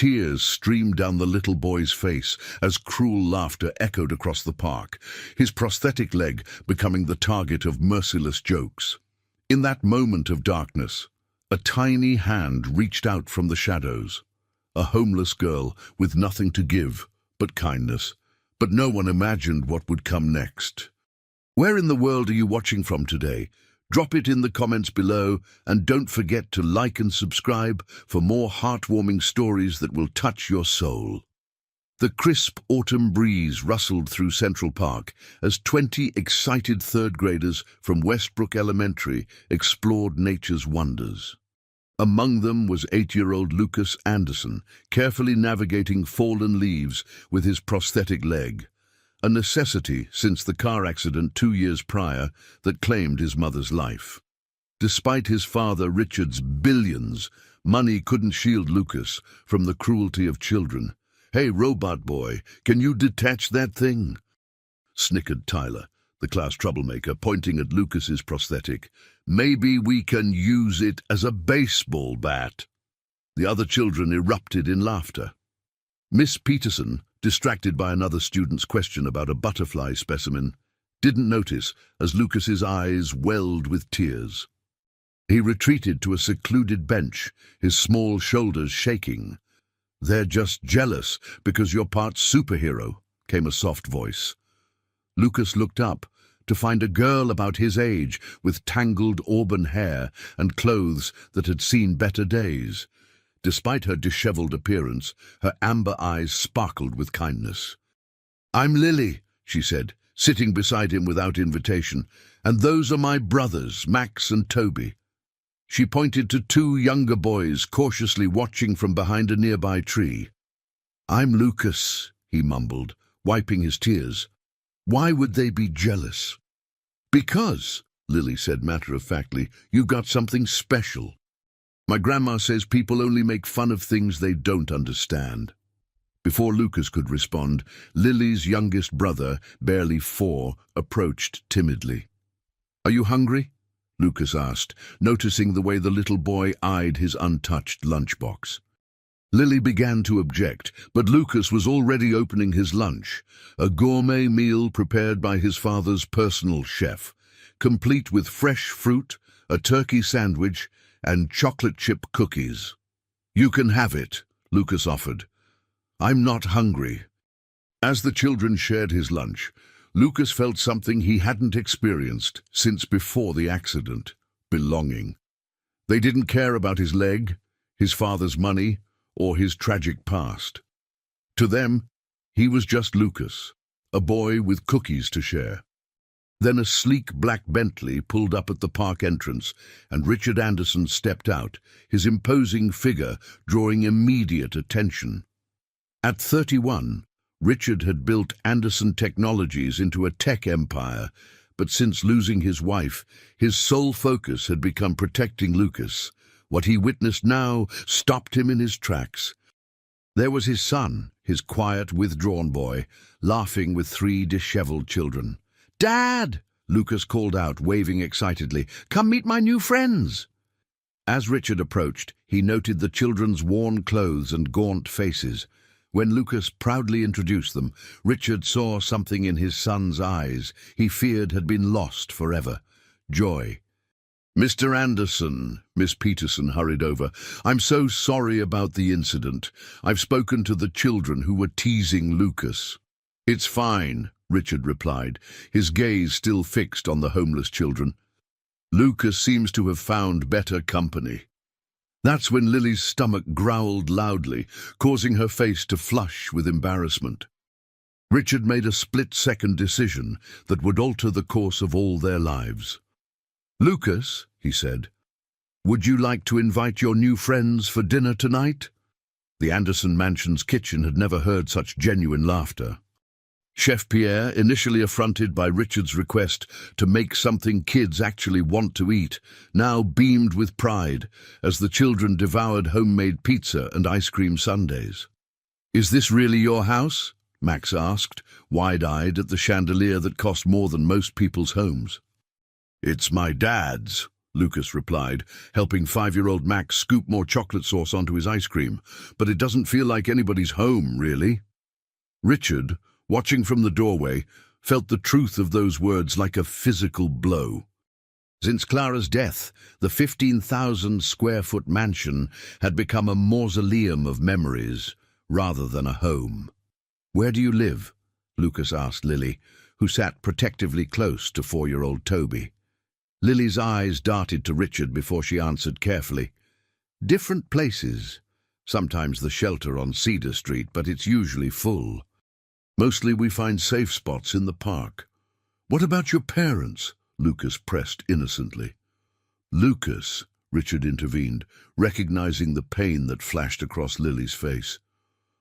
Tears streamed down the little boy's face as cruel laughter echoed across the park, his prosthetic leg becoming the target of merciless jokes. In that moment of darkness, a tiny hand reached out from the shadows. A homeless girl with nothing to give but kindness. But no one imagined what would come next. Where in the world are you watching from today? Drop it in the comments below, and don't forget to like and subscribe for more heartwarming stories that will touch your soul. The crisp autumn breeze rustled through Central Park as 20 excited third graders from Westbrook Elementary explored nature's wonders. Among them was 8-year-old Lucas Anderson, carefully navigating fallen leaves with his prosthetic leg, a necessity since the car accident 2 years prior that claimed his mother's life. Despite his father Richard's billions, money couldn't shield Lucas from the cruelty of children. "Hey, robot boy, can you detach that thing?" snickered Tyler, the class troublemaker, pointing at Lucas's prosthetic. "Maybe we can use it as a baseball bat." The other children erupted in laughter. Miss Peterson, distracted by another student's question about a butterfly specimen, didn't notice as Lucas's eyes welled with tears. He retreated to a secluded bench, his small shoulders shaking. "They're just jealous because you're part superhero," came a soft voice. Lucas looked up to find a girl about his age with tangled auburn hair and clothes that had seen better days. Despite her disheveled appearance, her amber eyes sparkled with kindness. "I'm Lily," she said, sitting beside him without invitation, "and those are my brothers, Max and Toby." She pointed to 2 younger boys cautiously watching from behind a nearby tree. "I'm Lucas," he mumbled, wiping his tears. "Why would they be jealous?" "Because," Lily said matter-of-factly, "you've got something special. My grandma says people only make fun of things they don't understand." Before Lucas could respond, Lily's youngest brother, barely 4, approached timidly. "Are you hungry?" Lucas asked, noticing the way the little boy eyed his untouched lunchbox. Lily began to object, but Lucas was already opening his lunch, a gourmet meal prepared by his father's personal chef, complete with fresh fruit, a turkey sandwich, and chocolate chip cookies. "You can have it," Lucas offered. "I'm not hungry." As the children shared his lunch, Lucas felt something he hadn't experienced since before the accident: belonging. They didn't care about his leg, his father's money, or his tragic past. To them, he was just Lucas, a boy with cookies to share. Then a sleek black Bentley pulled up at the park entrance, and Richard Anderson stepped out, his imposing figure drawing immediate attention. At 31, Richard had built Anderson Technologies into a tech empire, but since losing his wife, his sole focus had become protecting Lucas. What he witnessed now stopped him in his tracks. There was his son, his quiet, withdrawn boy, laughing with 3 disheveled children. "Dad!" Lucas called out, waving excitedly. "Come meet my new friends!" As Richard approached, he noted the children's worn clothes and gaunt faces. When Lucas proudly introduced them, Richard saw something in his son's eyes he feared had been lost forever: joy. "Mr. Anderson," Miss Peterson hurried over, "I'm so sorry about the incident. I've spoken to the children who were teasing Lucas." "It's fine," Richard replied, his gaze still fixed on the homeless children. "Lucas seems to have found better company." That's when Lily's stomach growled loudly, causing her face to flush with embarrassment. Richard made a split-second decision that would alter the course of all their lives. "Lucas," he said, "would you like to invite your new friends for dinner tonight?" The Anderson mansion's kitchen had never heard such genuine laughter. Chef Pierre, initially affronted by Richard's request to make something kids actually want to eat, now beamed with pride as the children devoured homemade pizza and ice cream sundaes. "Is this really your house?" Max asked, wide-eyed at the chandelier that cost more than most people's homes. "It's my dad's," Lucas replied, helping 5-year-old Max scoop more chocolate sauce onto his ice cream. But it doesn't feel like anybody's home, really. Richard, watching from the doorway, felt the truth of those words like a physical blow. Since Clara's death, the 15,000-square-foot mansion had become a mausoleum of memories rather than a home. "Where do you live?" Lucas asked Lily, who sat protectively close to 4-year-old Toby. Lily's eyes darted to Richard before she answered carefully. "Different places. Sometimes the shelter on Cedar Street, but it's usually full. Mostly we find safe spots in the park." "What about your parents?" Lucas pressed innocently. "Lucas," Richard intervened, recognizing the pain that flashed across Lily's face.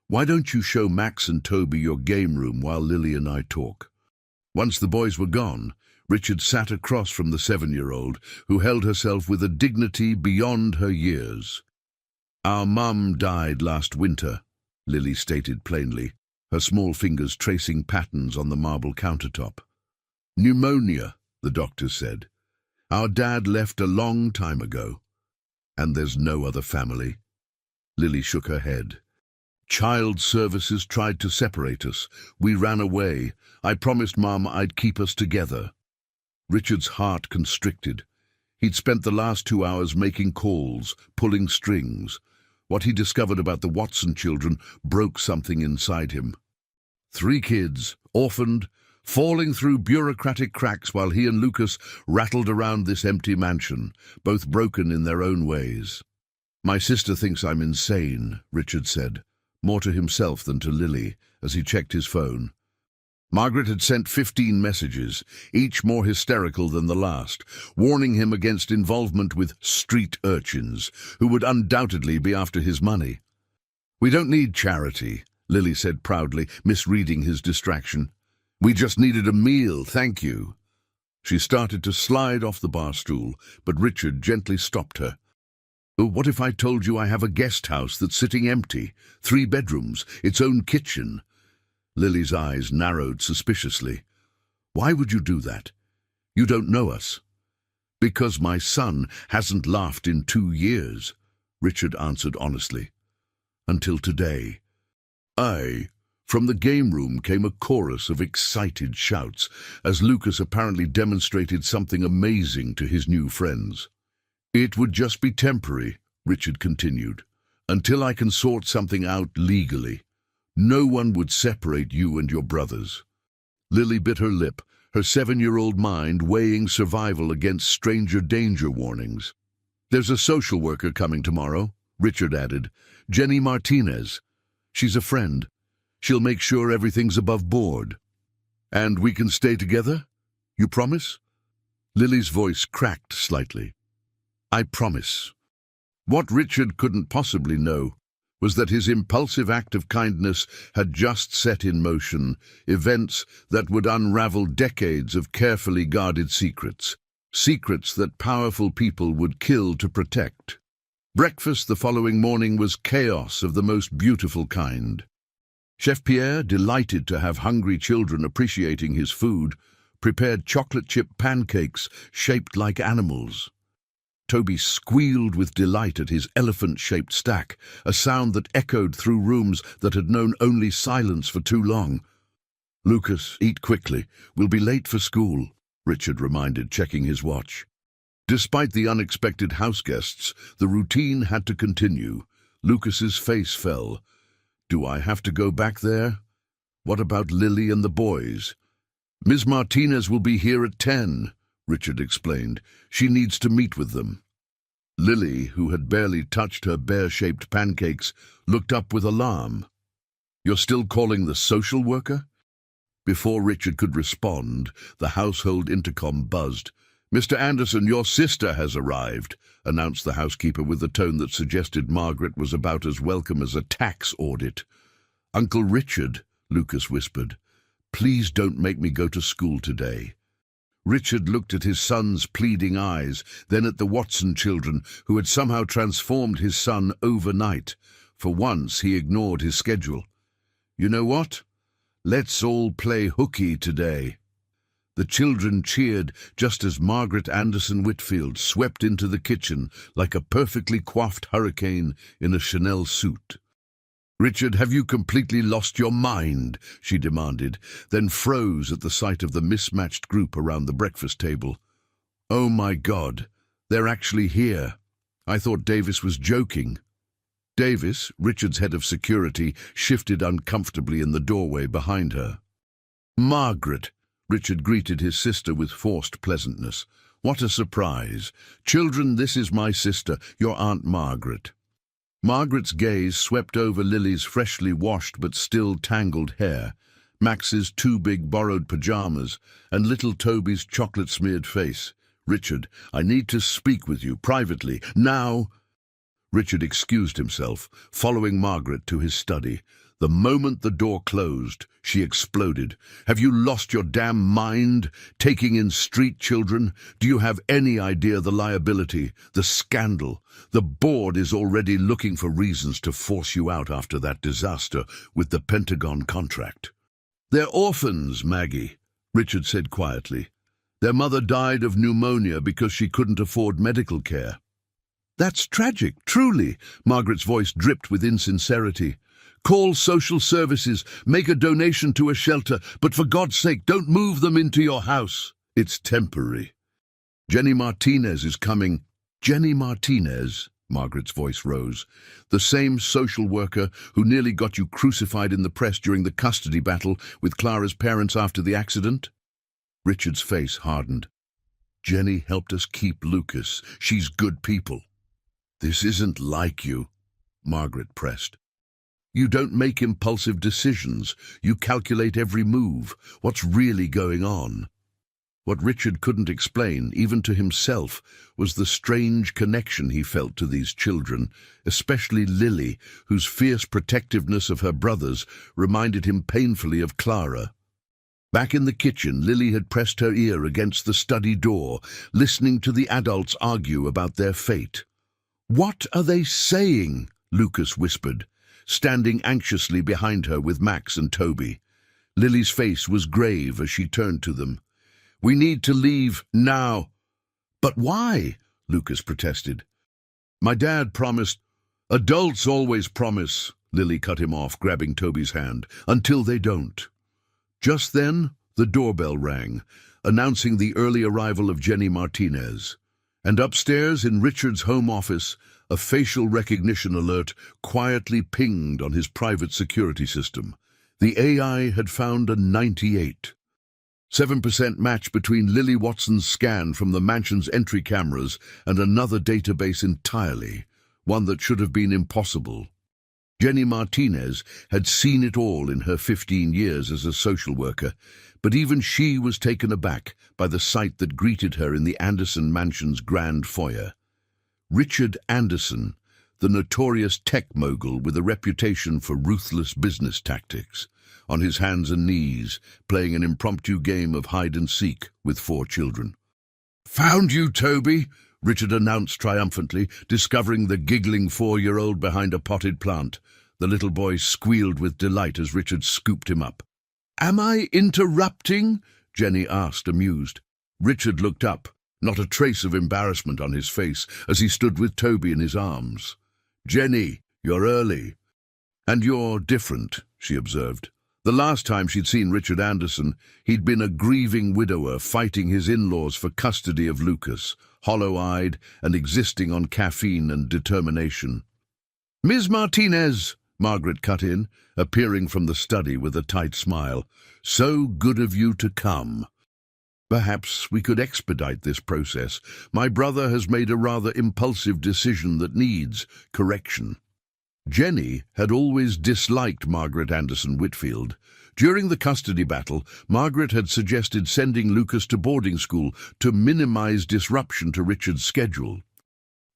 "Why don't you show Max and Toby your game room while Lily and I talk?" Once the boys were gone, Richard sat across from the 7-year-old, who held herself with a dignity beyond her years. "Our mum died last winter," Lily stated plainly, her small fingers tracing patterns on the marble countertop. "Pneumonia," the doctor said. "Our dad left a long time ago." "And there's no other family?" Lily shook her head. "Child services tried to separate us. We ran away. I promised Mum I'd keep us together." Richard's heart constricted. He'd spent the last 2 hours making calls, pulling strings. What he discovered about the Watson children broke something inside him. 3 kids, orphaned, falling through bureaucratic cracks while he and Lucas rattled around this empty mansion, both broken in their own ways. "My sister thinks I'm insane," Richard said, more to himself than to Lily, as he checked his phone. Margaret had sent 15 messages, each more hysterical than the last, warning him against involvement with street urchins, who would undoubtedly be after his money. "We don't need charity," Lily said proudly, misreading his distraction. "We just needed a meal, thank you." She started to slide off the bar stool, but Richard gently stopped her. "Oh, what if I told you I have a guest house that's sitting empty, 3 bedrooms, its own kitchen?" Lily's eyes narrowed suspiciously. "Why would you do that? You don't know us." "Because my son hasn't laughed in 2 years," Richard answered honestly. "Until today." From the game room came a chorus of excited shouts, as Lucas apparently demonstrated something amazing to his new friends. "It would just be temporary," Richard continued, "until I can sort something out legally. No one would separate you and your brothers." Lily bit her lip, her 7-year-old mind weighing survival against stranger danger warnings. "There's a social worker coming tomorrow," Richard added. "Jenny Martinez. She's a friend. She'll make sure everything's above board." "And we can stay together? You promise?" Lily's voice cracked slightly. "I promise." What Richard couldn't possibly know was that his impulsive act of kindness had just set in motion events that would unravel decades of carefully guarded secrets, secrets that powerful people would kill to protect. Breakfast the following morning was chaos of the most beautiful kind. Chef Pierre, delighted to have hungry children appreciating his food, prepared chocolate chip pancakes shaped like animals. Toby squealed with delight at his elephant-shaped stack, a sound that echoed through rooms that had known only silence for too long. "Lucas, eat quickly. We'll be late for school," Richard reminded, checking his watch. Despite the unexpected houseguests, the routine had to continue. Lucas's face fell. "Do I have to go back there? What about Lily and the boys?" "Ms. Martinez will be here at 10, Richard explained. "She needs to meet with them." Lily, who had barely touched her bear-shaped pancakes, looked up with alarm. "You're still calling the social worker?" Before Richard could respond, the household intercom buzzed. "Mr. Anderson, your sister has arrived," announced the housekeeper with a tone that suggested Margaret was about as welcome as a tax audit. "Uncle Richard," Lucas whispered, "please don't make me go to school today." Richard looked at his son's pleading eyes, then at the Watson children, who had somehow transformed his son overnight. For once, he ignored his schedule. "You know what? Let's all play hooky today." The children cheered just as Margaret Anderson Whitfield swept into the kitchen like a perfectly coiffed hurricane in a Chanel suit. "Richard, have you completely lost your mind?" she demanded, then froze at the sight of the mismatched group around the breakfast table. "Oh my God, they're actually here. I thought Davis was joking." Davis, Richard's head of security, shifted uncomfortably in the doorway behind her. "Margaret," Richard greeted his sister with forced pleasantness. "What a surprise. Children, this is my sister, your Aunt Margaret." Margaret's gaze swept over Lily's freshly washed but still tangled hair, Max's two big borrowed pajamas, and little Toby's chocolate-smeared face. "Richard, I need to speak with you privately, now." Richard excused himself, following Margaret to his study. The moment the door closed, she exploded. "Have you lost your damn mind? Taking in street children? Do you have any idea the liability, the scandal? The board is already looking for reasons to force you out after that disaster with the Pentagon contract." "They're orphans, Maggie," Richard said quietly. "Their mother died of pneumonia because she couldn't afford medical care." "That's tragic, truly," Margaret's voice dripped with insincerity. "Call social services, make a donation to a shelter, but for God's sake, don't move them into your house. It's temporary. Jenny Martinez is coming." "Jenny Martinez?" Margaret's voice rose. "The same social worker who nearly got you crucified in the press during the custody battle with Clara's parents after the accident?" Richard's face hardened. "Jenny helped us keep Lucas. She's good people." "This isn't like you," Margaret pressed. "You don't make impulsive decisions. You calculate every move. What's really going on?" What Richard couldn't explain, even to himself, was the strange connection he felt to these children, especially Lily, whose fierce protectiveness of her brothers reminded him painfully of Clara. Back in the kitchen, Lily had pressed her ear against the study door, listening to the adults argue about their fate. "What are they saying?" Lucas whispered, standing anxiously behind her with Max and Toby. Lily's face was grave as she turned to them. "We need to leave now." "But why?" Lucas protested. "My dad promised." "Adults always promise," Lily cut him off, grabbing Toby's hand, "until they don't." Just then, the doorbell rang, announcing the early arrival of Jenny Martinez. And upstairs in Richard's home office, a facial recognition alert quietly pinged on his private security system. The AI had found a 98. 7% match between Lily Watson's scan from the mansion's entry cameras and another database entirely, one that should have been impossible. Jenny Martinez had seen it all in her 15 years as a social worker, but even she was taken aback by the sight that greeted her in the Anderson mansion's grand foyer. Richard Anderson, the notorious tech mogul with a reputation for ruthless business tactics, on his hands and knees, playing an impromptu game of hide-and-seek with 4 children. "Found you, Toby," Richard announced triumphantly, discovering the giggling 4-year-old behind a potted plant. The little boy squealed with delight as Richard scooped him up. "Am I interrupting?" Jenny asked, amused. Richard looked up, not a trace of embarrassment on his face, as he stood with Toby in his arms. "Jenny, you're early." "And you're different," she observed. The last time she'd seen Richard Anderson, he'd been a grieving widower fighting his in-laws for custody of Lucas, hollow-eyed and existing on caffeine and determination. "Ms. Martinez," Margaret cut in, appearing from the study with a tight smile. "So good of you to come. Perhaps we could expedite this process. My brother has made a rather impulsive decision that needs correction." Jenny had always disliked Margaret Anderson Whitfield. During the custody battle, Margaret had suggested sending Lucas to boarding school to minimize disruption to Richard's schedule.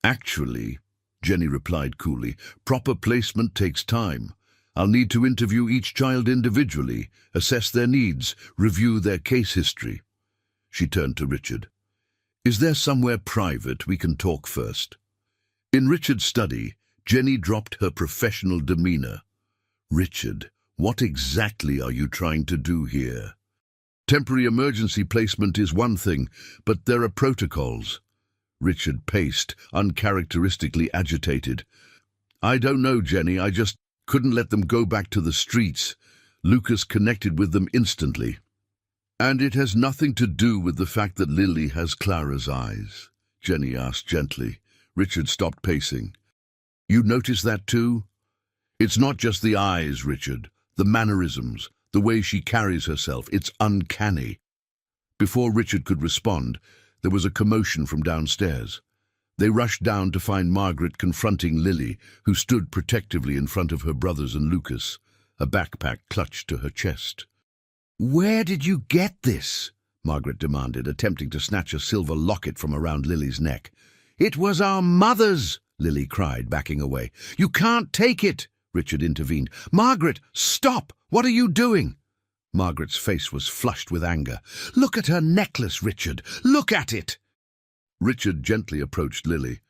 "Actually," Jenny replied coolly, "proper placement takes time. I'll need to interview each child individually, assess their needs, review their case history." She turned to Richard. "Is there somewhere private we can talk first?" In Richard's study, Jenny dropped her professional demeanor. "Richard, what exactly are you trying to do here?" Temporary emergency placement is one thing, but there are protocols. Richard paced, uncharacteristically agitated. I don't know, Jenny, I just couldn't let them go back to the streets. Lucas connected with them instantly. And it has nothing to do with the fact that Lily has Clara's eyes, Jenny asked gently. Richard stopped pacing. You notice that too? It's not just the eyes, Richard. The mannerisms, the way she carries herself, it's uncanny. Before Richard could respond, there was a commotion from downstairs. They rushed down to find Margaret confronting Lily, who stood protectively in front of her brothers and Lucas, a backpack clutched to her chest. Where did you get this? Margaret demanded, attempting to snatch a silver locket from around Lily's neck. It was our mother's, Lily cried, backing away. You can't take it, Richard intervened. Margaret, stop! What are you doing? Margaret's face was flushed with anger. Look at her necklace, Richard. Look at it! Richard gently approached Lily.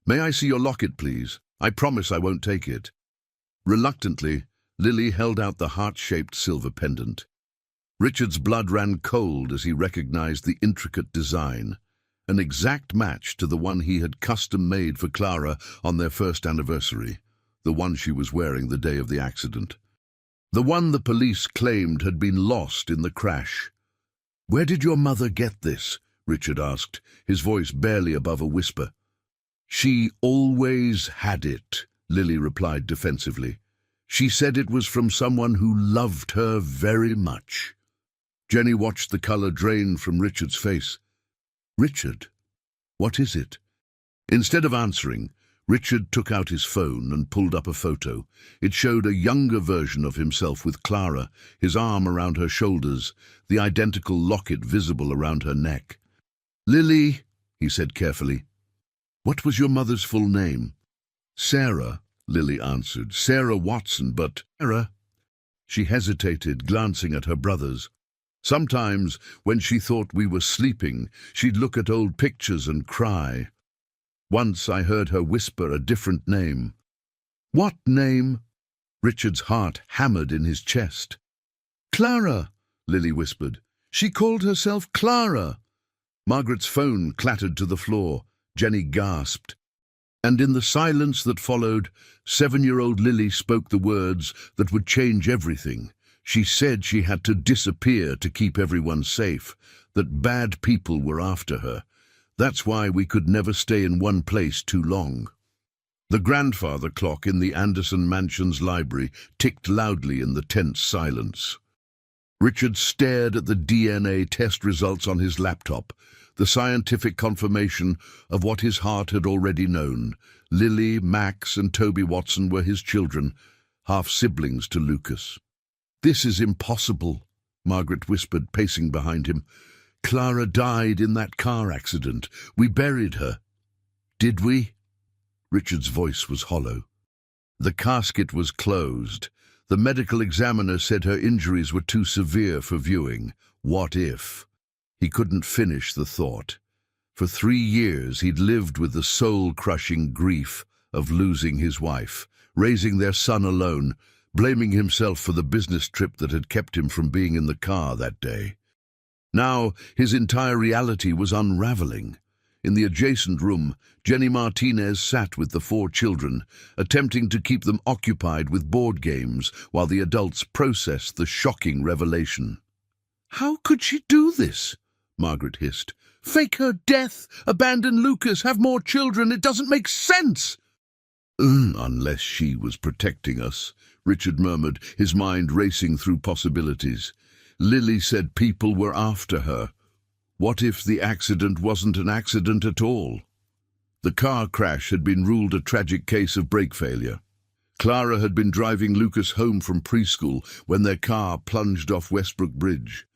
May I see your locket, please? I promise I won't take it. Reluctantly, Lily held out the heart-shaped silver pendant. Richard's blood ran cold as he recognized the intricate design, an exact match to the one he had custom-made for Clara on their first anniversary, the one she was wearing the day of the accident. The one the police claimed had been lost in the crash. Where did your mother get this? Richard asked, his voice barely above a whisper. She always had it, Lily replied defensively. She said it was from someone who loved her very much. Jenny watched the color drain from Richard's face. Richard, what is it? Instead of answering, Richard took out his phone and pulled up a photo. It showed a younger version of himself with Clara, his arm around her shoulders, the identical locket visible around her neck. Lily, he said carefully, what was your mother's full name? Sarah, Lily answered. Sarah Watson, but Sarah. She hesitated, glancing at her brothers. Sometimes, when she thought we were sleeping, she'd look at old pictures and cry. Once I heard her whisper a different name. What name? Richard's heart hammered in his chest. Clara, Lily whispered. She called herself Clara. Margaret's phone clattered to the floor. Jenny gasped. And in the silence that followed, 7-year-old Lily spoke the words that would change everything. She said she had to disappear to keep everyone safe, that bad people were after her. That's why we could never stay in one place too long. The grandfather clock in the Anderson Mansion's library ticked loudly in the tense silence. Richard stared at the DNA test results on his laptop, the scientific confirmation of what his heart had already known. Lily, Max, and Toby Watson were his children, half-siblings to Lucas. This is impossible, Margaret whispered, pacing behind him. Clara died in that car accident. We buried her. Did we? Richard's voice was hollow. The casket was closed. The medical examiner said her injuries were too severe for viewing. What if? He couldn't finish the thought. For 3 years he'd lived with the soul-crushing grief of losing his wife, raising their son alone, blaming himself for the business trip that had kept him from being in the car that day. Now his entire reality was unraveling. In the adjacent room, Jenny Martinez sat with the 4 children, attempting to keep them occupied with board games while the adults processed the shocking revelation. How could she do this? Margaret hissed. Fake her death, abandon Lucas, have more children. It doesn't make sense. Unless she was protecting us, Richard murmured, his mind racing through possibilities. Lily said people were after her. What if the accident wasn't an accident at all? The car crash had been ruled a tragic case of brake failure. Clara had been driving Lucas home from preschool when their car plunged off Westbrook Bridge.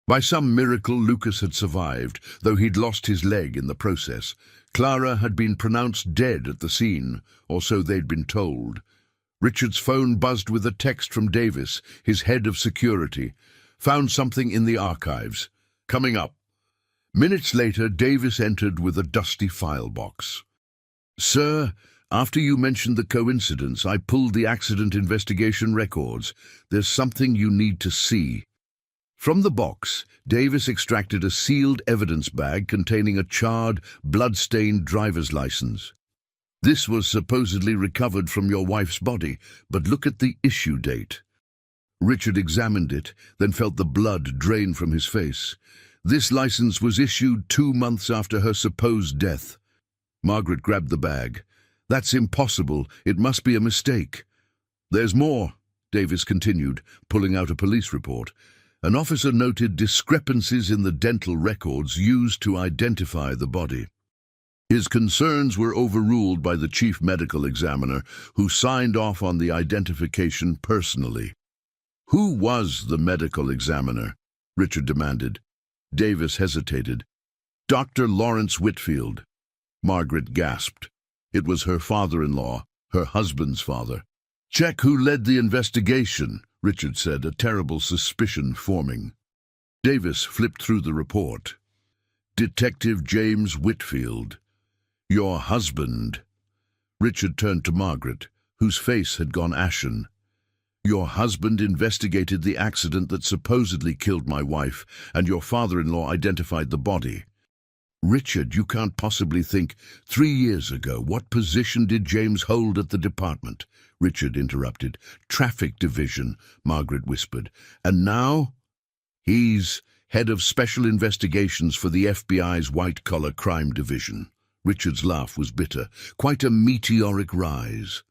By some miracle, Lucas had survived, though he'd lost his leg in the process. Clara had been pronounced dead at the scene, or so they'd been told. Richard's phone buzzed with a text from Davis, his head of security. Found something in the archives. Coming up. Minutes later, Davis entered with a dusty file box. Sir, after you mentioned the coincidence, I pulled the accident investigation records. There's something you need to see. From the box, Davis extracted a sealed evidence bag containing a charred, blood-stained driver's license. This was supposedly recovered from your wife's body, but look at the issue date. Richard examined it, then felt the blood drain from his face. This license was issued 2 months after her supposed death. Margaret grabbed the bag. That's impossible. It must be a mistake. There's more, Davis continued, pulling out a police report. An officer noted discrepancies in the dental records used to identify the body. His concerns were overruled by the chief medical examiner, who signed off on the identification personally. Who was the medical examiner? Richard demanded. Davis hesitated. Dr. Lawrence Whitfield. Margaret gasped. It was her father-in-law, her husband's father. Check who led the investigation, Richard said, a terrible suspicion forming. Davis flipped through the report. Detective James Whitfield. Your husband. Richard turned to Margaret, whose face had gone ashen. Your husband investigated the accident that supposedly killed my wife, and your father-in-law identified the body. Richard, you can't possibly think. 3 years ago, what position did James hold at the department? Richard interrupted. Traffic division, Margaret whispered. And now? He's head of special investigations for the FBI's white-collar crime division. Richard's laugh was bitter. Quite a meteoric rise.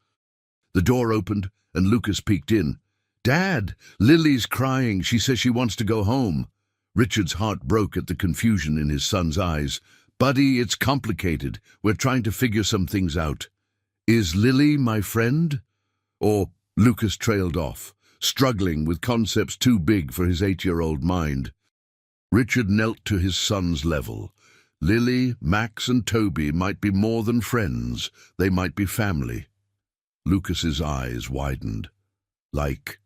The door opened, and Lucas peeked in. Dad, Lily's crying. She says she wants to go home. Richard's heart broke at the confusion in his son's eyes. Buddy, it's complicated. We're trying to figure some things out. Is Lily my friend? Or Lucas trailed off, struggling with concepts too big for his 8-year-old mind. Richard knelt to his son's level. Lily, Max, and Toby might be more than friends. They might be family. Lucas's eyes widened. Like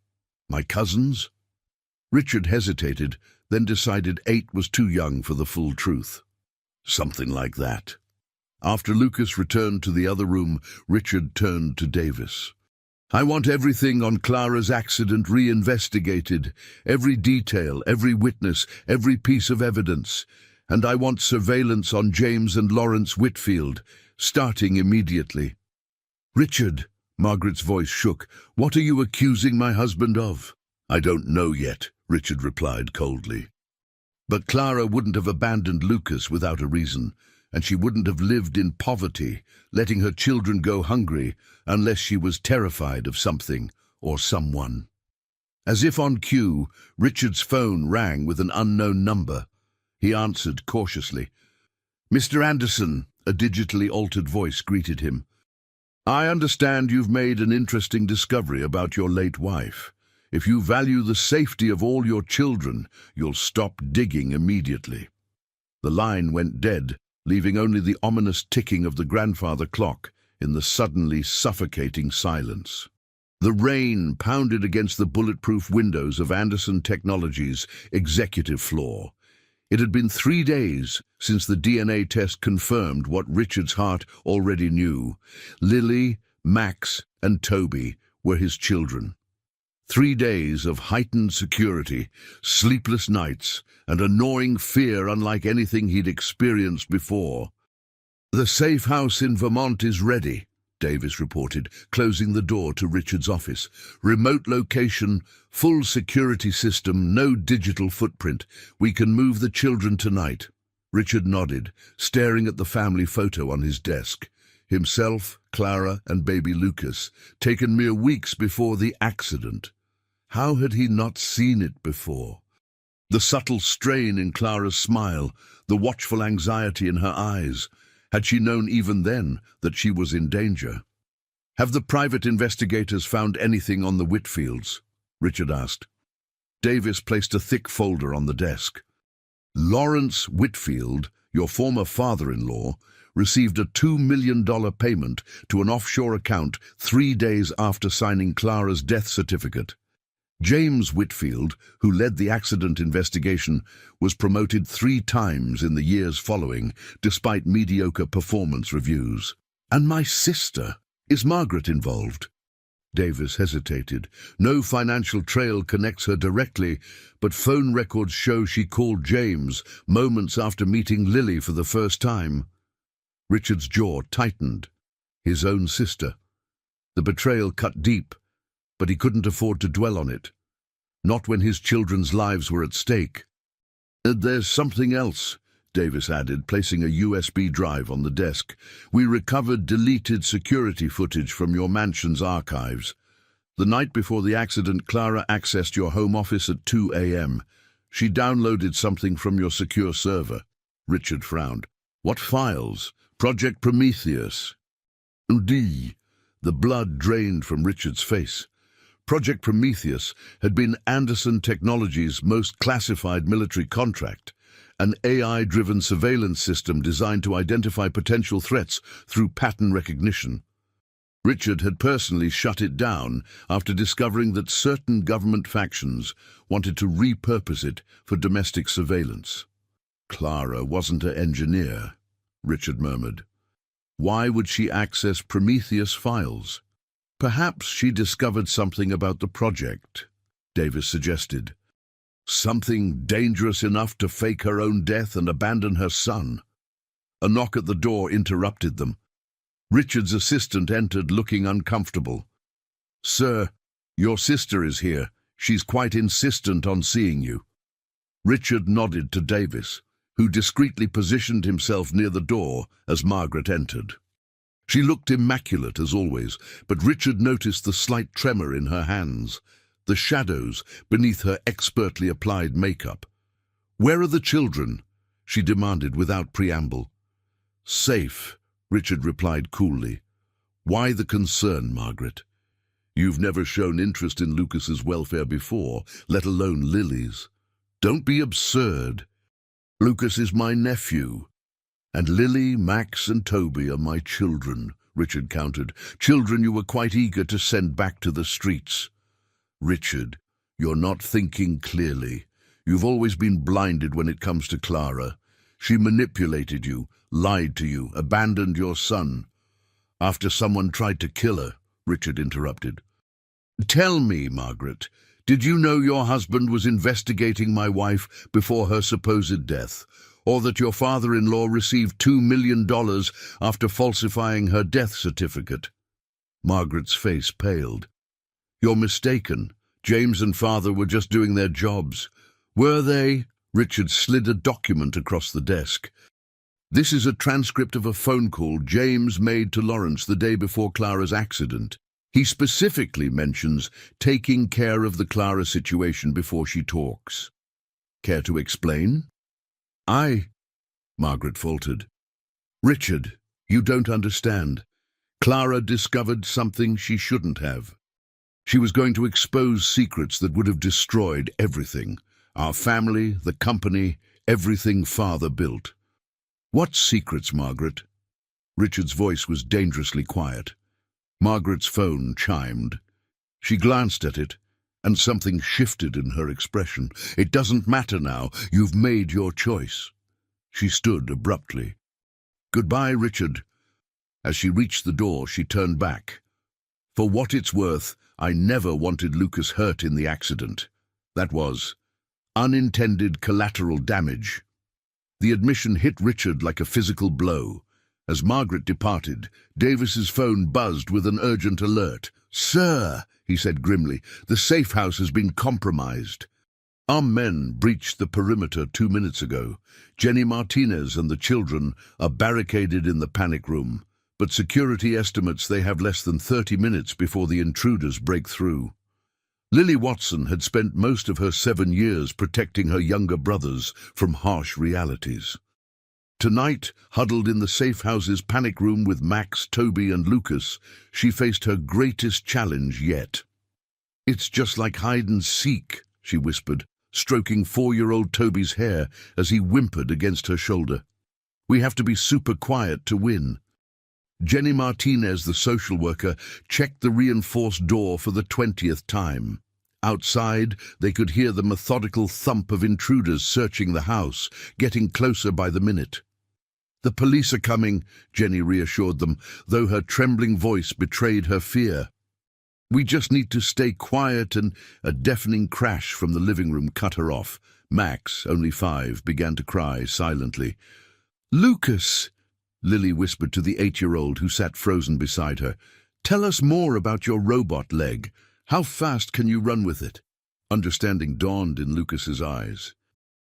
my cousins? Richard hesitated, then decided 8 was too young for the full truth. Something like that. After Lucas returned to the other room, Richard turned to Davis. I want everything on Clara's accident reinvestigated, every detail, every witness, every piece of evidence. And I want surveillance on James and Lawrence Whitfield, starting immediately. Richard, Margaret's voice shook, what are you accusing my husband of? I don't know yet, Richard replied coldly. But Clara wouldn't have abandoned Lucas without a reason, and she wouldn't have lived in poverty, letting her children go hungry, unless she was terrified of something or someone. As if on cue, Richard's phone rang with an unknown number. He answered cautiously. Mr. Anderson, a digitally altered voice greeted him. I understand you've made an interesting discovery about your late wife. If you value the safety of all your children, you'll stop digging immediately. The line went dead, leaving only the ominous ticking of the grandfather clock in the suddenly suffocating silence. The rain pounded against the bulletproof windows of Anderson Technologies' executive floor. It had been 3 days since the DNA test confirmed what Richard's heart already knew. Lily, Max, and Toby were his children. 3 days of heightened security, sleepless nights, and a gnawing fear unlike anything he'd experienced before. The safe house in Vermont is ready, Davis reported, closing the door to Richard's office. Remote location, full security system, no digital footprint. We can move the children tonight. Richard nodded, staring at the family photo on his desk. Himself, Clara, and baby Lucas, taken mere weeks before the accident. How had he not seen it before? The subtle strain in Clara's smile, the watchful anxiety in her eyes. Had she known even then that she was in danger? Have the private investigators found anything on the Whitfields? Richard asked. Davis placed a thick folder on the desk. Lawrence Whitfield, your former father-in-law, received a $2 million payment to an offshore account 3 days after signing Clara's death certificate. James Whitfield, who led the accident investigation, was promoted 3 times in the years following, despite mediocre performance reviews. And my sister, is Margaret involved? Davis hesitated. No financial trail connects her directly, but phone records show she called James moments after meeting Lily for the first time. Richard's jaw tightened. His own sister. The betrayal cut deep, but he couldn't afford to dwell on it. Not when his children's lives were at stake. "There's something else," Davis added, placing a USB drive on the desk. "We recovered deleted security footage from your mansion's archives. The night before the accident, Clara accessed your home office at 2 a.m. She downloaded something from your secure server." Richard frowned. "What files? Project Prometheus?" "D." The blood drained from Richard's face. Project Prometheus had been Anderson Technologies' most classified military contract, an AI-driven surveillance system designed to identify potential threats through pattern recognition. Richard had personally shut it down after discovering that certain government factions wanted to repurpose it for domestic surveillance. "Clara wasn't an engineer," Richard murmured. "Why would she access Prometheus files?" "Perhaps she discovered something about the project," Davis suggested. "Something dangerous enough to fake her own death and abandon her son." A knock at the door interrupted them. Richard's assistant entered, looking uncomfortable. "Sir, your sister is here. She's quite insistent on seeing you." Richard nodded to Davis, who discreetly positioned himself near the door as Margaret entered. She looked immaculate as always, but Richard noticed the slight tremor in her hands, the shadows beneath her expertly applied makeup. "Where are the children?" she demanded without preamble. "Safe," Richard replied coolly. "Why the concern, Margaret? You've never shown interest in Lucas's welfare before, let alone Lily's. Don't be absurd. Lucas is my nephew. And Lily, Max, and Toby are my children," Richard countered. "Children you were quite eager to send back to the streets." "Richard, you're not thinking clearly. You've always been blinded when it comes to Clara. She manipulated you, lied to you, abandoned your son. After someone tried to kill her," Richard interrupted. "Tell me, Margaret, did you know your husband was investigating my wife before her supposed death? Or that your father-in-law received $2 million after falsifying her death certificate?" Margaret's face paled. "You're mistaken. James and father were just doing their jobs." "Were they?" Richard slid a document across the desk. "This is a transcript of a phone call James made to Lawrence the day before Clara's accident. He specifically mentions taking care of the Clara situation before she talks. Care to explain?" Margaret faltered. "Richard, you don't understand. Clara discovered something she shouldn't have. She was going to expose secrets that would have destroyed everything. Our family, the company, everything father built." "What secrets, Margaret?" Richard's voice was dangerously quiet. Margaret's phone chimed. She glanced at it, and something shifted in her expression. "It doesn't matter now. You've made your choice." She stood abruptly. "Goodbye, Richard." As she reached the door, she turned back. "For what it's worth, I never wanted Lucas hurt in the accident. That was unintended collateral damage." The admission hit Richard like a physical blow. As Margaret departed, Davis's phone buzzed with an urgent alert. "Sir," he said grimly, "the safe house has been compromised. Our men breached the perimeter 2 minutes ago. Jenny Martinez and the children are barricaded in the panic room, but security estimates they have less than 30 minutes before the intruders break through." Lily Watson had spent most of her 7 years protecting her younger brothers from harsh realities. Tonight, huddled in the safe house's panic room with Max, Toby, and Lucas, she faced her greatest challenge yet. "It's just like hide and seek," she whispered, stroking 4-year-old Toby's hair as he whimpered against her shoulder. "We have to be super quiet to win." Jenny Martinez, the social worker, checked the reinforced door for the 20th time. Outside, they could hear the methodical thump of intruders searching the house, getting closer by the minute. "The police are coming," Jenny reassured them, though her trembling voice betrayed her fear. We just need to stay quiet, and a deafening crash from the living room cut her off. Max, only 5, began to cry silently. "Lucas," Lily whispered to the 8-year-old who sat frozen beside her, "tell us more about your robot leg. How fast can you run with it?" Understanding dawned in Lucas's eyes.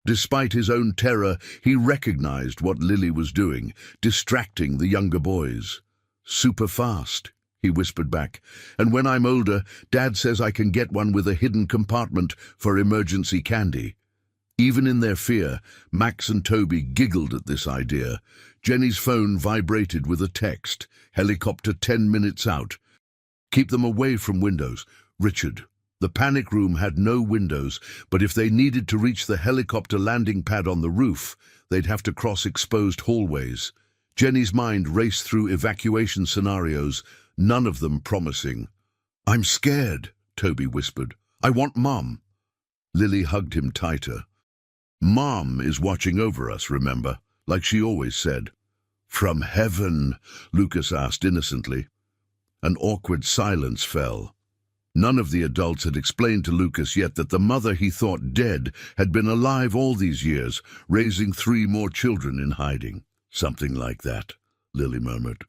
Despite his own terror, he recognized what Lily was doing, distracting the younger boys. "Super fast," he whispered back. "And when I'm older, Dad says I can get one with a hidden compartment for emergency candy." Even in their fear, Max and Toby giggled at this idea. Jenny's phone vibrated with a text. "Helicopter 10 minutes out. Keep them away from windows. Richard." The panic room had no windows, but if they needed to reach the helicopter landing pad on the roof, they'd have to cross exposed hallways. Jenny's mind raced through evacuation scenarios, none of them promising. "I'm scared," Toby whispered. "I want Mom." Lily hugged him tighter. "Mom is watching over us, remember, like she always said." "From heaven?" Lucas asked innocently. An awkward silence fell. None of the adults had explained to Lucas yet that the mother he thought dead had been alive all these years, raising 3 more children in hiding. "Something like that," Lily murmured.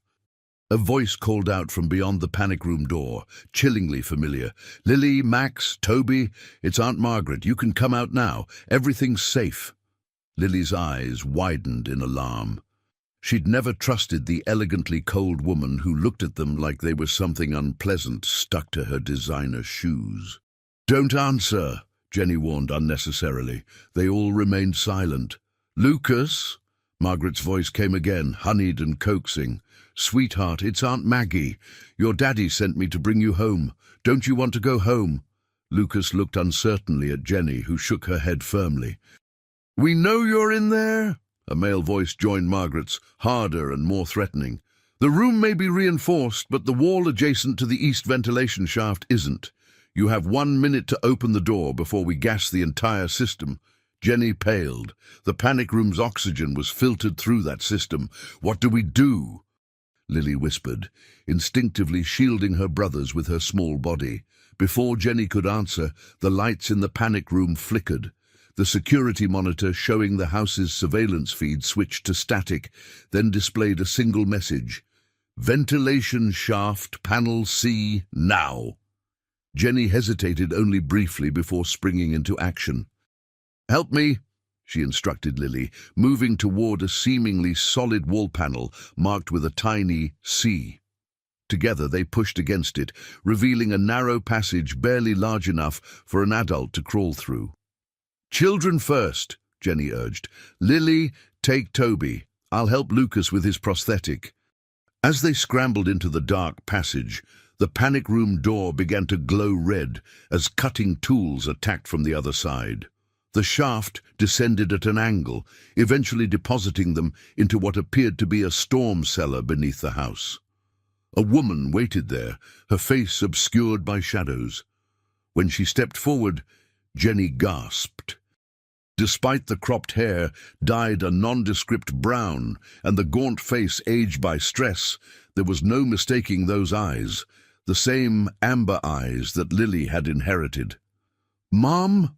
A voice called out from beyond the panic room door, chillingly familiar. "Lily, Max, Toby, it's Aunt Margaret. You can come out now. Everything's safe." Lily's eyes widened in alarm. She'd never trusted the elegantly cold woman who looked at them like they were something unpleasant stuck to her designer shoes. "Don't answer," Jenny warned unnecessarily. They all remained silent. "Lucas?" Margaret's voice came again, honeyed and coaxing. "Sweetheart, it's Aunt Maggie. Your daddy sent me to bring you home. Don't you want to go home?" Lucas looked uncertainly at Jenny, who shook her head firmly. "We know you're in there," a male voice joined Margaret's, harder and more threatening. "The room may be reinforced, but the wall adjacent to the east ventilation shaft isn't. You have 1 minute to open the door before we gas the entire system." Jenny paled. The panic room's oxygen was filtered through that system. "What do we do?" Lily whispered, instinctively shielding her brothers with her small body. Before Jenny could answer, the lights in the panic room flickered. The security monitor showing the house's surveillance feed switched to static, then displayed a single message. "Ventilation shaft, panel C, now." Jenny hesitated only briefly before springing into action. "Help me," she instructed Lily, moving toward a seemingly solid wall panel marked with a tiny C. Together they pushed against it, revealing a narrow passage barely large enough for an adult to crawl through. "Children first," Jenny urged. "Lily, take Toby. I'll help Lucas with his prosthetic." As they scrambled into the dark passage, the panic room door began to glow red as cutting tools attacked from the other side. The shaft descended at an angle, eventually depositing them into what appeared to be a storm cellar beneath the house. A woman waited there, her face obscured by shadows. When she stepped forward, Jenny gasped. Despite the cropped hair dyed a nondescript brown and the gaunt face aged by stress, there was no mistaking those eyes, the same amber eyes that Lily had inherited. "Mom?"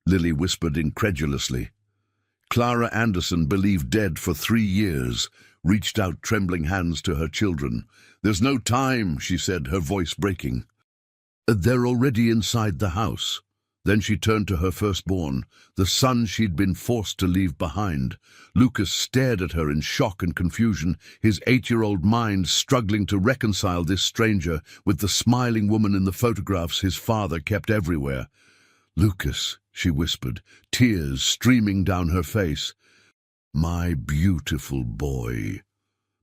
Lily whispered incredulously. Clara Anderson, believed dead for 3 years, reached out trembling hands to her children. "There's no time," she said, her voice breaking. "They're already inside the house." Then she turned to her firstborn, the son she'd been forced to leave behind. Lucas stared at her in shock and confusion, his 8-year-old mind struggling to reconcile this stranger with the smiling woman in the photographs his father kept everywhere. "Lucas," she whispered, tears streaming down her face. "My beautiful boy."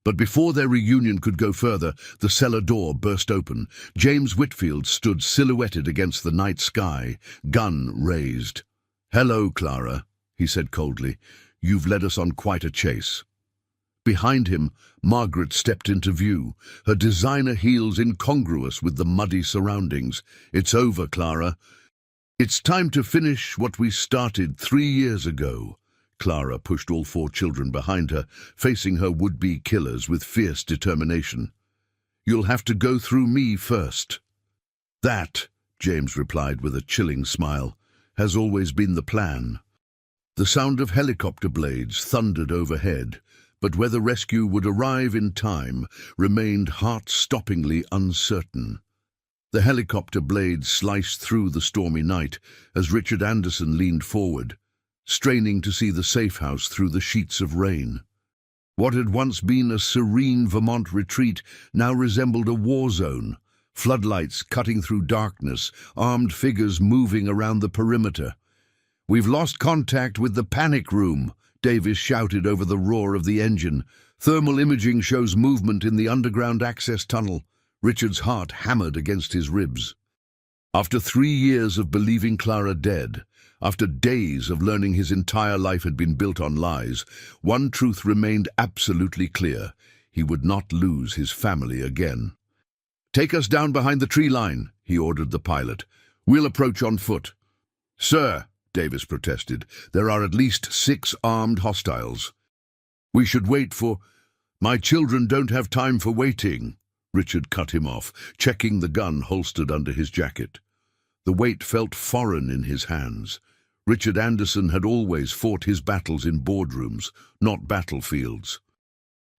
But before their reunion could go further, the cellar door burst open. James Whitfield stood silhouetted against the night sky, gun raised. "Hello, Clara," he said coldly. "You've led us on quite a chase." Behind him, Margaret stepped into view, her designer heels incongruous with the muddy surroundings. "It's over, Clara. It's time to finish what we started 3 years ago." Clara pushed all 4 children behind her, facing her would-be killers with fierce determination. "You'll have to go through me first." That, James replied with a chilling smile, has always been the plan. The sound of helicopter blades thundered overhead, but whether rescue would arrive in time remained heart-stoppingly uncertain. The helicopter blades sliced through the stormy night as Richard Anderson leaned forward, straining to see the safe house through the sheets of rain. What had once been a serene Vermont retreat now resembled a war zone, floodlights cutting through darkness, armed figures moving around the perimeter. "We've lost contact with the panic room," Davis shouted over the roar of the engine. "Thermal imaging shows movement in the underground access tunnel." Richard's heart hammered against his ribs. After 3 years of believing Clara dead, after days of learning his entire life had been built on lies, one truth remained absolutely clear. He would not lose his family again. "Take us down behind the tree line," he ordered the pilot. "We'll approach on foot." "Sir," Davis protested, "there are at least 6 armed hostiles." "We should wait for—" "My children don't have time for waiting," Richard cut him off, checking the gun holstered under his jacket. The weight felt foreign in his hands. Richard Anderson had always fought his battles in boardrooms, not battlefields.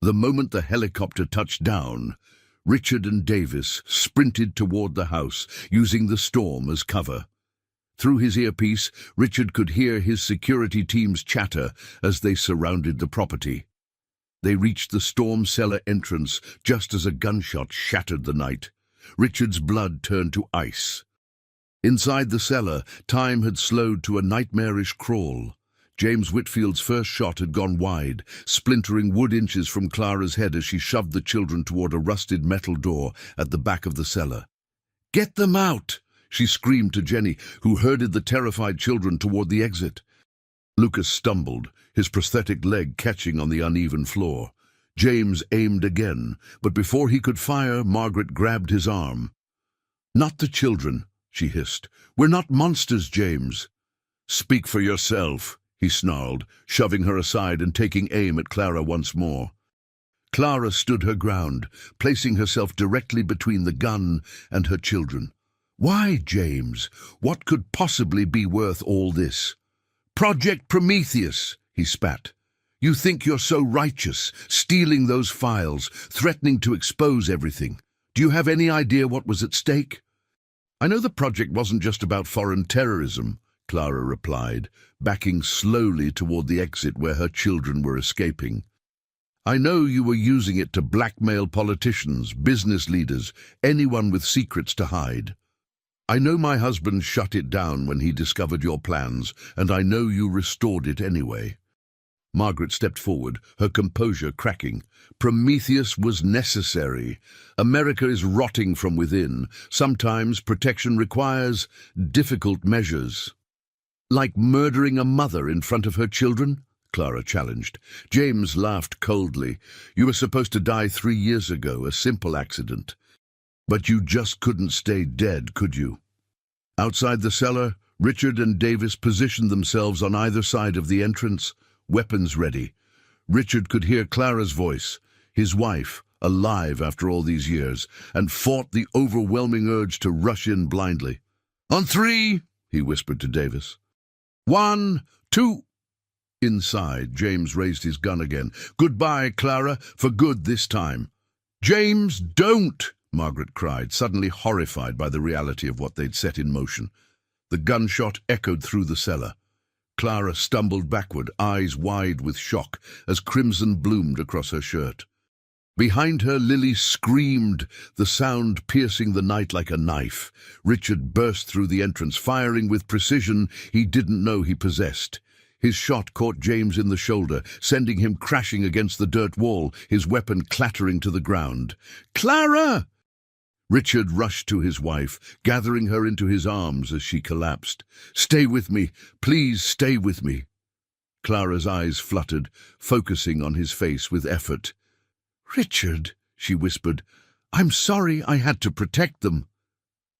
The moment the helicopter touched down, Richard and Davis sprinted toward the house, using the storm as cover. Through his earpiece, Richard could hear his security team's chatter as they surrounded the property. They reached the storm cellar entrance just as a gunshot shattered the night. Richard's blood turned to ice. Inside the cellar, time had slowed to a nightmarish crawl. James Whitfield's first shot had gone wide, splintering wood inches from Clara's head as she shoved the children toward a rusted metal door at the back of the cellar. "Get them out!" she screamed to Jenny, who herded the terrified children toward the exit. Lucas stumbled, his prosthetic leg catching on the uneven floor. James aimed again, but before he could fire, Margaret grabbed his arm. "Not the children," she hissed. "We're not monsters, James." "Speak for yourself," he snarled, shoving her aside and taking aim at Clara once more. Clara stood her ground, placing herself directly between the gun and her children. "Why, James? What could possibly be worth all this?" "Project Prometheus," he spat. "You think you're so righteous, stealing those files, threatening to expose everything. Do you have any idea what was at stake?" "I know the project wasn't just about foreign terrorism," Clara replied, backing slowly toward the exit where her children were escaping. "I know you were using it to blackmail politicians, business leaders, anyone with secrets to hide. I know my husband shut it down when he discovered your plans, and I know you restored it anyway." Margaret stepped forward, her composure cracking. "Prometheus was necessary. America is rotting from within. Sometimes protection requires difficult measures." "Like murdering a mother in front of her children?" Clara challenged. James laughed coldly. "You were supposed to die 3 years ago, a simple accident. But you just couldn't stay dead, could you?" Outside the cellar, Richard and Davis positioned themselves on either side of the entrance, weapons ready. Richard could hear Clara's voice, his wife, alive after all these years, and fought the overwhelming urge to rush in blindly. "On 3, he whispered to Davis. 1, 2... Inside, James raised his gun again. "Goodbye, Clara, for good this time." "James, don't!" Margaret cried, suddenly horrified by the reality of what they'd set in motion. The gunshot echoed through the cellar. Clara stumbled backward, eyes wide with shock, as crimson bloomed across her shirt. Behind her, Lily screamed, the sound piercing the night like a knife. Richard burst through the entrance, firing with precision he didn't know he possessed. His shot caught James in the shoulder, sending him crashing against the dirt wall, his weapon clattering to the ground. "Clara!" Richard rushed to his wife, gathering her into his arms as she collapsed. "Stay with me. Please stay with me." Clara's eyes fluttered, focusing on his face with effort. "Richard," she whispered, "I'm sorry I had to protect them."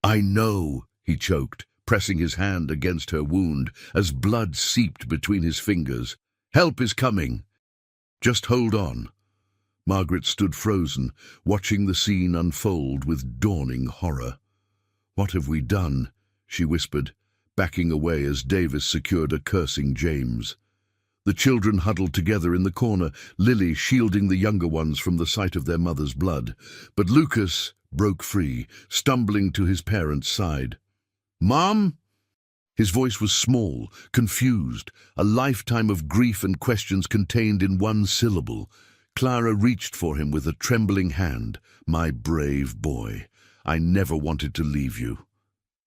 "I know," he choked, pressing his hand against her wound as blood seeped between his fingers. "Help is coming. Just hold on." Margaret stood frozen, watching the scene unfold with dawning horror. "What have we done?" she whispered, backing away as Davis secured a cursing James. The children huddled together in the corner, Lily shielding the younger ones from the sight of their mother's blood. But Lucas broke free, stumbling to his parents' side. "Mom?" His voice was small, confused, a lifetime of grief and questions contained in one syllable. Clara reached for him with a trembling hand. "My brave boy, I never wanted to leave you."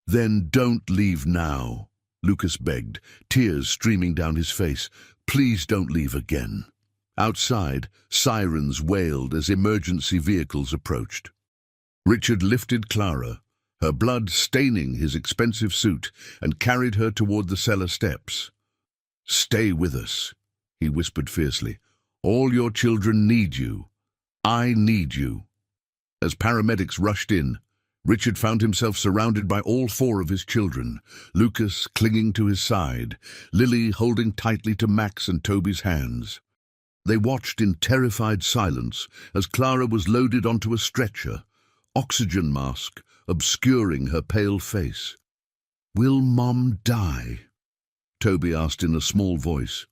"Then don't leave now," Lucas begged, tears streaming down his face. "Please don't leave again." Outside, sirens wailed as emergency vehicles approached. Richard lifted Clara, her blood staining his expensive suit, and carried her toward the cellar steps. "Stay with us," he whispered fiercely. "All your children need you. I need you." As paramedics rushed in, Richard found himself surrounded by all four of his children, Lucas clinging to his side, Lily holding tightly to Max and Toby's hands. They watched in terrified silence as Clara was loaded onto a stretcher, oxygen mask obscuring her pale face. "Will Mom die?" Toby asked in a small voice.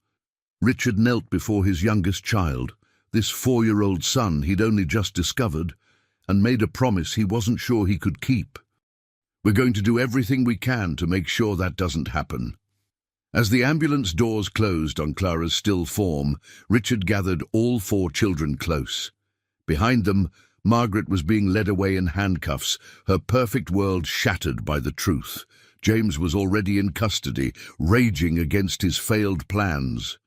Richard knelt before his youngest child, this 4-year-old son he'd only just discovered, and made a promise he wasn't sure he could keep. "We're going to do everything we can to make sure that doesn't happen." As the ambulance doors closed on Clara's still form, Richard gathered all four children close. Behind them, Margaret was being led away in handcuffs, her perfect world shattered by the truth. James was already in custody, raging against his failed plans.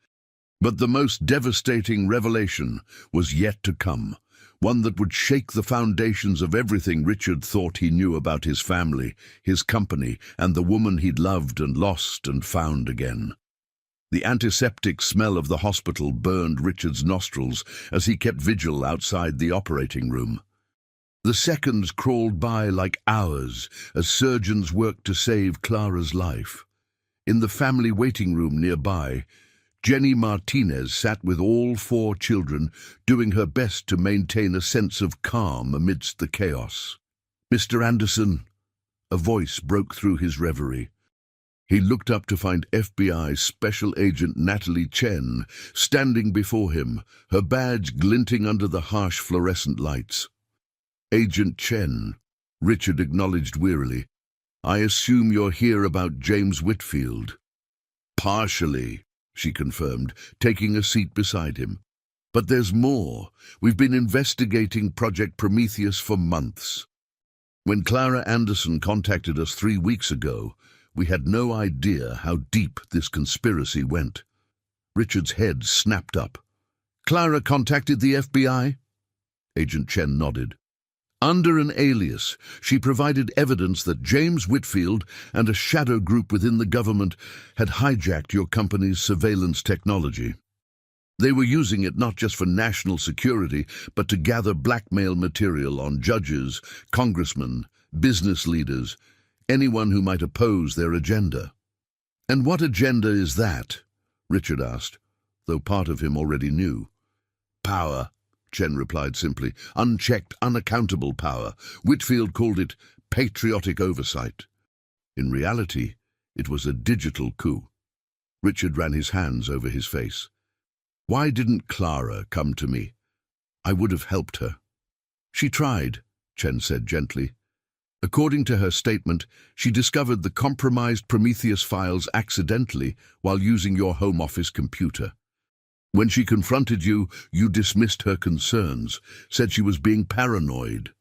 But the most devastating revelation was yet to come, one that would shake the foundations of everything Richard thought he knew about his family, his company, and the woman he'd loved and lost and found again. The antiseptic smell of the hospital burned Richard's nostrils as he kept vigil outside the operating room. The seconds crawled by like hours as surgeons worked to save Clara's life. In the family waiting room nearby, Jenny Martinez sat with all four children, doing her best to maintain a sense of calm amidst the chaos. "Mr. Anderson," a voice broke through his reverie. He looked up to find FBI Special Agent Natalie Chen standing before him, her badge glinting under the harsh fluorescent lights. "Agent Chen," Richard acknowledged wearily, "I assume you're here about James Whitfield." "Partially," she confirmed, taking a seat beside him. "But there's more. We've been investigating Project Prometheus for months. When Clara Anderson contacted us 3 weeks ago, we had no idea how deep this conspiracy went." Richard's head snapped up. "Clara contacted the FBI?" Agent Chen nodded. "Under an alias, she provided evidence that James Whitfield and a shadow group within the government had hijacked your company's surveillance technology. They were using it not just for national security, but to gather blackmail material on judges, congressmen, business leaders, anyone who might oppose their agenda." "And what agenda is that?" Richard asked, though part of him already knew. "Power," Chen replied simply. "Unchecked, unaccountable power. Whitfield called it patriotic oversight. In reality, it was a digital coup." Richard ran his hands over his face. "Why didn't Clara come to me? I would have helped her." "She tried," Chen said gently. "According to her statement, she discovered the compromised Prometheus files accidentally while using your Home Office computer. When she confronted you, you dismissed her concerns, said she was being paranoid."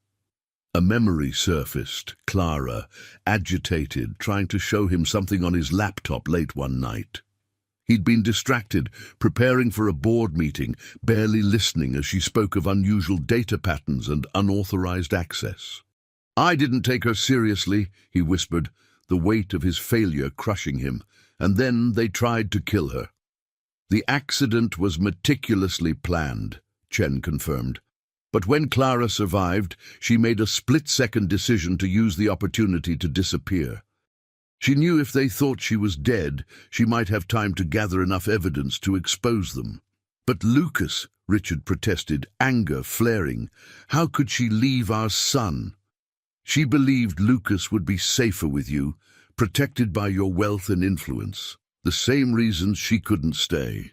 A memory surfaced, Clara, agitated, trying to show him something on his laptop late one night. He'd been distracted, preparing for a board meeting, barely listening as she spoke of unusual data patterns and unauthorized access. "I didn't take her seriously," he whispered, the weight of his failure crushing him, "and then they tried to kill her." "The accident was meticulously planned," Chen confirmed. "But when Clara survived, she made a split-second decision to use the opportunity to disappear. She knew if they thought she was dead, she might have time to gather enough evidence to expose them." "But Lucas," Richard protested, anger flaring, "how could she leave our son?" She believed Lucas would be safer with you, protected by your wealth and influence. The same reasons she couldn't stay.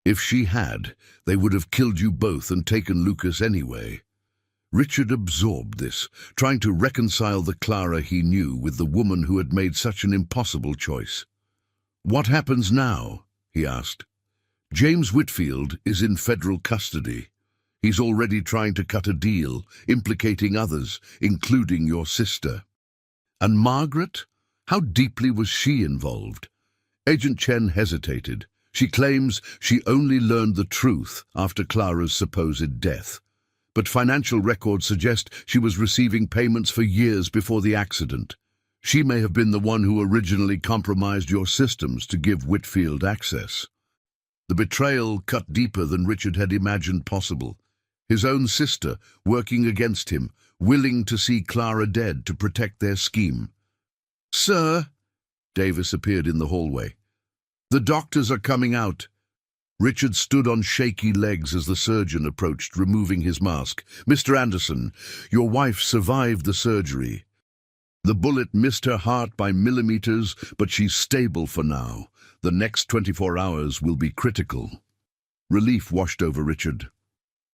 If she had, they would have killed you both and taken Lucas anyway. Richard absorbed this, trying to reconcile the Clara he knew with the woman who had made such an impossible choice. "What happens now?" he asked. "James Whitfield is in federal custody. He's already trying to cut a deal, implicating others, including your sister." "And Margaret? How deeply was she involved?" Agent Chen hesitated. She claims she only learned the truth after Clara's supposed death. But financial records suggest she was receiving payments for years before the accident. She may have been the one who originally compromised your systems to give Whitfield access. The betrayal cut deeper than Richard had imagined possible. His own sister, working against him, willing to see Clara dead to protect their scheme. "Sir," Davis appeared in the hallway. "The doctors are coming out." Richard stood on shaky legs as the surgeon approached, removing his mask. "Mr. Anderson, your wife survived the surgery. The bullet missed her heart by millimeters, but she's stable for now. The next 24 hours will be critical." Relief washed over Richard.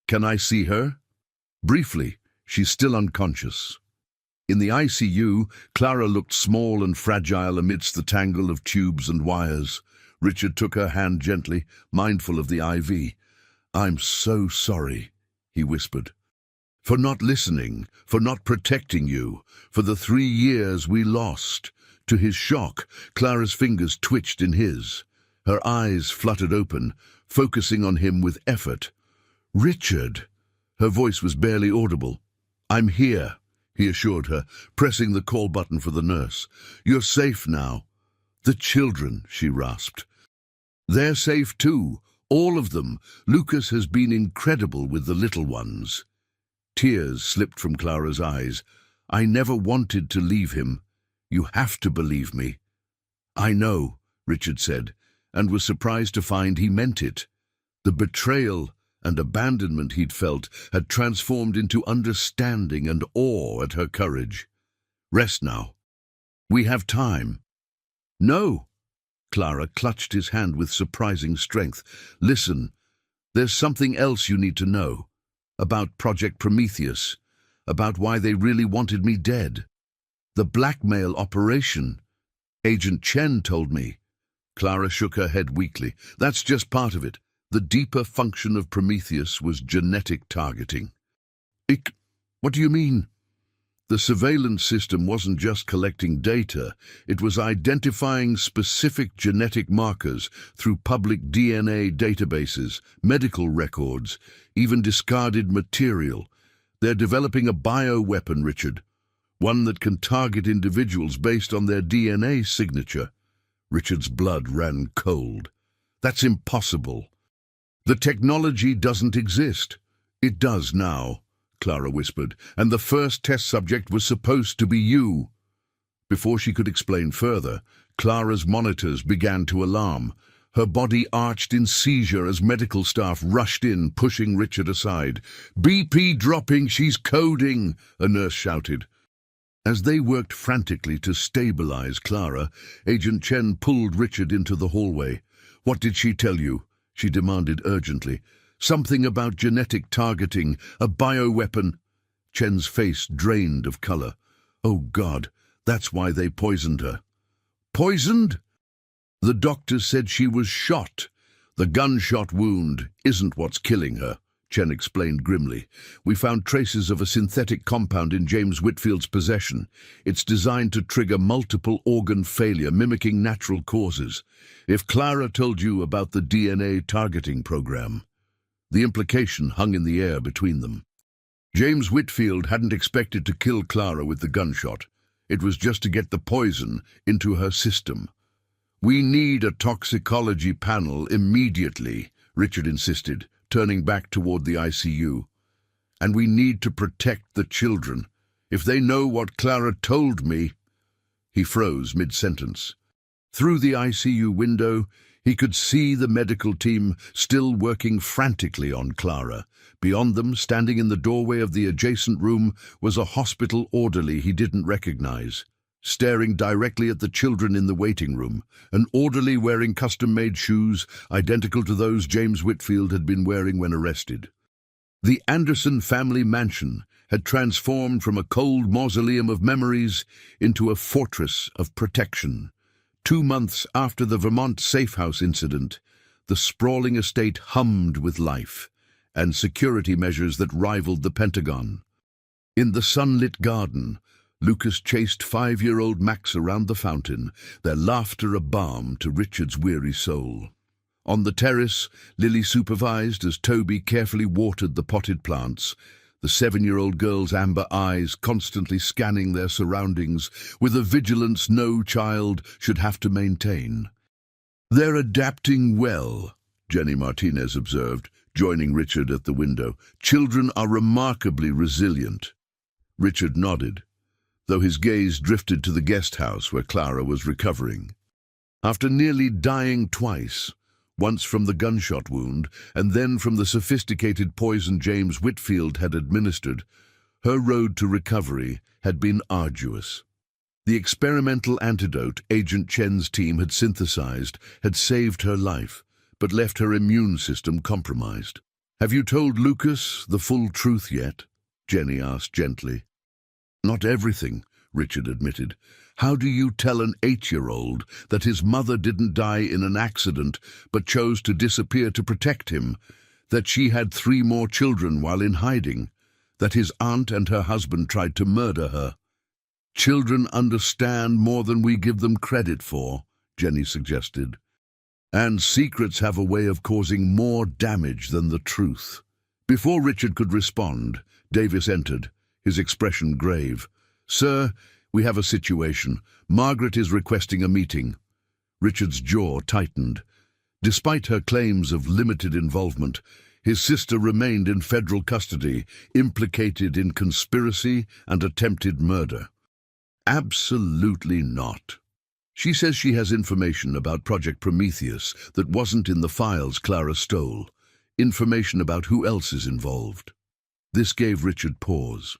"Can I see her?" "Briefly. She's still unconscious." In the ICU, Clara looked small and fragile amidst the tangle of tubes and wires. Richard took her hand gently, mindful of the IV. "I'm so sorry," he whispered. "For not listening, for not protecting you, for the 3 years we lost." To his shock, Clara's fingers twitched in his. Her eyes fluttered open, focusing on him with effort. "Richard!" Her voice was barely audible. "I'm here," he assured her, pressing the call button for the nurse. "You're safe now." "The children," she rasped. "They're safe too, all of them. Lucas has been incredible with the little ones." Tears slipped from Clara's eyes. "I never wanted to leave him. You have to believe me." "I know," Richard said, and was surprised to find he meant it. The betrayal and abandonment he'd felt had transformed into understanding and awe at her courage. "Rest now. We have time." "No." Clara clutched his hand with surprising strength. "Listen, there's something else you need to know. About Project Prometheus. About why they really wanted me dead. The blackmail operation. Agent Chen told me." Clara shook her head weakly. "That's just part of it. The deeper function of Prometheus was genetic targeting." What do you mean?" "The surveillance system wasn't just collecting data, it was identifying specific genetic markers through public DNA databases, medical records, even discarded material. They're developing a bioweapon, Richard, one that can target individuals based on their DNA signature." Richard's blood ran cold. "That's impossible." "The technology doesn't exist." "It does now," Clara whispered, "and the first test subject was supposed to be you." Before she could explain further, Clara's monitors began to alarm. Her body arched in seizure as medical staff rushed in, pushing Richard aside. "BP dropping, she's coding," a nurse shouted. As they worked frantically to stabilize Clara, Agent Chen pulled Richard into the hallway. "What did she tell you?" she demanded urgently. "Something about genetic targeting, a bioweapon." Chen's face drained of color. "Oh God, that's why they poisoned her." "Poisoned?" "The doctor said she was shot. The gunshot wound isn't what's killing her," Chen explained grimly. "We found traces of a synthetic compound in James Whitfield's possession. It's designed to trigger multiple organ failure, mimicking natural causes. If Clara told you about the DNA targeting program..." The implication hung in the air between them. James Whitfield hadn't expected to kill Clara with the gunshot. It was just to get the poison into her system. "We need a toxicology panel immediately," Richard insisted, turning back toward the ICU. "And we need to protect the children. If they know what Clara told me..." He froze mid-sentence. Through the ICU window, He could see the medical team still working frantically on Clara. Beyond them, standing in the doorway of the adjacent room, was a hospital orderly he didn't recognize. Staring directly at the children in the waiting room, an orderly wearing custom-made shoes identical to those James Whitfield had been wearing when arrested. The Anderson family mansion had transformed from a cold mausoleum of memories into a fortress of protection. 2 months after the Vermont safe house incident, the sprawling estate hummed with life and security measures that rivaled the Pentagon. In the sunlit garden, Lucas chased 5-year-old Max around the fountain, their laughter a balm to Richard's weary soul. On the terrace, Lily supervised as Toby carefully watered the potted plants, the 7-year-old girl's amber eyes constantly scanning their surroundings with a vigilance no child should have to maintain. "They're adapting well," Jenny Martinez observed, joining Richard at the window. "Children are remarkably resilient." Richard nodded, though his gaze drifted to the guest house where Clara was recovering. After nearly dying twice, once from the gunshot wound and then from the sophisticated poison James Whitfield had administered, her road to recovery had been arduous. The experimental antidote Agent Chen's team had synthesized had saved her life, but left her immune system compromised. "Have you told Lucas the full truth yet?" Jenny asked gently. "Not everything," Richard admitted. "How do you tell an 8-year-old that his mother didn't die in an accident but chose to disappear to protect him, that she had 3 more children while in hiding, that his aunt and her husband tried to murder her?" "Children understand more than we give them credit for," Jenny suggested. "And secrets have a way of causing more damage than the truth." Before Richard could respond, Davis entered, his expression grave. "Sir, we have a situation. Margaret is requesting a meeting." Richard's jaw tightened. Despite her claims of limited involvement, his sister remained in federal custody, implicated in conspiracy and attempted murder. "Absolutely not. She says she has information about Project Prometheus that wasn't in the files Clara stole. Information about who else is involved." This gave Richard pause.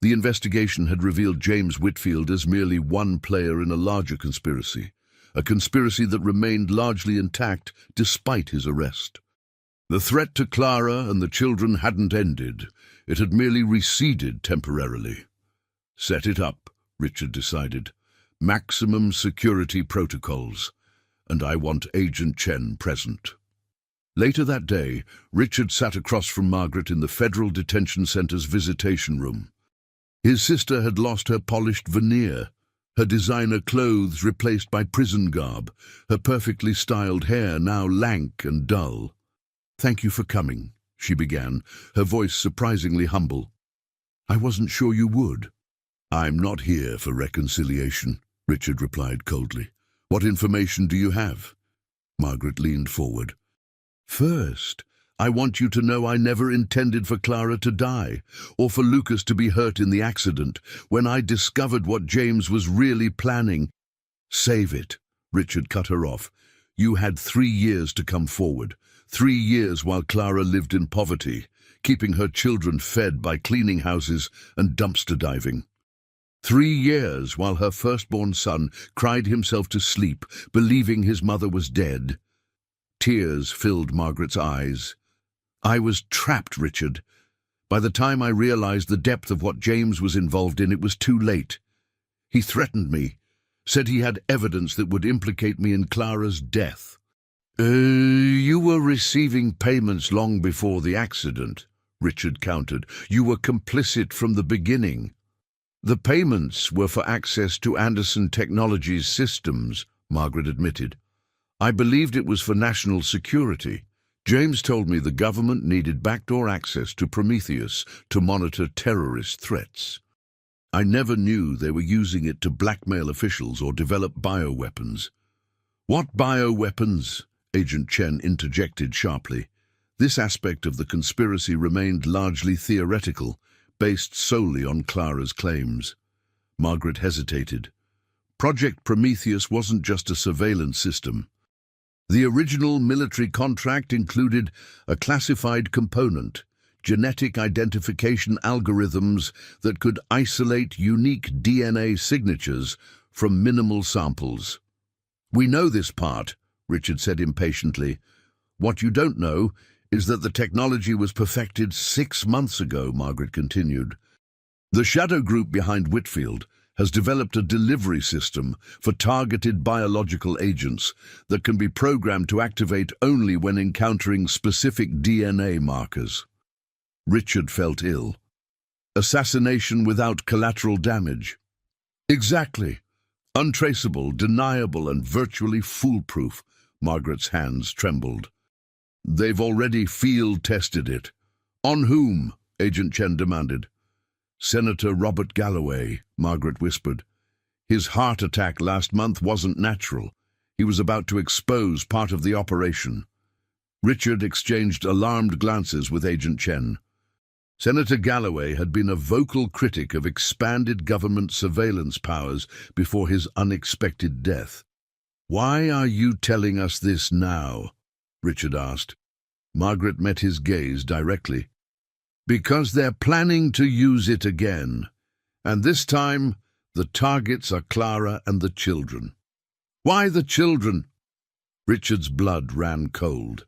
The investigation had revealed James Whitfield as merely one player in a larger conspiracy, a conspiracy that remained largely intact despite his arrest. The threat to Clara and the children hadn't ended. It had merely receded temporarily. "Set it up," Richard decided. "Maximum security protocols. And I want Agent Chen present." Later that day, Richard sat across from Margaret in the Federal Detention Center's visitation room. His sister had lost her polished veneer, her designer clothes replaced by prison garb, her perfectly styled hair now lank and dull. "Thank you for coming," she began, her voice surprisingly humble. "I wasn't sure you would." "I'm not here for reconciliation," Richard replied coldly. "What information do you have?" Margaret leaned forward. "First, I want you to know I never intended for Clara to die, or for Lucas to be hurt in the accident. When I discovered what James was really planning—" "Save it," Richard cut her off. "You had 3 years to come forward. 3 years while Clara lived in poverty, keeping her children fed by cleaning houses and dumpster diving. 3 years while her firstborn son cried himself to sleep, believing his mother was dead." Tears filled Margaret's eyes. "I was trapped, Richard. By the time I realized the depth of what James was involved in, it was too late. He threatened me, said he had evidence that would implicate me in Clara's death." You were receiving payments long before the accident," Richard countered. "You were complicit from the beginning." "The payments were for access to Anderson Technologies' systems," Margaret admitted. "I believed it was for national security. James told me the government needed backdoor access to Prometheus to monitor terrorist threats. I never knew they were using it to blackmail officials or develop bioweapons." "What bioweapons?" Agent Chen interjected sharply. This aspect of the conspiracy remained largely theoretical, based solely on Clara's claims. Margaret hesitated. Project Prometheus wasn't just a surveillance system. The original military contract included a classified component, genetic identification algorithms that could isolate unique DNA signatures from minimal samples. "We know this part," Richard said impatiently. "What you don't know is that the technology was perfected 6 months ago," Margaret continued. "The shadow group behind Whitfield has developed a delivery system for targeted biological agents that can be programmed to activate only when encountering specific DNA markers." Richard felt ill. Assassination without collateral damage. Exactly. Untraceable, deniable, and virtually foolproof. Margaret's hands trembled. "They've already field-tested it." "On whom?" Agent Chen demanded. "Senator Robert Galloway," Margaret whispered. "His heart attack last month wasn't natural. He was about to expose part of the operation." Richard exchanged alarmed glances with Agent Chen. Senator Galloway had been a vocal critic of expanded government surveillance powers before his unexpected death. "Why are you telling us this now?" Richard asked. Margaret met his gaze directly. "Because they're planning to use it again. And this time, the targets are Clara and the children." "Why the children?" Richard's blood ran cold.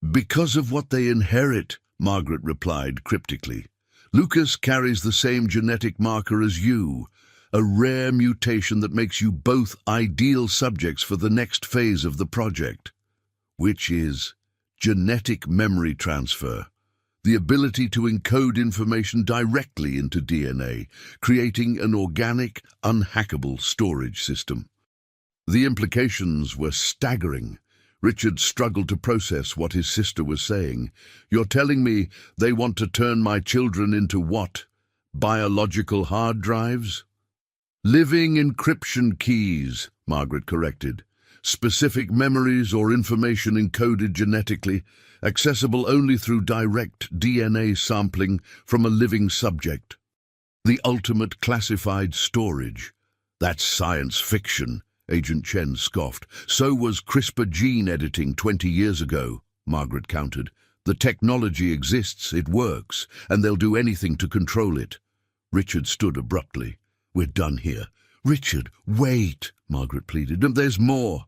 "Because of what they inherit," Margaret replied cryptically. "Lucas carries the same genetic marker as you, a rare mutation that makes you both ideal subjects for the next phase of the project, which is genetic memory transfer, the ability to encode information directly into DNA, creating an organic, unhackable storage system." The implications were staggering. Richard struggled to process what his sister was saying. "You're telling me they want to turn my children into what? Biological hard drives?" "Living encryption keys," Margaret corrected. "Specific memories or information encoded genetically, accessible only through direct DNA sampling from a living subject. The ultimate classified storage. That's science fiction," Agent Chen scoffed. "So was CRISPR gene editing 20 years ago," Margaret countered. "The technology exists, it works, and they'll do anything to control it." Richard stood abruptly. "We're done here." "Richard, wait," Margaret pleaded. "There's more.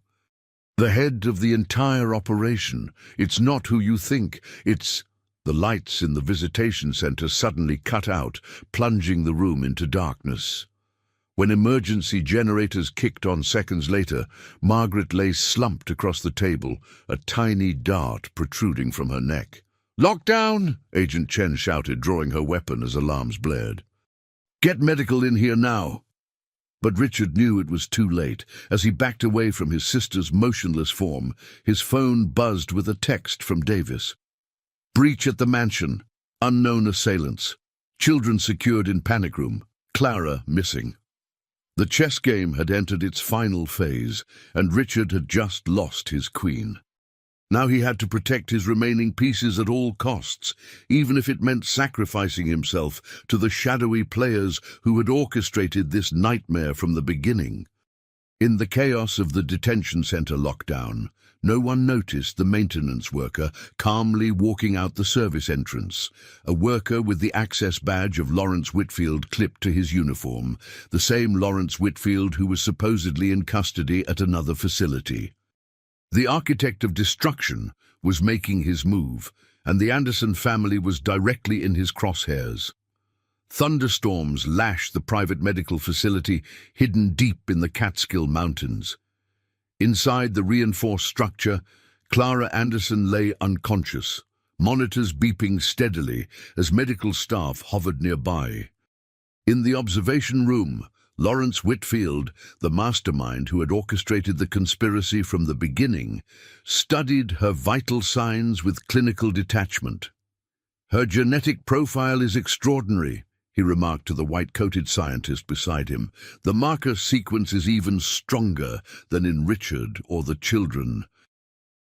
The head of the entire operation. It's not who you think. It's—" The lights in the visitation center suddenly cut out, plunging the room into darkness. When emergency generators kicked on seconds later, Margaret lay slumped across the table, a tiny dart protruding from her neck. "Lockdown!" Agent Chen shouted, drawing her weapon as alarms blared. "Get medical in here now!" But Richard knew it was too late. As he backed away from his sister's motionless form, his phone buzzed with a text from Davis. "Breach at the mansion. Unknown assailants. Children secured in panic room. Clara missing." The chess game had entered its final phase, and Richard had just lost his queen. Now he had to protect his remaining pieces at all costs, even if it meant sacrificing himself to the shadowy players who had orchestrated this nightmare from the beginning. In the chaos of the detention center lockdown, no one noticed the maintenance worker calmly walking out the service entrance, a worker with the access badge of Lawrence Whitfield clipped to his uniform, the same Lawrence Whitfield who was supposedly in custody at another facility. The architect of destruction was making his move, and the Anderson family was directly in his crosshairs. Thunderstorms lashed the private medical facility hidden deep in the Catskill Mountains. Inside the reinforced structure, Clara Anderson lay unconscious, monitors beeping steadily as medical staff hovered nearby. In the observation room, Lawrence Whitfield, the mastermind who had orchestrated the conspiracy from the beginning, studied her vital signs with clinical detachment. "Her genetic profile is extraordinary," he remarked to the white-coated scientist beside him. "The marker sequence is even stronger than in Richard or the children."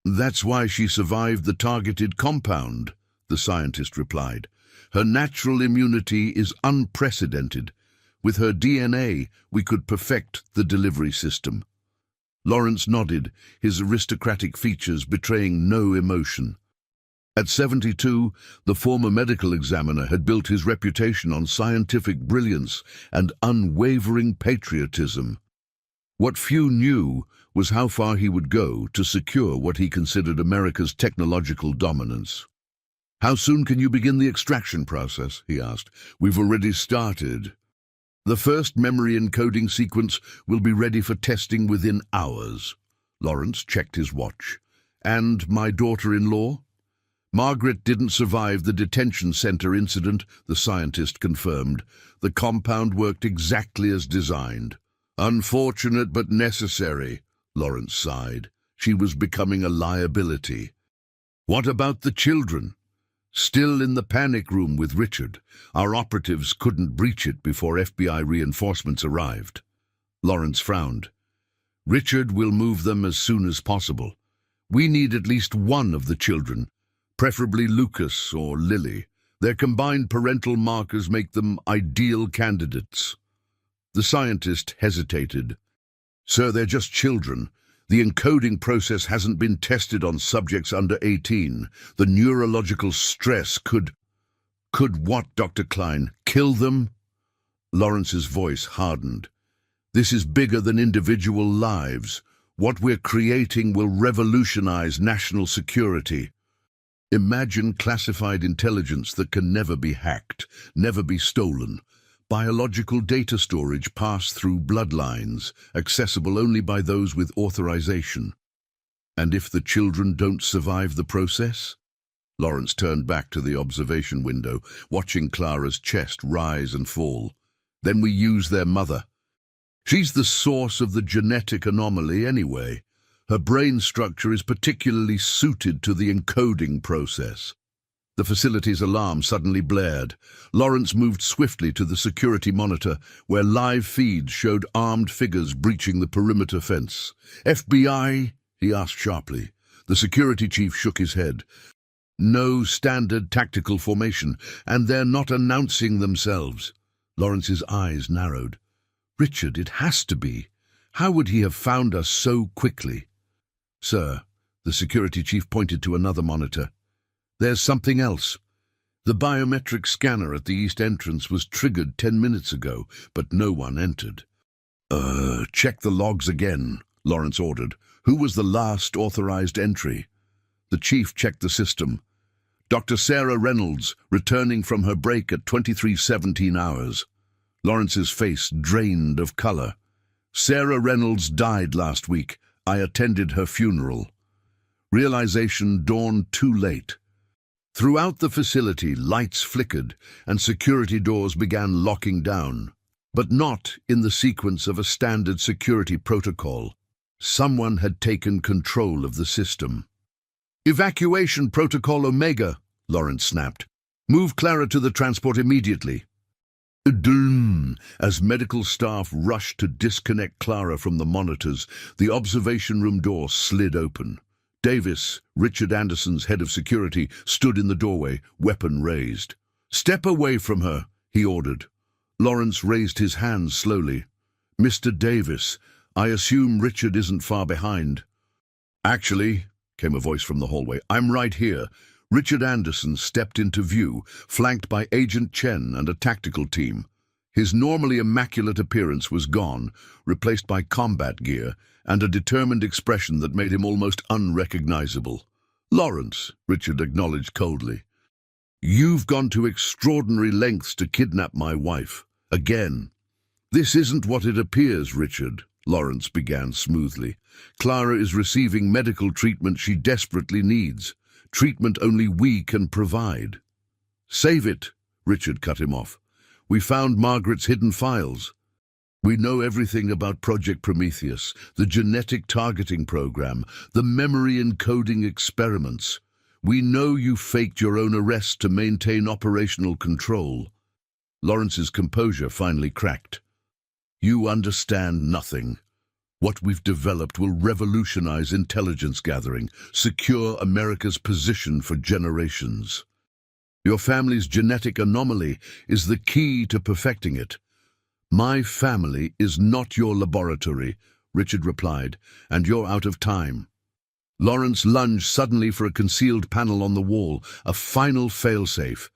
"That's why she survived the targeted compound," the scientist replied. "Her natural immunity is unprecedented. With her DNA, we could perfect the delivery system." Lawrence nodded, his aristocratic features betraying no emotion. At 72, the former medical examiner had built his reputation on scientific brilliance and unwavering patriotism. What few knew was how far he would go to secure what he considered America's technological dominance. "How soon can you begin the extraction process?" he asked. "We've already started. The first memory encoding sequence will be ready for testing within hours." Lawrence checked his watch. "And my daughter-in-law?" "Margaret didn't survive the detention center incident," the scientist confirmed. "The compound worked exactly as designed." "Unfortunate but necessary," Lawrence sighed. She was becoming a liability. "What about the children?" "Still in the panic room with Richard. Our operatives couldn't breach it before FBI reinforcements arrived." Lawrence frowned. "Richard will move them as soon as possible. We need at least one of the children, preferably Lucas or Lily. Their combined parental markers make them ideal candidates." The scientist hesitated. "Sir, they're just children. The encoding process hasn't been tested on subjects under 18. The neurological stress could what, Dr. Klein? Kill them?" Lawrence's voice hardened. "This is bigger than individual lives. What we're creating will revolutionize national security. Imagine classified intelligence that can never be hacked, never be stolen. Biological data storage passed through bloodlines, accessible only by those with authorization. And if the children don't survive the process?" Lawrence turned back to the observation window, watching Clara's chest rise and fall. "Then we use their mother. She's the source of the genetic anomaly anyway. Her brain structure is particularly suited to the encoding process." The facility's alarm suddenly blared. Lawrence moved swiftly to the security monitor, where live feeds showed armed figures breaching the perimeter fence. "FBI?" he asked sharply. The security chief shook his head. "No standard tactical formation, and they're not announcing themselves." Lawrence's eyes narrowed. "Richard, it has to be. How would he have found us so quickly?" "Sir," the security chief pointed to another monitor. "There's something else. The biometric scanner at the east entrance was triggered 10 minutes ago, but no one entered." Check the logs again," Lawrence ordered. "Who was the last authorized entry?" The chief checked the system. "Dr. Sarah Reynolds, returning from her break at 23:17 hours. Lawrence's face drained of color. "Sarah Reynolds died last week. I attended her funeral." Realization dawned too late. Throughout the facility, lights flickered and security doors began locking down. But not in the sequence of a standard security protocol. Someone had taken control of the system. "Evacuation Protocol Omega," Lawrence snapped. "Move Clara to the transport immediately." As medical staff rushed to disconnect Clara from the monitors, the observation room door slid open. Davis, Richard Anderson's head of security, stood in the doorway, weapon raised. "Step away from her," he ordered. Lawrence raised his hands slowly. "Mr. Davis, I assume Richard isn't far behind." "Actually," came a voice from the hallway, "I'm right here." Richard Anderson stepped into view, flanked by Agent Chen and a tactical team. His normally immaculate appearance was gone, replaced by combat gear and a determined expression that made him almost unrecognizable. "Lawrence," Richard acknowledged coldly, "you've gone to extraordinary lengths to kidnap my wife. Again." "This isn't what it appears, Richard," Lawrence began smoothly. "Clara is receiving medical treatment she desperately needs. Treatment only we can provide." "Save it," Richard cut him off. "We found Margaret's hidden files. We know everything about Project Prometheus, the genetic targeting program, the memory encoding experiments. We know you faked your own arrest to maintain operational control." Lawrence's composure finally cracked. "You understand nothing. What we've developed will revolutionize intelligence gathering, secure America's position for generations. Your family's genetic anomaly is the key to perfecting it. My family is not your laboratory," Richard replied, "and you're out of time." Lawrence lunged suddenly for a concealed panel on the wall, a final failsafe.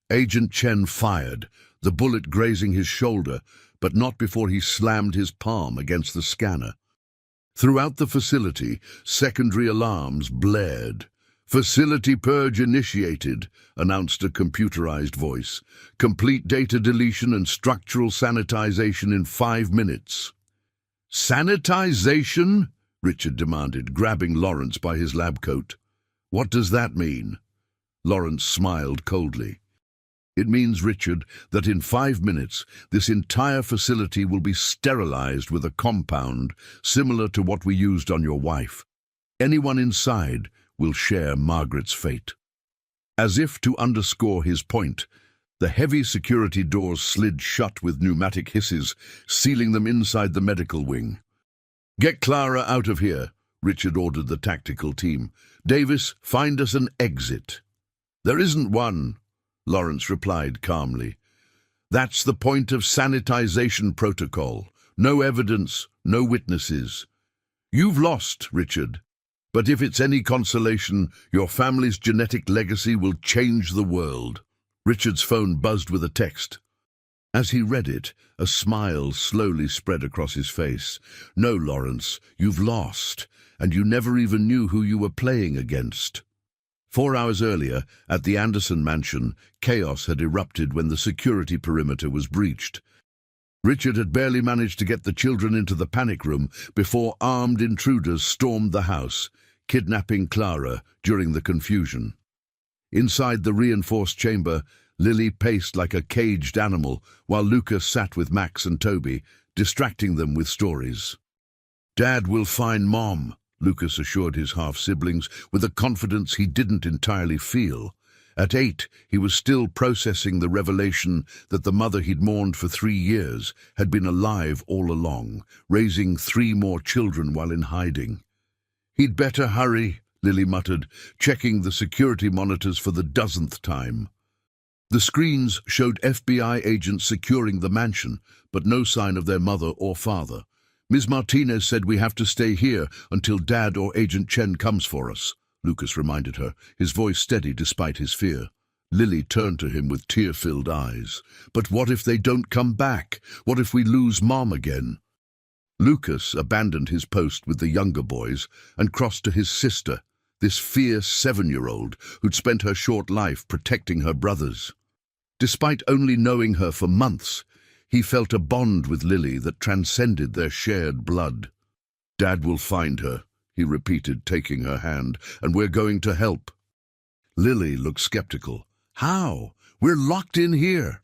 Agent Chen fired, the bullet grazing his shoulder, but not before he slammed his palm against the scanner. Throughout the facility, secondary alarms blared. "Facility purge initiated," announced a computerized voice. "Complete data deletion and structural sanitization in 5 minutes." "Sanitization?" Richard demanded, grabbing Lawrence by his lab coat. "What does that mean?" Lawrence smiled coldly. "It means, Richard, that in 5 minutes this entire facility will be sterilized with a compound similar to what we used on your wife. Anyone inside will share Margaret's fate." As if to underscore his point, the heavy security doors slid shut with pneumatic hisses, sealing them inside the medical wing. "Get Clara out of here," Richard ordered the tactical team. "Davis, find us an exit." "There isn't one," Lawrence replied calmly. "That's the point of sanitization protocol. No evidence, no witnesses. You've lost, Richard. But if it's any consolation, your family's genetic legacy will change the world." Richard's phone buzzed with a text. As he read it, a smile slowly spread across his face. "No, Lawrence, you've lost, and you never even knew who you were playing against." 4 hours earlier, at the Anderson mansion, chaos had erupted when the security perimeter was breached. Richard had barely managed to get the children into the panic room before armed intruders stormed the house, kidnapping Clara during the confusion. Inside the reinforced chamber, Lily paced like a caged animal, while Lucas sat with Max and Toby, distracting them with stories. "Dad will find Mom," Lucas assured his half-siblings with a confidence he didn't entirely feel. At 8, he was still processing the revelation that the mother he'd mourned for 3 years had been alive all along, raising 3 more children while in hiding. "He'd better hurry," Lily muttered, checking the security monitors for the 10th time. The screens showed FBI agents securing the mansion, but no sign of their mother or father. "Ms. Martinez said we have to stay here until Dad or Agent Chen comes for us," Lucas reminded her, his voice steady despite his fear. Lily turned to him with tear-filled eyes. "But what if they don't come back? What if we lose Mom again?" Lucas abandoned his post with the younger boys and crossed to his sister, this fierce 7-year-old who'd spent her short life protecting her brothers. Despite only knowing her for months, he felt a bond with Lily that transcended their shared blood. "Dad will find her," he repeated, taking her hand, "and we're going to help." Lily looked skeptical. "How? We're locked in here."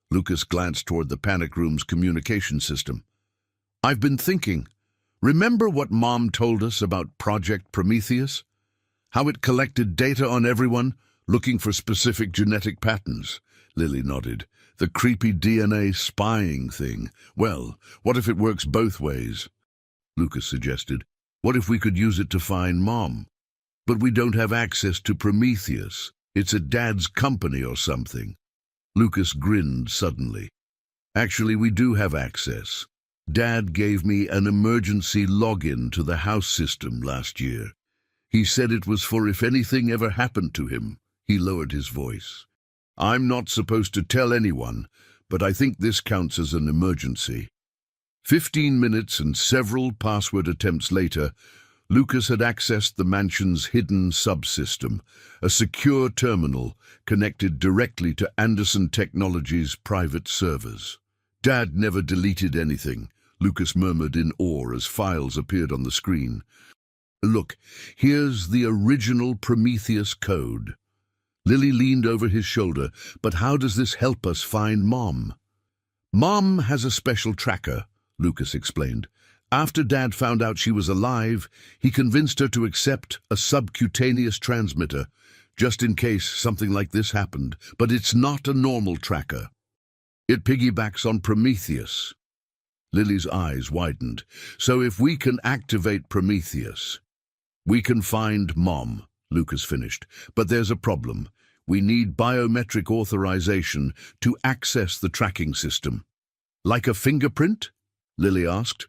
Lucas glanced toward the panic room's communication system. "I've been thinking. Remember what Mom told us about Project Prometheus? How it collected data on everyone, looking for specific genetic patterns?" Lily nodded. "The creepy DNA spying thing. Well, what if it works both ways?" Lucas suggested. "What if we could use it to find Mom? But we don't have access to Prometheus. It's at Dad's company or something." Lucas grinned suddenly. "Actually, we do have access. Dad gave me an emergency login to the house system last year. He said it was for if anything ever happened to him." He lowered his voice. "I'm not supposed to tell anyone, but I think this counts as an emergency." 15 minutes and several password attempts later, Lucas had accessed the mansion's hidden subsystem, a secure terminal connected directly to Anderson Technologies' private servers. "Dad never deleted anything," Lucas murmured in awe as files appeared on the screen. "Look, here's the original Prometheus code." Lily leaned over his shoulder. "But how does this help us find Mom?" "Mom has a special tracker," Lucas explained. "After Dad found out she was alive, he convinced her to accept a subcutaneous transmitter, just in case something like this happened. But it's not a normal tracker. It piggybacks on Prometheus." Lily's eyes widened. "So if we can activate Prometheus, we can find Mom," Lucas finished. "But there's a problem. We need biometric authorization to access the tracking system." "Like a fingerprint?" Lily asked.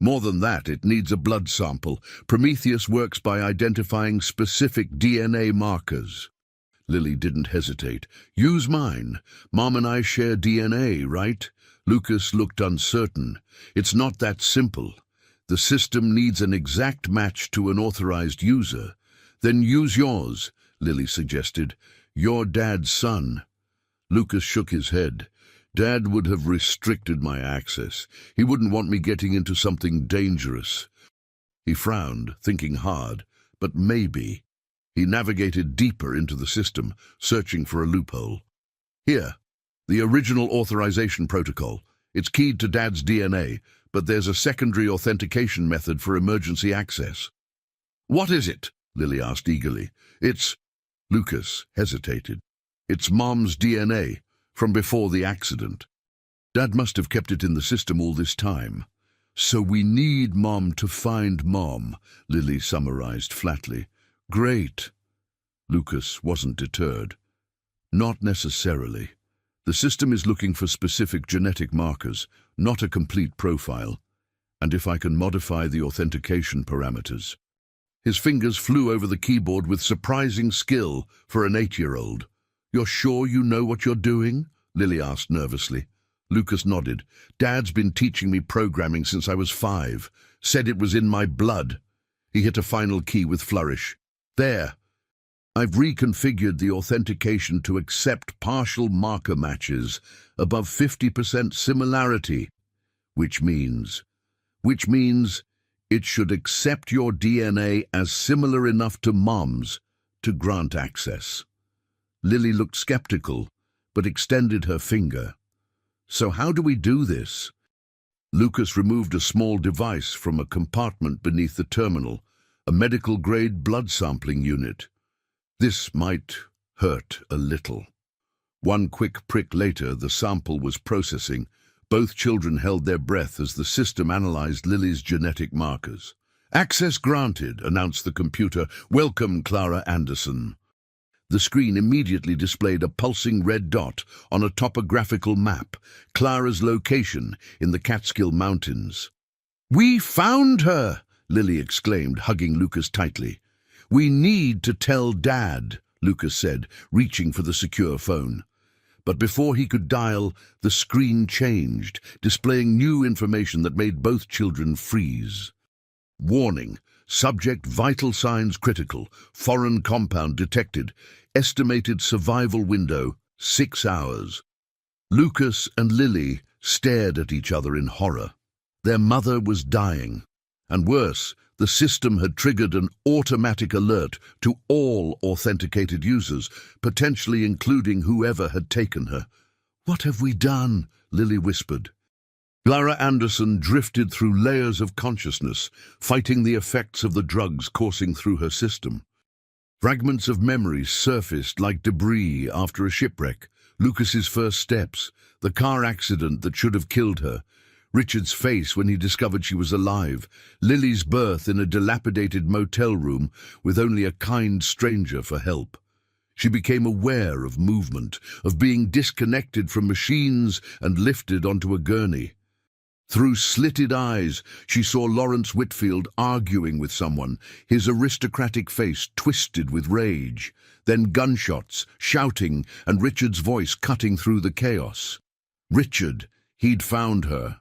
More than that, it needs a blood sample. Prometheus works by identifying specific DNA markers. Lily didn't hesitate. Use mine. Mom and I share DNA, right? Lucas looked uncertain. It's not that simple. The system needs an exact match to an authorized user. Then use yours, Lily suggested. You're Dad's son. Lucas shook his head. Dad would have restricted my access. He wouldn't want me getting into something dangerous. He frowned, thinking hard, but maybe. He navigated deeper into the system, searching for a loophole. Here, the original authorization protocol. It's keyed to Dad's DNA, but there's a secondary authentication method for emergency access. What is it? Lily asked eagerly. Lucas hesitated. It's Mom's DNA, from before the accident. Dad must have kept it in the system all this time. So we need Mom to find Mom, Lily summarized flatly. Great. Lucas wasn't deterred. Not necessarily. The system is looking for specific genetic markers, not a complete profile. And if I can modify the authentication parameters. His fingers flew over the keyboard with surprising skill for an 8-year-old. You're sure you know what you're doing? Lily asked nervously. Lucas nodded. Dad's been teaching me programming since I was 5. Said it was in my blood. He hit a final key with flourish. There. I've reconfigured the authentication to accept partial marker matches above 50% similarity, which means it should accept your DNA as similar enough to Mom's to grant access. Lily looked skeptical, but extended her finger. So how do we do this? Lucas removed a small device from a compartment beneath the terminal, a medical-grade blood sampling unit. This might hurt a little. One quick prick later, the sample was processing. Both children held their breath as the system analyzed Lily's genetic markers. Access granted, announced the computer. Welcome, Clara Anderson. The screen immediately displayed a pulsing red dot on a topographical map, Clara's location in the Catskill Mountains. We found her, Lily exclaimed, hugging Lucas tightly. We need to tell Dad, Lucas said, reaching for the secure phone. But before he could dial, the screen changed, displaying new information that made both children freeze. Warning. Subject vital signs critical. Foreign compound detected. Estimated survival window, 6 hours. Lucas and Lily stared at each other in horror. Their mother was dying. And worse, the system had triggered an automatic alert to all authenticated users, potentially including whoever had taken her. What have we done? Lily whispered. Clara Anderson drifted through layers of consciousness, fighting the effects of the drugs coursing through her system. Fragments of memories surfaced like debris after a shipwreck. Lucas's first steps, the car accident that should have killed her, Richard's face when he discovered she was alive, Lily's birth in a dilapidated motel room with only a kind stranger for help. She became aware of movement, of being disconnected from machines and lifted onto a gurney. Through slitted eyes, she saw Lawrence Whitfield arguing with someone, his aristocratic face twisted with rage. Then gunshots, shouting, and Richard's voice cutting through the chaos. Richard, he'd found her.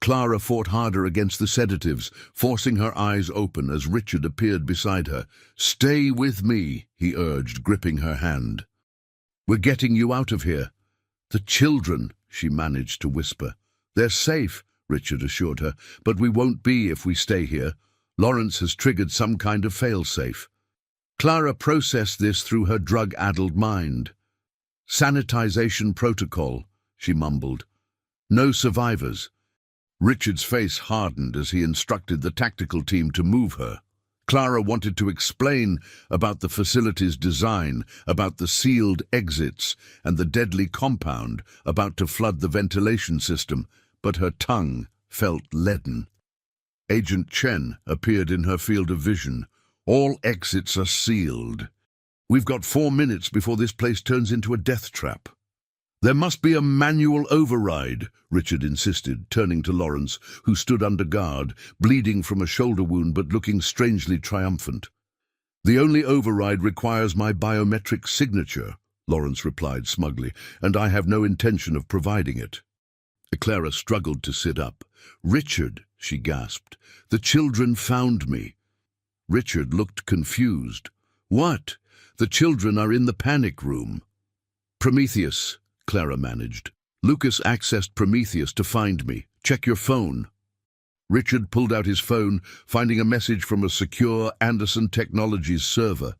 Clara fought harder against the sedatives, forcing her eyes open as Richard appeared beside her. "Stay with me," he urged, gripping her hand. "We're getting you out of here." "The children," she managed to whisper. "They're safe," Richard assured her, "but we won't be if we stay here. Lawrence has triggered some kind of failsafe." Clara processed this through her drug-addled mind. "Sanitization protocol," she mumbled. "No survivors." Richard's face hardened as he instructed the tactical team to move her. Clara wanted to explain about the facility's design, about the sealed exits, and the deadly compound about to flood the ventilation system, but her tongue felt leaden. Agent Chen appeared in her field of vision. "All exits are sealed. We've got 4 minutes before this place turns into a death trap." There must be a manual override, Richard insisted, turning to Lawrence, who stood under guard, bleeding from a shoulder wound but looking strangely triumphant. The only override requires my biometric signature, Lawrence replied smugly, and I have no intention of providing it. Clara struggled to sit up. Richard, she gasped, the children found me. Richard looked confused. What? The children are in the panic room. Prometheus, Clara managed. Lucas accessed Prometheus to find me. Check your phone. Richard pulled out his phone, finding a message from a secure Anderson Technologies server,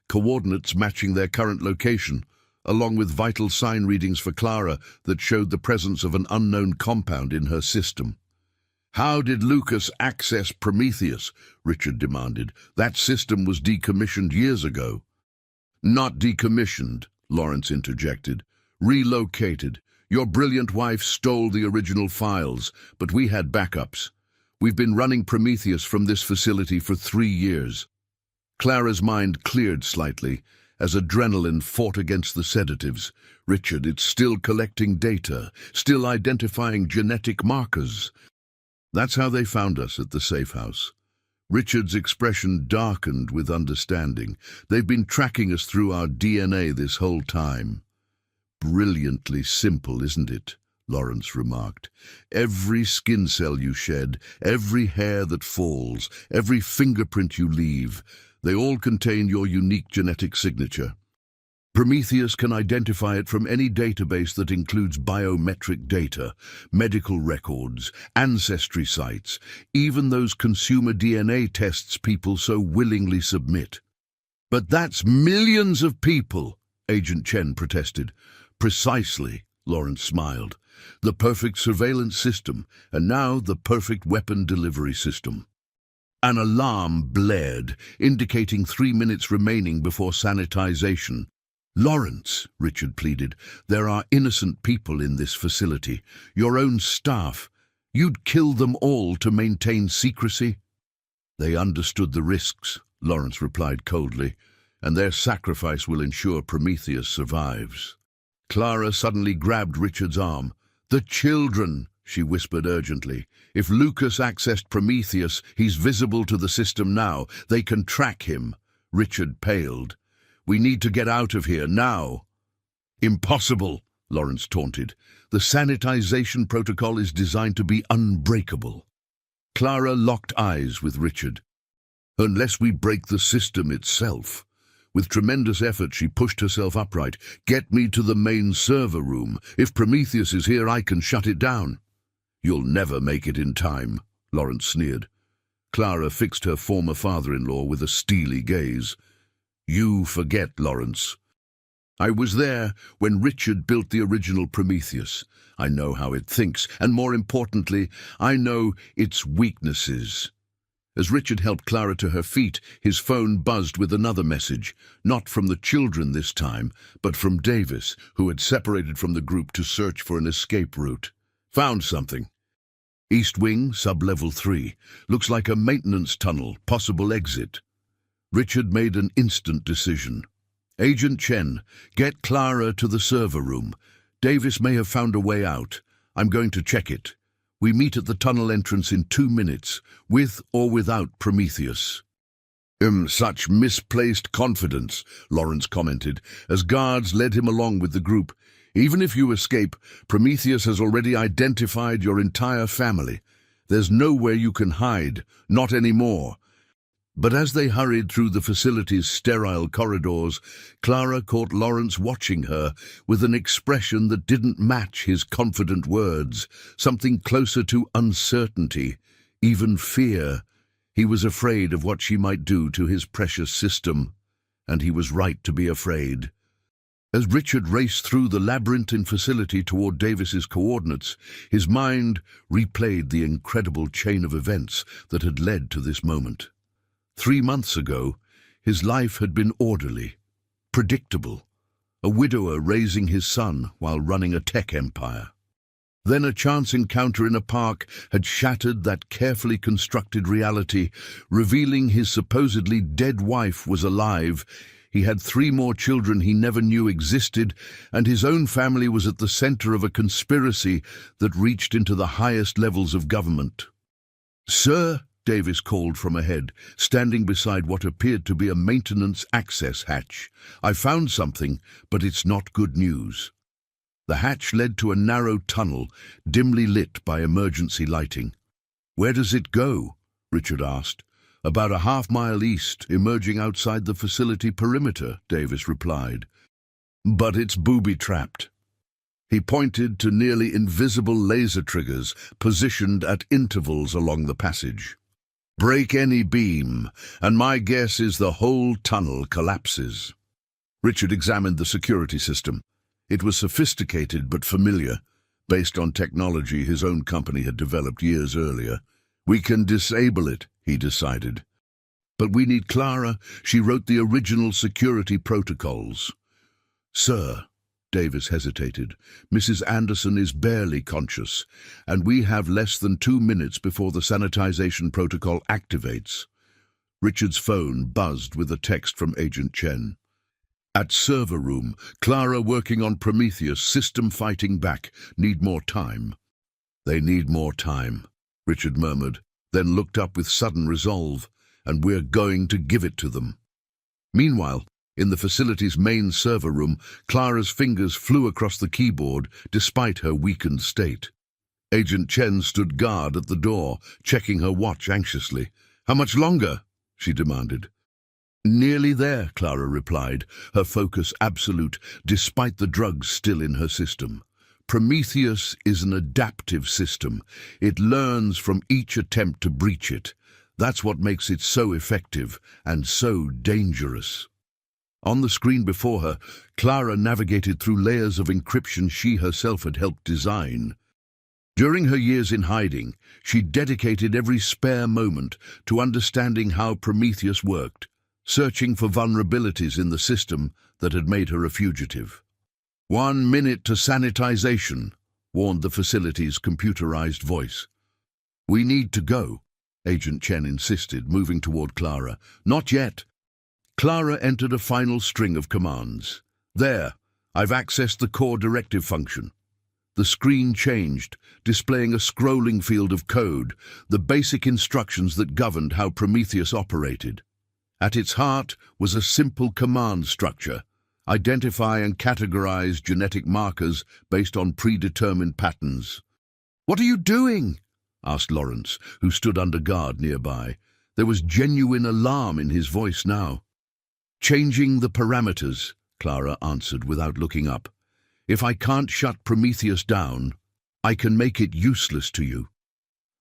coordinates matching their current location, along with vital sign readings for Clara that showed the presence of an unknown compound in her system. How did Lucas access Prometheus? Richard demanded. That system was decommissioned years ago. Not decommissioned, Lawrence interjected. Relocated. Your brilliant wife stole the original files, but we had backups. We've been running Prometheus from this facility for 3 years. Clara's mind cleared slightly as adrenaline fought against the sedatives. Richard, it's still collecting data, still identifying genetic markers. That's how they found us at the safe house. Richard's expression darkened with understanding. They've been tracking us through our DNA this whole time. Brilliantly simple, isn't it? Lawrence remarked. Every skin cell you shed, every hair that falls, every fingerprint you leave, they all contain your unique genetic signature. Prometheus can identify it from any database that includes biometric data, medical records, ancestry sites, even those consumer DNA tests people so willingly submit. But that's millions of people, Agent Chen protested. Precisely, Lawrence smiled. The perfect surveillance system, and now the perfect weapon delivery system. An alarm blared, indicating 3 minutes remaining before sanitization. Lawrence, Richard pleaded, there are innocent people in this facility, your own staff. You'd kill them all to maintain secrecy? They understood the risks, Lawrence replied coldly, and their sacrifice will ensure Prometheus survives. Clara suddenly grabbed Richard's arm. The children, she whispered urgently. If Lucas accessed Prometheus, he's visible to the system now. They can track him. Richard paled. We need to get out of here now. Impossible, Lawrence taunted. The sanitization protocol is designed to be unbreakable. Clara locked eyes with Richard. Unless we break the system itself. With tremendous effort, she pushed herself upright. Get me to the main server room. If Prometheus is here, I can shut it down. You'll never make it in time, Lawrence sneered. Clara fixed her former father-in-law with a steely gaze. You forget, Lawrence. I was there when Richard built the original Prometheus. I know how it thinks, and more importantly, I know its weaknesses. As Richard helped Clara to her feet, his phone buzzed with another message, not from the children this time, but from Davis, who had separated from the group to search for an escape route. Found something. East Wing, sub-level 3. Looks like a maintenance tunnel, possible exit. Richard made an instant decision. Agent Chen, get Clara to the server room. Davis may have found a way out. I'm going to check it. We meet at the tunnel entrance in 2 minutes, with or without Prometheus. Such misplaced confidence, Lawrence commented, as guards led him along with the group. Even if you escape, Prometheus has already identified your entire family. There's nowhere you can hide, not anymore. But as they hurried through the facility's sterile corridors, Clara caught Lawrence watching her with an expression that didn't match his confident words, something closer to uncertainty, even fear. He was afraid of what she might do to his precious system, and he was right to be afraid. As Richard raced through the labyrinthine facility toward Davis's coordinates, his mind replayed the incredible chain of events that had led to this moment. 3 months ago, his life had been orderly, predictable, a widower raising his son while running a tech empire. Then a chance encounter in a park had shattered that carefully constructed reality, revealing his supposedly dead wife was alive, He had 3 more children he never knew existed, and his own family was at the center of a conspiracy that reached into the highest levels of government. "Sir," Davis called from ahead, standing beside what appeared to be a maintenance access hatch. "I found something, but it's not good news." The hatch led to a narrow tunnel, dimly lit by emergency lighting. "Where does it go?" Richard asked. "About a half-mile east, emerging outside the facility perimeter," Davis replied. "But it's booby-trapped." He pointed to nearly invisible laser triggers positioned at intervals along the passage. "Break any beam, and my guess is the whole tunnel collapses." Richard examined the security system. It was sophisticated but familiar, based on technology his own company had developed years earlier. "We can disable it," he decided. "But we need Clara. She wrote the original security protocols." "Sir," Davis hesitated, "Mrs. Anderson is barely conscious, and we have less than 2 minutes before the sanitization protocol activates." Richard's phone buzzed with a text from Agent Chen. "At server room, Clara working on Prometheus, system fighting back. Need more time." "They need more time," Richard murmured, then looked up with sudden resolve. "And we're going to give it to them." Meanwhile, in the facility's main server room, Clara's fingers flew across the keyboard despite her weakened state. Agent Chen stood guard at the door, checking her watch anxiously. "How much longer?" she demanded. "Nearly there," Clara replied, her focus absolute, despite the drugs still in her system. "Prometheus is an adaptive system. It learns from each attempt to breach it. That's what makes it so effective and so dangerous." On the screen before her, Clara navigated through layers of encryption she herself had helped design. During her years in hiding, she dedicated every spare moment to understanding how Prometheus worked, searching for vulnerabilities in the system that had made her a fugitive. "1 minute to sanitization," warned the facility's computerized voice. "We need to go," Agent Chen insisted, moving toward Clara. "Not yet." Clara entered a final string of commands. "There, I've accessed the core directive function." The screen changed, displaying a scrolling field of code, the basic instructions that governed how Prometheus operated. At its heart was a simple command structure: identify and categorize genetic markers based on predetermined patterns. "What are you doing?" asked Lawrence, who stood under guard nearby. There was genuine alarm in his voice now. "Changing the parameters," Clara answered without looking up. "If I can't shut Prometheus down, I can make it useless to you."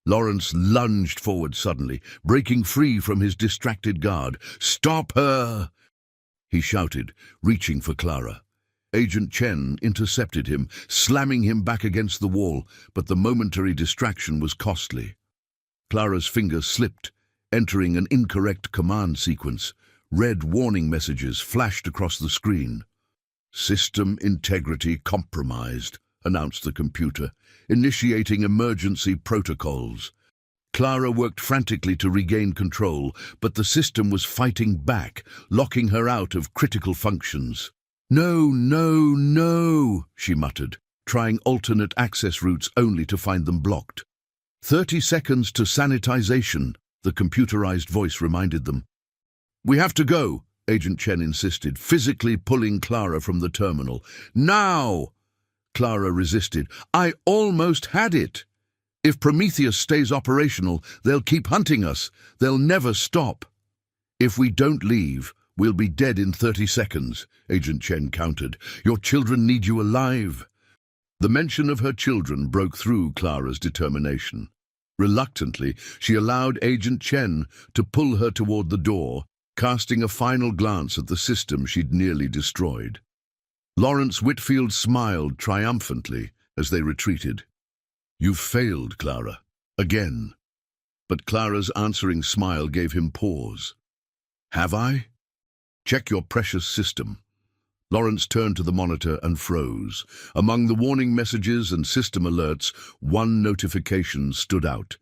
Lawrence lunged forward suddenly, breaking free from his distracted guard. "Stop her!" he shouted, reaching for Clara. Agent Chen intercepted him, slamming him back against the wall, but the momentary distraction was costly. Clara's fingers slipped, entering an incorrect command sequence. Red warning messages flashed across the screen. "System integrity compromised," announced the computer, initiating emergency protocols. Clara worked frantically to regain control, but the system was fighting back, locking her out of critical functions. "No, no, no," she muttered, trying alternate access routes only to find them blocked. 30 seconds to sanitization," the computerized voice reminded them. "We have to go," Agent Chen insisted, physically pulling Clara from the terminal. "Now!" Clara resisted. "I almost had it. If Prometheus stays operational, they'll keep hunting us. They'll never stop." "If we don't leave, we'll be dead in 30 seconds, Agent Chen countered. "Your children need you alive." The mention of her children broke through Clara's determination. Reluctantly, she allowed Agent Chen to pull her toward the door, casting a final glance at the system she'd nearly destroyed. Lawrence Whitfield smiled triumphantly as they retreated. "You've failed, Clara. Again." But Clara's answering smile gave him pause. "Have I? Check your precious system." Lawrence turned to the monitor and froze. Among the warning messages and system alerts, one notification stood out.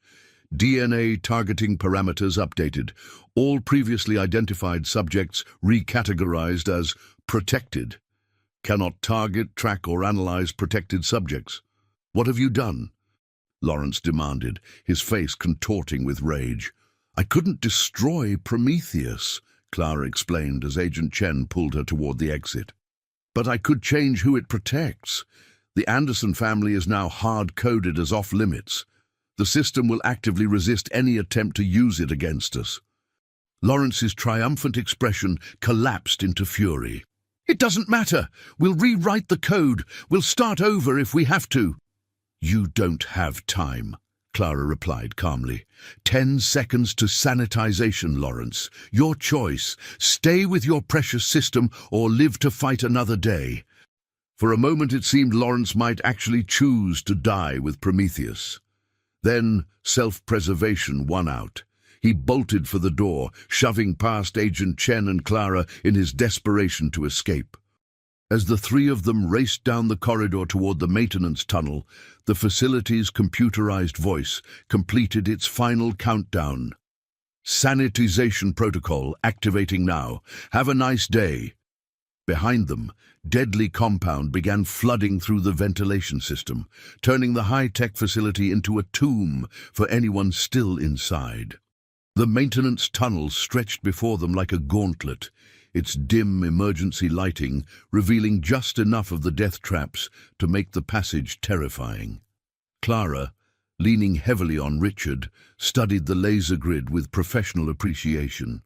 DNA targeting parameters updated. All previously identified subjects recategorized as protected. Cannot target, track, or analyze protected subjects. What have you done? Lawrence demanded, his face contorting with rage. I couldn't destroy Prometheus, Clara explained as Agent Chen pulled her toward the exit. But I could change who it protects. The Anderson family is now hard-coded as off-limits. The system will actively resist any attempt to use it against us. Lawrence's triumphant expression collapsed into fury. It doesn't matter. We'll rewrite the code. We'll start over if we have to. You don't have time, Clara replied calmly. 10 seconds to sanitization, Lawrence. Your choice. Stay with your precious system or live to fight another day. For a moment it seemed Lawrence might actually choose to die with Prometheus. Then self-preservation won out. He bolted for the door, shoving past Agent Chen and Clara in his desperation to escape. As the three of them raced down the corridor toward the maintenance tunnel, the facility's computerized voice completed its final countdown. Sanitization protocol activating now. Have a nice day. Behind them, deadly compound began flooding through the ventilation system, turning the high-tech facility into a tomb for anyone still inside. The maintenance tunnel stretched before them like a gauntlet, its dim emergency lighting revealing just enough of the death traps to make the passage terrifying. Clara, leaning heavily on Richard, studied the laser grid with professional appreciation.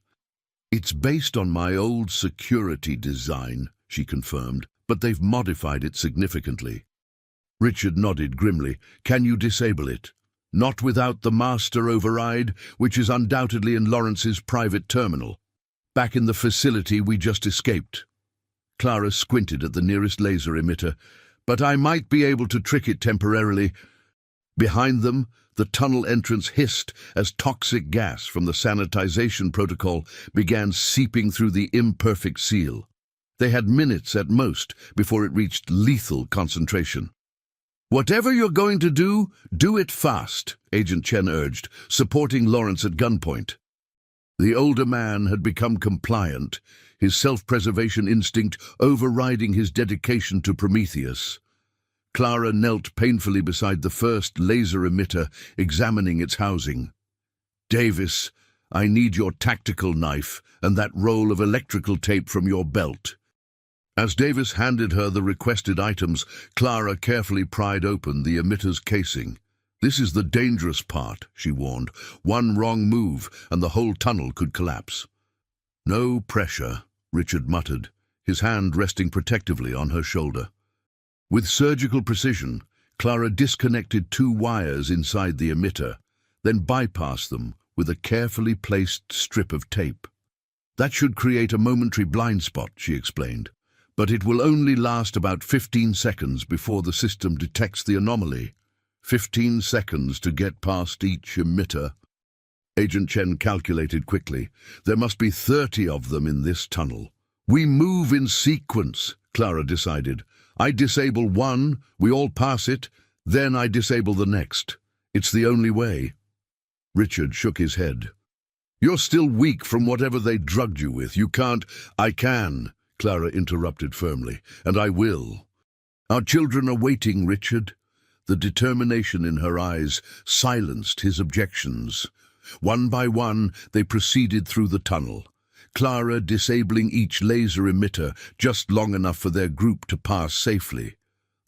It's based on my old security design, she confirmed, but they've modified it significantly. Richard nodded grimly. Can you disable it? Not without the master override, which is undoubtedly in Lawrence's private terminal. Back in the facility we just escaped. Clara squinted at the nearest laser emitter. But I might be able to trick it temporarily. Behind them, the tunnel entrance hissed as toxic gas from the sanitization protocol began seeping through the imperfect seal. They had minutes at most before it reached lethal concentration. Whatever you're going to do it fast, Agent Chen urged, supporting Lawrence at gunpoint. The older man had become compliant, his self-preservation instinct overriding his dedication to Prometheus. Clara knelt painfully beside the first laser emitter, examining its housing. Davis, I need your tactical knife and that roll of electrical tape from your belt. As Davis handed her the requested items, Clara carefully pried open the emitter's casing. This is the dangerous part, she warned. One wrong move and the whole tunnel could collapse. No pressure, Richard muttered, his hand resting protectively on her shoulder. With surgical precision, Clara disconnected 2 wires inside the emitter, then bypassed them with a carefully placed strip of tape. That should create a momentary blind spot, she explained, but it will only last about 15 seconds before the system detects the anomaly. 15 seconds to get past each emitter. Agent Chen calculated quickly. There must be 30 of them in this tunnel. We move in sequence, Clara decided. I disable one, we all pass it, then I disable the next. It's the only way. Richard shook his head. You're still weak from whatever they drugged you with. You can't. I can, Clara interrupted firmly, and I will. Our children are waiting, Richard. The determination in her eyes silenced his objections. One by one, they proceeded through the tunnel, Clara disabling each laser emitter just long enough for their group to pass safely.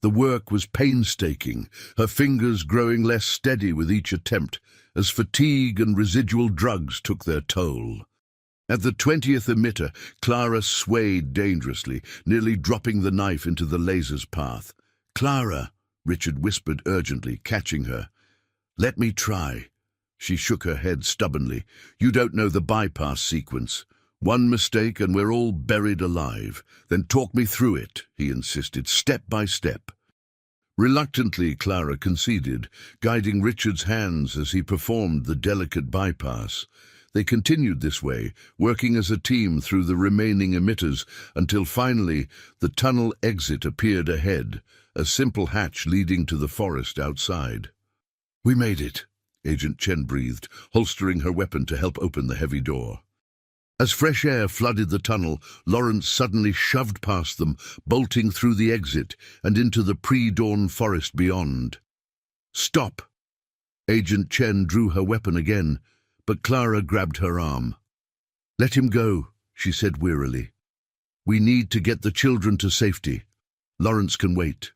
The work was painstaking, her fingers growing less steady with each attempt, as fatigue and residual drugs took their toll. At the 20th emitter, Clara swayed dangerously, nearly dropping the knife into the laser's path. "Clara," Richard whispered urgently, catching her. "Let me try." She shook her head stubbornly. "You don't know the bypass sequence. One mistake and we're all buried alive. Then talk me through it," he insisted, step by step. Reluctantly, Clara conceded, guiding Richard's hands as he performed the delicate bypass. They continued this way, working as a team through the remaining emitters, until finally the tunnel exit appeared ahead, a simple hatch leading to the forest outside. "We made it," Agent Chen breathed, holstering her weapon to help open the heavy door. As fresh air flooded the tunnel, Lawrence suddenly shoved past them, bolting through the exit and into the pre-dawn forest beyond. "Stop!" Agent Chen drew her weapon again, but Clara grabbed her arm. "Let him go," she said wearily. "We need to get the children to safety. Lawrence can wait."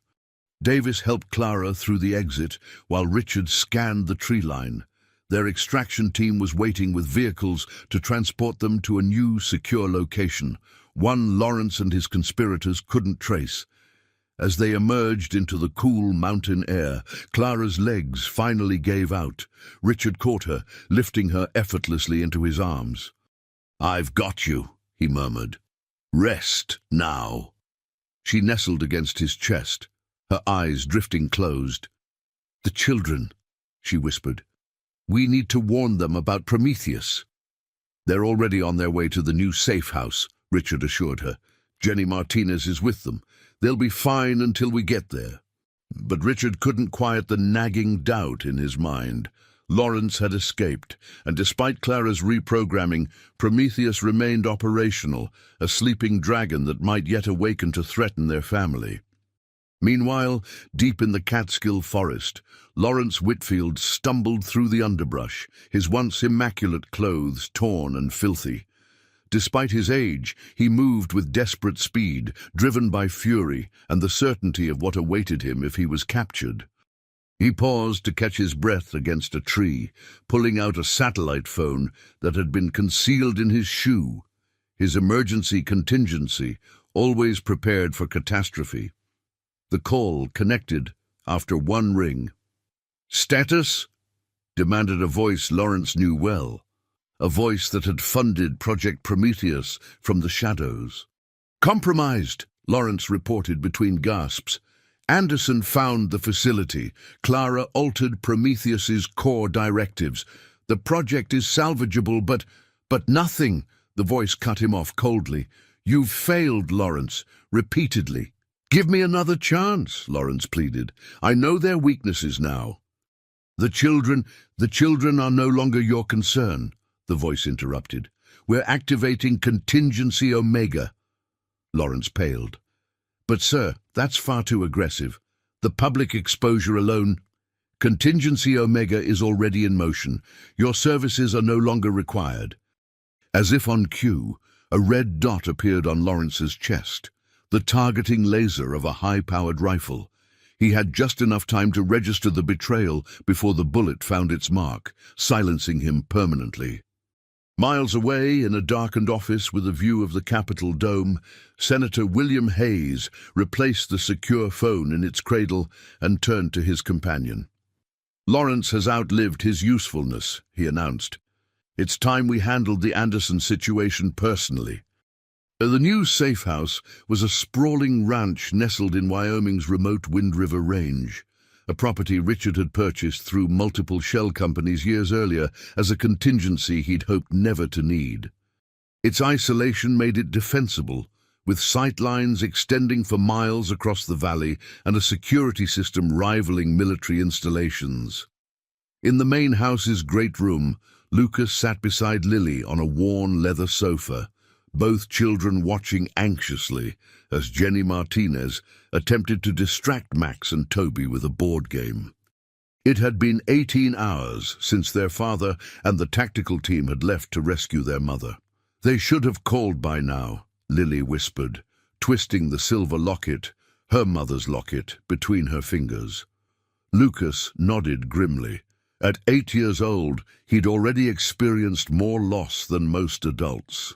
Davis helped Clara through the exit while Richard scanned the tree line. Their extraction team was waiting with vehicles to transport them to a new, secure location, one Lawrence and his conspirators couldn't trace. As they emerged into the cool mountain air, Clara's legs finally gave out. Richard caught her, lifting her effortlessly into his arms. "I've got you," he murmured. "Rest now." She nestled against his chest, her eyes drifting closed. "The children," she whispered. "We need to warn them about Prometheus." "They're already on their way to the new safe house," Richard assured her. "Jenny Martinez is with them. They'll be fine until we get there." But Richard couldn't quiet the nagging doubt in his mind. Lawrence had escaped, and despite Clara's reprogramming, Prometheus remained operational, a sleeping dragon that might yet awaken to threaten their family. Meanwhile, deep in the Catskill forest, Lawrence Whitfield stumbled through the underbrush, his once immaculate clothes torn and filthy. Despite his age, he moved with desperate speed, driven by fury and the certainty of what awaited him if he was captured. He paused to catch his breath against a tree, pulling out a satellite phone that had been concealed in his shoe, his emergency contingency, always prepared for catastrophe. The call connected after one ring. "Status?" demanded a voice Lawrence knew well, a voice that had funded Project Prometheus from the shadows. "Compromised," Lawrence reported between gasps. "Anderson found the facility. Clara altered Prometheus's core directives. The project is salvageable, but nothing." The voice cut him off coldly. "You've failed, Lawrence, repeatedly." "Give me another chance," Lawrence pleaded. "I know their weaknesses now." The children are no longer your concern," the voice interrupted. "We're activating Contingency Omega." Lawrence paled. "But sir, that's far too aggressive. The public exposure alone—" "Contingency Omega is already in motion. Your services are no longer required." As if on cue, a red dot appeared on Lawrence's chest, the targeting laser of a high-powered rifle. He had just enough time to register the betrayal before the bullet found its mark, silencing him permanently. Miles away, in a darkened office with a view of the Capitol dome, Senator William Hayes replaced the secure phone in its cradle and turned to his companion. "Lawrence has outlived his usefulness," he announced. "It's time we handled the Anderson situation personally." The new safe house was a sprawling ranch nestled in Wyoming's remote Wind River Range, a property Richard had purchased through multiple shell companies years earlier as a contingency he'd hoped never to need. Its isolation made it defensible, with sight lines extending for miles across the valley and a security system rivaling military installations. In the main house's great room, Lucas sat beside Lily on a worn leather sofa, both children watching anxiously as Jenny Martinez attempted to distract Max and Toby with a board game. It had been 18 hours since their father and the tactical team had left to rescue their mother. "They should have called by now," Lily whispered, twisting the silver locket, her mother's locket, between her fingers. Lucas nodded grimly. At 8 years old, he'd already experienced more loss than most adults.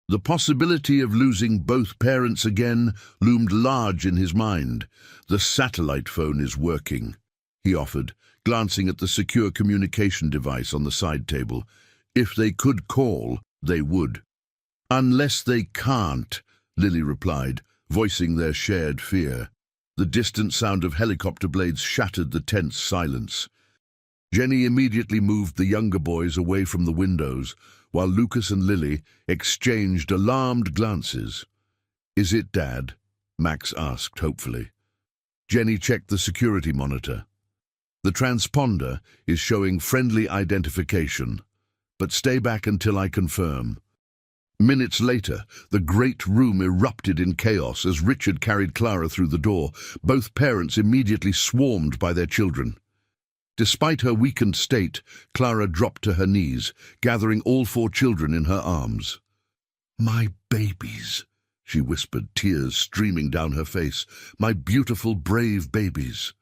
The possibility of losing both parents again loomed large in his mind. "The satellite phone is working," he offered, glancing at the secure communication device on the side table. "If they could call, they would." "Unless they can't," Lily replied, voicing their shared fear. The distant sound of helicopter blades shattered the tense silence. Jenny immediately moved the younger boys away from the windows, while Lucas and Lily exchanged alarmed glances. "Is it Dad?" Max asked hopefully. Jenny checked the security monitor. The transponder is showing friendly identification, but stay back until I confirm. Minutes later, the great room erupted in chaos as Richard carried Clara through the door, both parents immediately swarmed by their children. Despite her weakened state, Clara dropped to her knees, gathering all 4 children in her arms. "My babies," she whispered, tears streaming down her face. "My beautiful, brave babies."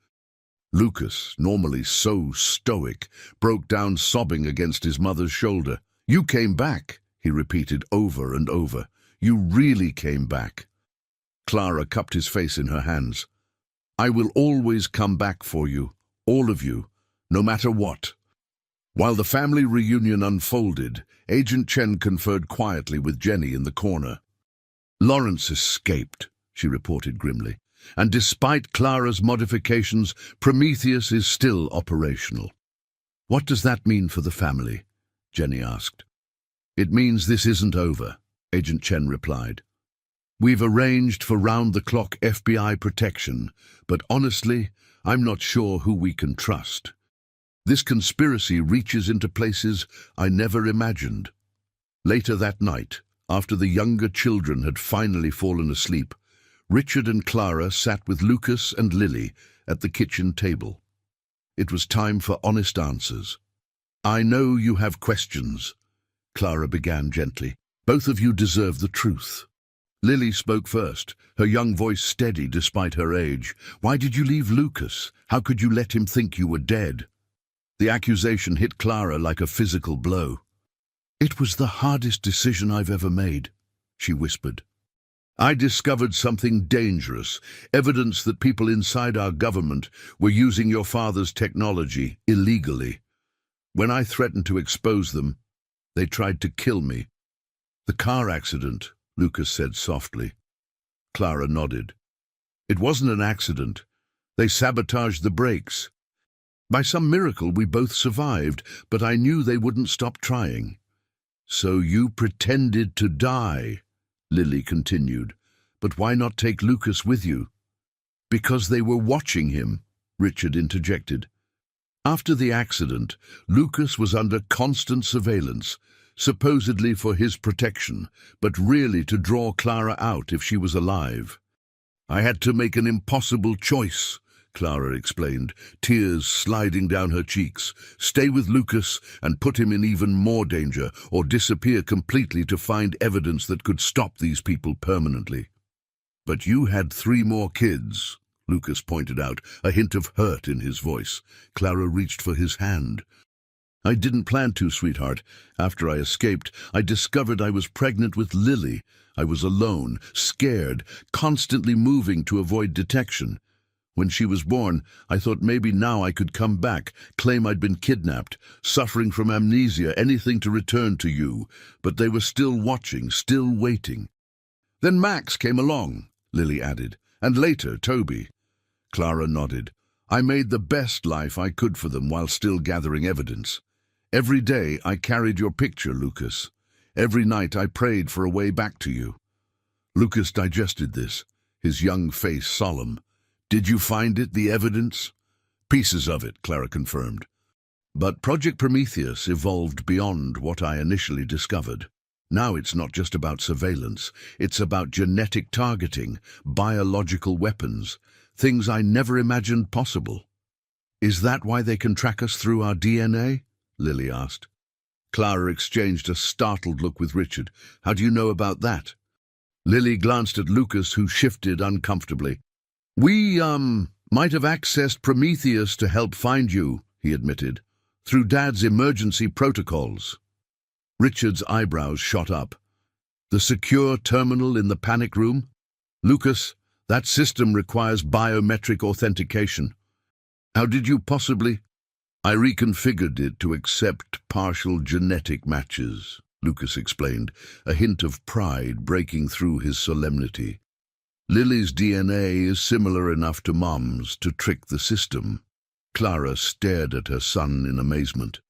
Lucas, normally so stoic, broke down sobbing against his mother's shoulder. "You came back," he repeated over and over. "You really came back." Clara cupped his face in her hands. "I will always come back for you, all of you, no matter what." While the family reunion unfolded, Agent Chen conferred quietly with Jenny in the corner. "Lawrence escaped," she reported grimly. "And despite Clara's modifications, Prometheus is still operational." "What does that mean for the family?" Jenny asked. "It means this isn't over," Agent Chen replied. "We've arranged for round-the-clock FBI protection, but honestly, I'm not sure who we can trust. This conspiracy reaches into places I never imagined." Later that night, after the younger children had finally fallen asleep, Richard and Clara sat with Lucas and Lily at the kitchen table. It was time for honest answers. "I know you have questions," Clara began gently. "Both of you deserve the truth." Lily spoke first, her young voice steady despite her age. "Why did you leave Lucas? How could you let him think you were dead?" The accusation hit Clara like a physical blow. "It was the hardest decision I've ever made," she whispered. "I discovered something dangerous, evidence that people inside our government were using your father's technology illegally. When I threatened to expose them, they tried to kill me." "The car accident," Lucas said softly. Clara nodded. "It wasn't an accident. They sabotaged the brakes. By some miracle, we both survived, but I knew they wouldn't stop trying." "So you pretended to die," Lily continued. "But why not take Lucas with you?" "Because they were watching him," Richard interjected. "After the accident, Lucas was under constant surveillance, supposedly for his protection, but really to draw Clara out if she was alive. I had to make an impossible choice," Clara explained, tears sliding down her cheeks. "Stay with Lucas and put him in even more danger, or disappear completely to find evidence that could stop these people permanently." "But you had 3 more kids," Lucas pointed out, a hint of hurt in his voice. Clara reached for his hand. "I didn't plan to, sweetheart. After I escaped, I discovered I was pregnant with Lily. I was alone, scared, constantly moving to avoid detection. When she was born, I thought maybe now I could come back, claim I'd been kidnapped, suffering from amnesia, anything to return to you. But they were still watching, still waiting." "Then Max came along," Lily added, "and later Toby." Clara nodded. "I made the best life I could for them while still gathering evidence. Every day I carried your picture, Lucas. Every night I prayed for a way back to you." Lucas digested this, his young face solemn. "Did you find it, the evidence?" "Pieces of it," Clara confirmed. "But Project Prometheus evolved beyond what I initially discovered. Now it's not just about surveillance, it's about genetic targeting, biological weapons, things I never imagined possible." "Is that why they can track us through our DNA?" Lily asked. Clara exchanged a startled look with Richard. "How do you know about that?" Lily glanced at Lucas, who shifted uncomfortably. "We, might have accessed Prometheus to help find you," he admitted, "through Dad's emergency protocols." Richard's eyebrows shot up. "The secure terminal in the panic room? Lucas, that system requires biometric authentication. How did you possibly—" "I reconfigured it to accept partial genetic matches," Lucas explained, a hint of pride breaking through his solemnity. "Lily's DNA is similar enough to Mom's to trick the system." Clara stared at her son in amazement.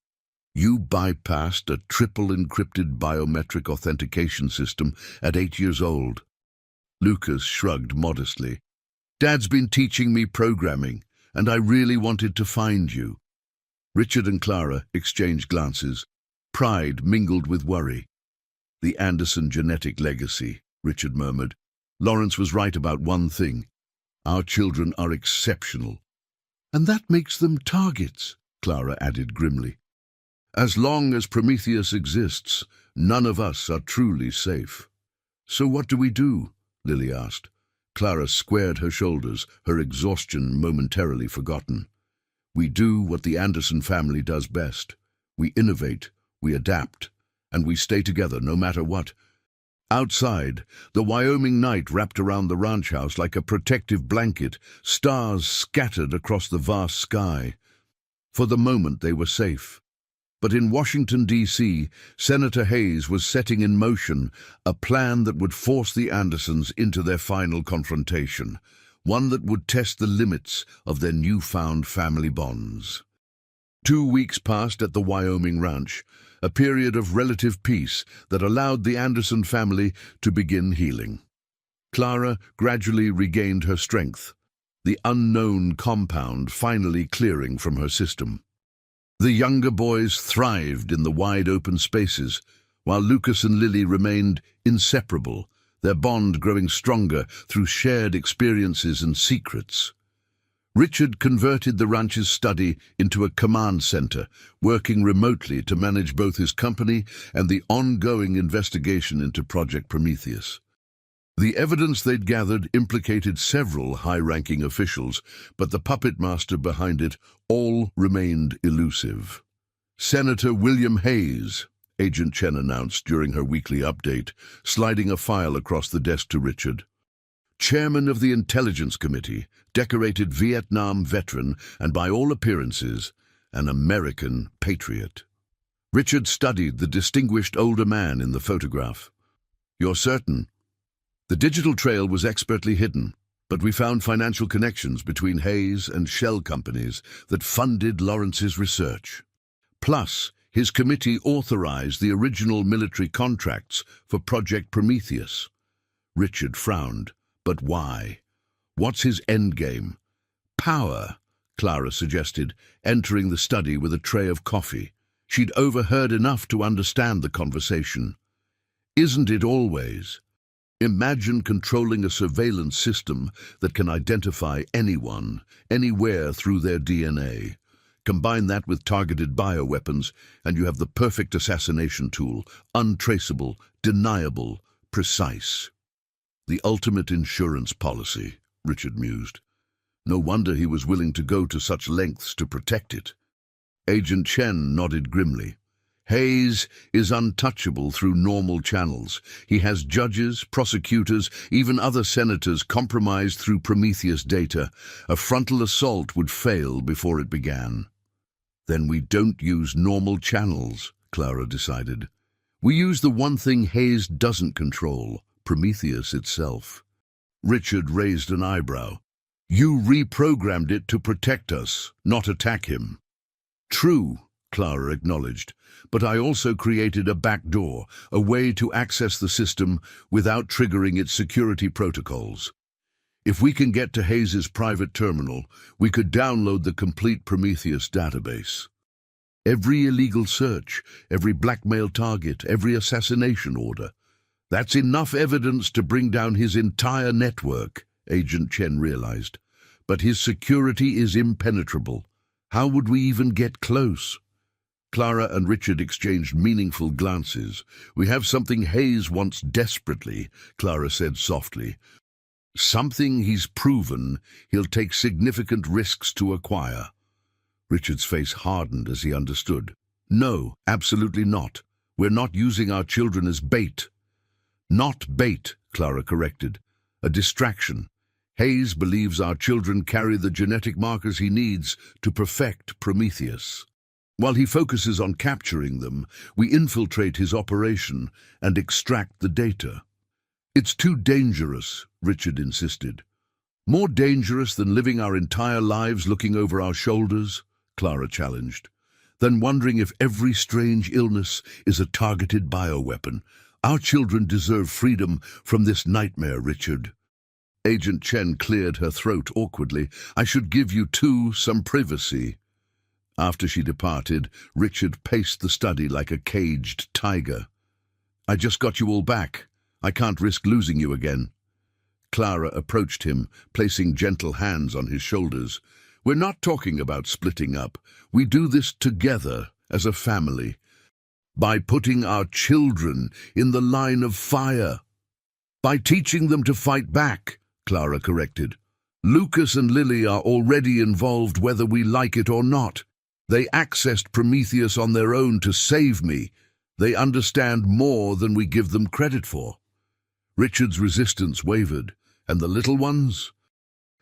"You bypassed a triple-encrypted biometric authentication system at 8 years old." Lucas shrugged modestly. "Dad's been teaching me programming. and I really wanted to find you." Richard and Clara exchanged glances. Pride mingled with worry. "The Anderson genetic legacy," Richard murmured. "Lawrence was right about one thing. Our children are exceptional." "And that makes them targets," Clara added grimly. "As long as Prometheus exists, none of us are truly safe." "So what do we do?" Lily asked. Clara squared her shoulders, her exhaustion momentarily forgotten. "We do what the Anderson family does best. We innovate, we adapt, and we stay together no matter what." Outside, the Wyoming night wrapped around the ranch house like a protective blanket, stars scattered across the vast sky. For the moment they were safe. But in Washington, D.C., Senator Hayes was setting in motion a plan that would force the Andersons into their final confrontation, one that would test the limits of their newfound family bonds. 2 weeks passed at the Wyoming ranch, a period of relative peace that allowed the Anderson family to begin healing. Clara gradually regained her strength, the unknown compound finally clearing from her system. The younger boys thrived in the wide-open spaces, while Lucas and Lily remained inseparable, their bond growing stronger through shared experiences and secrets. Richard converted the ranch's study into a command center, working remotely to manage both his company and the ongoing investigation into Project Prometheus. The evidence they'd gathered implicated several high-ranking officials, but the puppet master behind it all remained elusive. "Senator William Hayes," Agent Chen announced during her weekly update, sliding a file across the desk to Richard. "Chairman of the Intelligence Committee, decorated Vietnam veteran, and by all appearances, an American patriot." Richard studied the distinguished older man in the photograph. "You're certain?" "The digital trail was expertly hidden, but we found financial connections between Hayes and shell companies that funded Lawrence's research. Plus, his committee authorized the original military contracts for Project Prometheus." Richard frowned. "But why? What's his endgame?" "Power," Clara suggested, entering the study with a tray of coffee. She'd overheard enough to understand the conversation. "Isn't it always? Imagine controlling a surveillance system that can identify anyone, anywhere through their DNA. Combine that with targeted bioweapons, and you have the perfect assassination tool, untraceable, deniable, precise." "The ultimate insurance policy," Richard mused. "No wonder he was willing to go to such lengths to protect it." Agent Chen nodded grimly. "Hayes is untouchable through normal channels. He has judges, prosecutors, even other senators compromised through Prometheus data. A frontal assault would fail before it began." "Then we don't use normal channels," Clara decided. "We use the one thing Hayes doesn't control, Prometheus itself." Richard raised an eyebrow. "You reprogrammed it to protect us, not attack him." "True," Clara acknowledged, "but I also created a backdoor, a way to access the system without triggering its security protocols. If we can get to Hayes's private terminal, we could download the complete Prometheus database. Every illegal search, every blackmail target, every assassination order. That's enough evidence to bring down his entire network," Agent Chen realized. "But his security is impenetrable. How would we even get close?" Clara and Richard exchanged meaningful glances. "We have something Hayes wants desperately," Clara said softly. "Something he's proven he'll take significant risks to acquire." Richard's face hardened as he understood. "No, absolutely not. We're not using our children as bait." "Not bait," Clara corrected. "A distraction. Hayes believes our children carry the genetic markers he needs to perfect Prometheus. While he focuses on capturing them, we infiltrate his operation and extract the data." "It's too dangerous," Richard insisted. "More dangerous than living our entire lives looking over our shoulders?" Clara challenged. "Than wondering if every strange illness is a targeted bioweapon. Our children deserve freedom from this nightmare, Richard." Agent Chen cleared her throat awkwardly. "I should give you two some privacy." After she departed, Richard paced the study like a caged tiger. "I just got you all back. I can't risk losing you again." Clara approached him, placing gentle hands on his shoulders. "We're not talking about splitting up. We do this together, as a family, by putting our children in the line of fire. By teaching them to fight back," Clara corrected. "Lucas and Lily are already involved whether we like it or not. They accessed Prometheus on their own to save me. They understand more than we give them credit for." Richard's resistance wavered. "And the little ones?"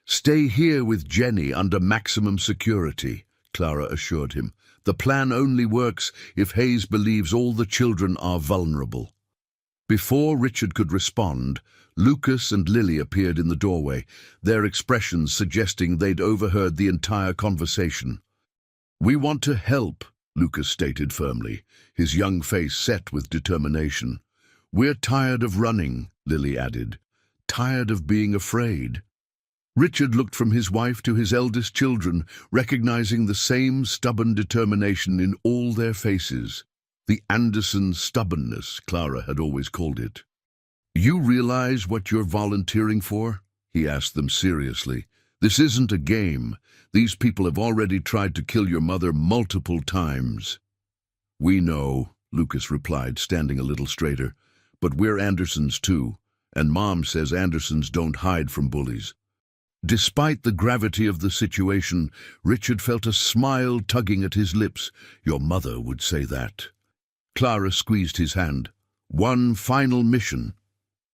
"Stay here with Jenny under maximum security," Clara assured him. "The plan only works if Hayes believes all the children are vulnerable." Before Richard could respond, Lucas and Lily appeared in the doorway, their expressions suggesting they'd overheard the entire conversation. "We want to help," Lucas stated firmly, his young face set with determination. "We're tired of running," Lily added. "Tired of being afraid." Richard looked from his wife to his eldest children, recognizing the same stubborn determination in all their faces. The Anderson stubbornness, Clara had always called it. "You realize what you're volunteering for?" he asked them seriously. "This isn't a game. These people have already tried to kill your mother multiple times." "We know," Lucas replied, standing a little straighter. "But we're Andersons too, and Mom says Andersons don't hide from bullies." Despite the gravity of the situation, Richard felt a smile tugging at his lips. "Your mother would say that." Clara squeezed his hand. "One final mission.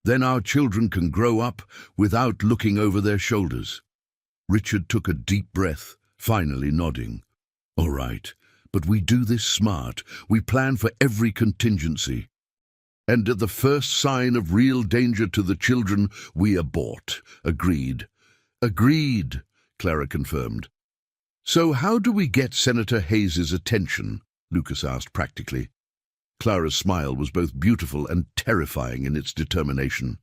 Then our children can grow up without looking over their shoulders." Richard took a deep breath, finally nodding. "All right, but we do this smart. We plan for every contingency. And at the first sign of real danger to the children, we abort." "Agreed." "Agreed," Clara confirmed. "So how do we get Senator Hayes's attention?" Lucas asked practically. Clara's smile was both beautiful and terrifying in its determination.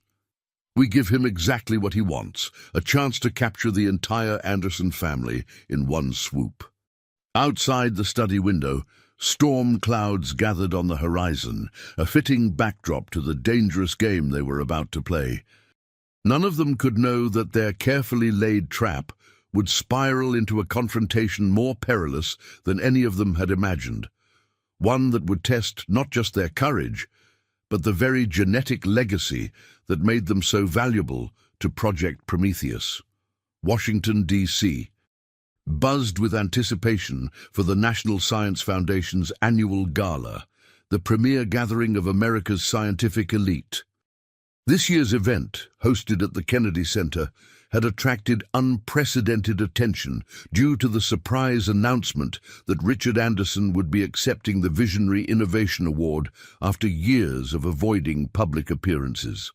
"We give him exactly what he wants, a chance to capture the entire Anderson family in one swoop." Outside the study window, storm clouds gathered on the horizon, a fitting backdrop to the dangerous game they were about to play. None of them could know that their carefully laid trap would spiral into a confrontation more perilous than any of them had imagined. One that would test not just their courage, but the very genetic legacy that made them so valuable to Project Prometheus. Washington, D.C., buzzed with anticipation for the National Science Foundation's annual gala, the premier gathering of America's scientific elite. This year's event, hosted at the Kennedy Center, had attracted unprecedented attention due to the surprise announcement that Richard Anderson would be accepting the Visionary Innovation Award after years of avoiding public appearances.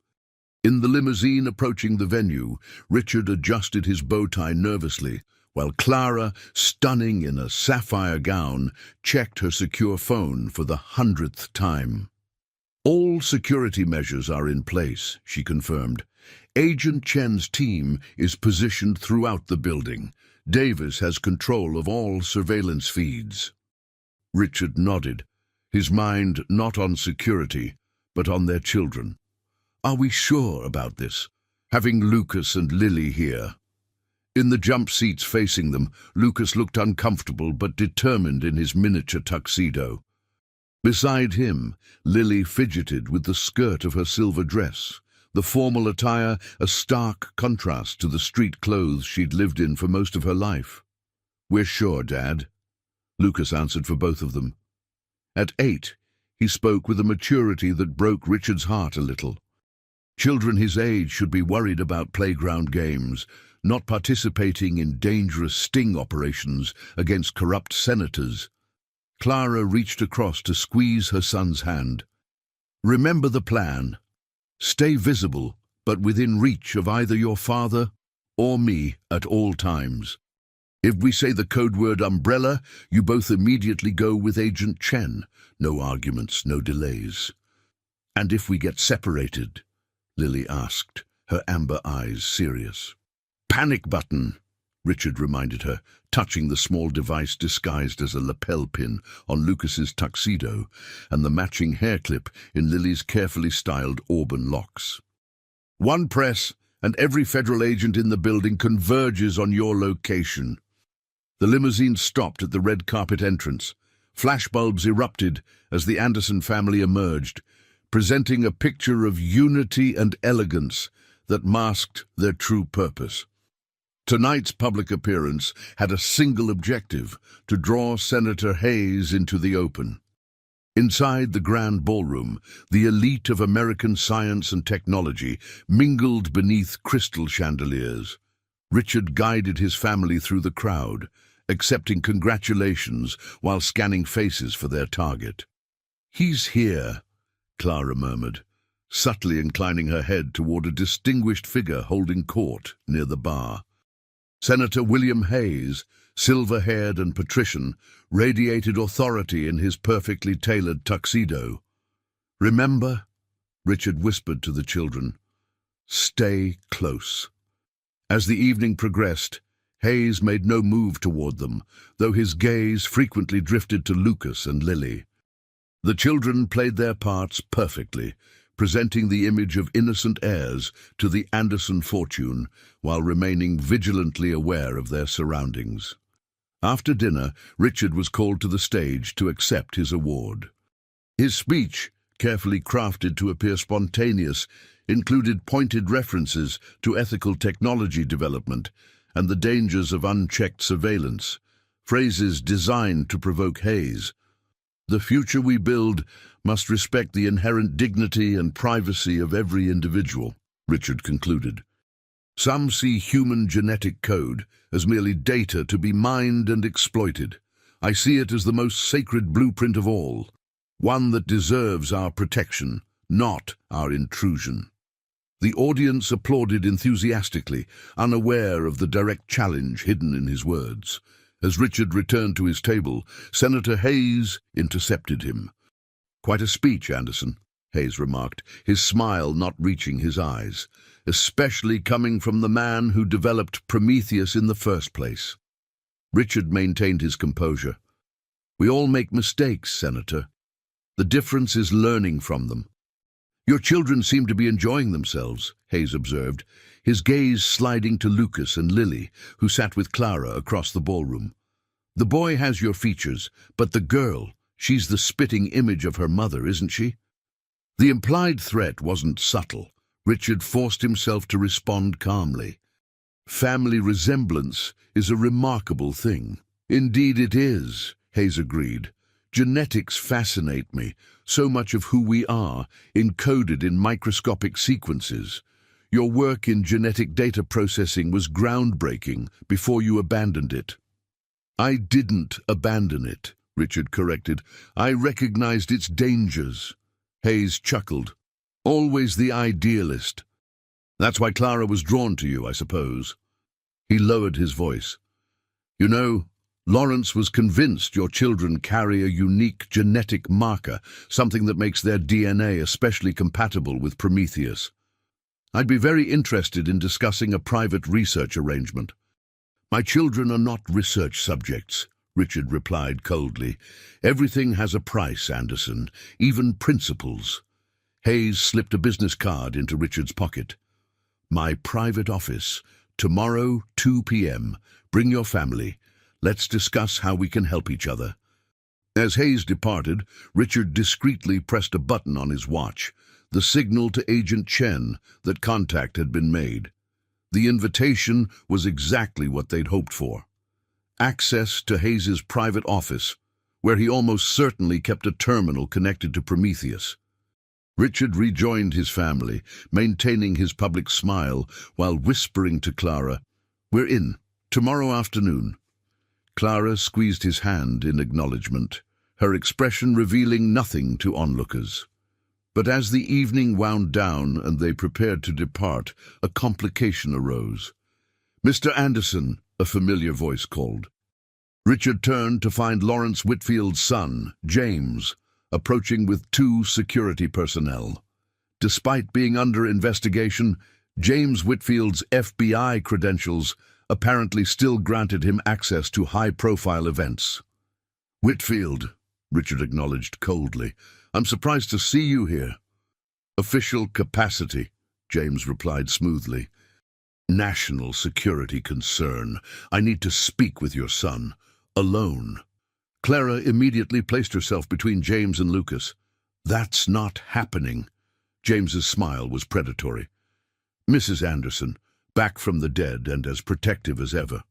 In the limousine approaching the venue, Richard adjusted his bow tie nervously, while Clara, stunning in a sapphire gown, checked her secure phone for the 100th time. "All security measures are in place," she confirmed. "Agent Chen's team is positioned throughout the building. Davis has control of all surveillance feeds." Richard nodded, his mind not on security, but on their children. "Are we sure about this, having Lucas and Lily here?" In the jump seats facing them, Lucas looked uncomfortable but determined in his miniature tuxedo. Beside him, Lily fidgeted with the skirt of her silver dress, the formal attire a stark contrast to the street clothes she'd lived in for most of her life. "We're sure, Dad," Lucas answered for both of them. At 8, he spoke with a maturity that broke Richard's heart a little. Children his age should be worried about playground games, not participating in dangerous sting operations against corrupt senators. Clara reached across to squeeze her son's hand. "Remember the plan. Stay visible, but within reach of either your father or me at all times. If we say the code word umbrella, you both immediately go with Agent Chen. No arguments, no delays." "And if we get separated?" Lily asked, her amber eyes serious. "Panic button," Richard reminded her, touching the small device disguised as a lapel pin on Lucas's tuxedo and the matching hair clip in Lily's carefully styled auburn locks. "One press, and every federal agent in the building converges on your location." The limousine stopped at the red carpet entrance. Flashbulbs erupted as the Anderson family emerged, presenting a picture of unity and elegance that masked their true purpose. Tonight's public appearance had a single objective: to draw Senator Hayes into the open. Inside the grand ballroom, the elite of American science and technology mingled beneath crystal chandeliers. Richard guided his family through the crowd, accepting congratulations while scanning faces for their target. "He's here," Clara murmured, subtly inclining her head toward a distinguished figure holding court near the bar. Senator William Hayes, silver-haired and patrician, radiated authority in his perfectly tailored tuxedo. "Remember," Richard whispered to the children, "stay close." As the evening progressed, Hayes made no move toward them, though his gaze frequently drifted to Lucas and Lily. The children played their parts perfectly, presenting the image of innocent heirs to the Anderson fortune while remaining vigilantly aware of their surroundings. After dinner, Richard was called to the stage to accept his award. His speech, carefully crafted to appear spontaneous, included pointed references to ethical technology development and the dangers of unchecked surveillance, phrases designed to provoke Hayes. "The future we build must respect the inherent dignity and privacy of every individual," Richard concluded. "Some see human genetic code as merely data to be mined and exploited. I see it as the most sacred blueprint of all, one that deserves our protection, not our intrusion." The audience applauded enthusiastically, unaware of the direct challenge hidden in his words. As Richard returned to his table, Senator Hayes intercepted him. "Quite a speech, Anderson," Hayes remarked, his smile not reaching his eyes, "especially coming from the man who developed Prometheus in the first place." Richard maintained his composure. "We all make mistakes, Senator. The difference is learning from them." "Your children seem to be enjoying themselves," Hayes observed, his gaze sliding to Lucas and Lily, who sat with Clara across the ballroom. "The boy has your features, but the girl, she's the spitting image of her mother, isn't she?" The implied threat wasn't subtle. Richard forced himself to respond calmly. "Family resemblance is a remarkable thing." "Indeed it is," Hayes agreed. "Genetics fascinate me, so much of who we are, encoded in microscopic sequences. Your work in genetic data processing was groundbreaking before you abandoned it." "I didn't abandon it," Richard corrected. "I recognized its dangers." Hayes chuckled. "Always the idealist. That's why Clara was drawn to you, I suppose." He lowered his voice. "You know, Lawrence was convinced your children carry a unique genetic marker, something that makes their DNA especially compatible with Prometheus. I'd be very interested in discussing a private research arrangement." "My children are not research subjects," Richard replied coldly. "Everything has a price, Anderson, even principles." Hayes slipped a business card into Richard's pocket. "My private office, tomorrow, 2 p.m. Bring your family. Let's discuss how we can help each other." As Hayes departed, Richard discreetly pressed a button on his watch, the signal to Agent Chen that contact had been made. The invitation was exactly what they'd hoped for. Access to Hayes's private office, where he almost certainly kept a terminal connected to Prometheus. Richard rejoined his family, maintaining his public smile while whispering to Clara, "We're in, tomorrow afternoon." Clara squeezed his hand in acknowledgement, her expression revealing nothing to onlookers. But as the evening wound down and they prepared to depart, a complication arose. "Mr. Anderson," a familiar voice called. Richard turned to find Lawrence Whitfield's son, James, approaching with 2 security personnel. Despite being under investigation, James Whitfield's FBI credentials apparently still granted him access to high-profile events. "Whitfield," Richard acknowledged coldly, "I'm surprised to see you here." "Official capacity," James replied smoothly. "National security concern. I need to speak with your son. Alone." Clara immediately placed herself between James and Lucas. "That's not happening." James's smile was predatory. "Mrs. Anderson, back from the dead and as protective as ever."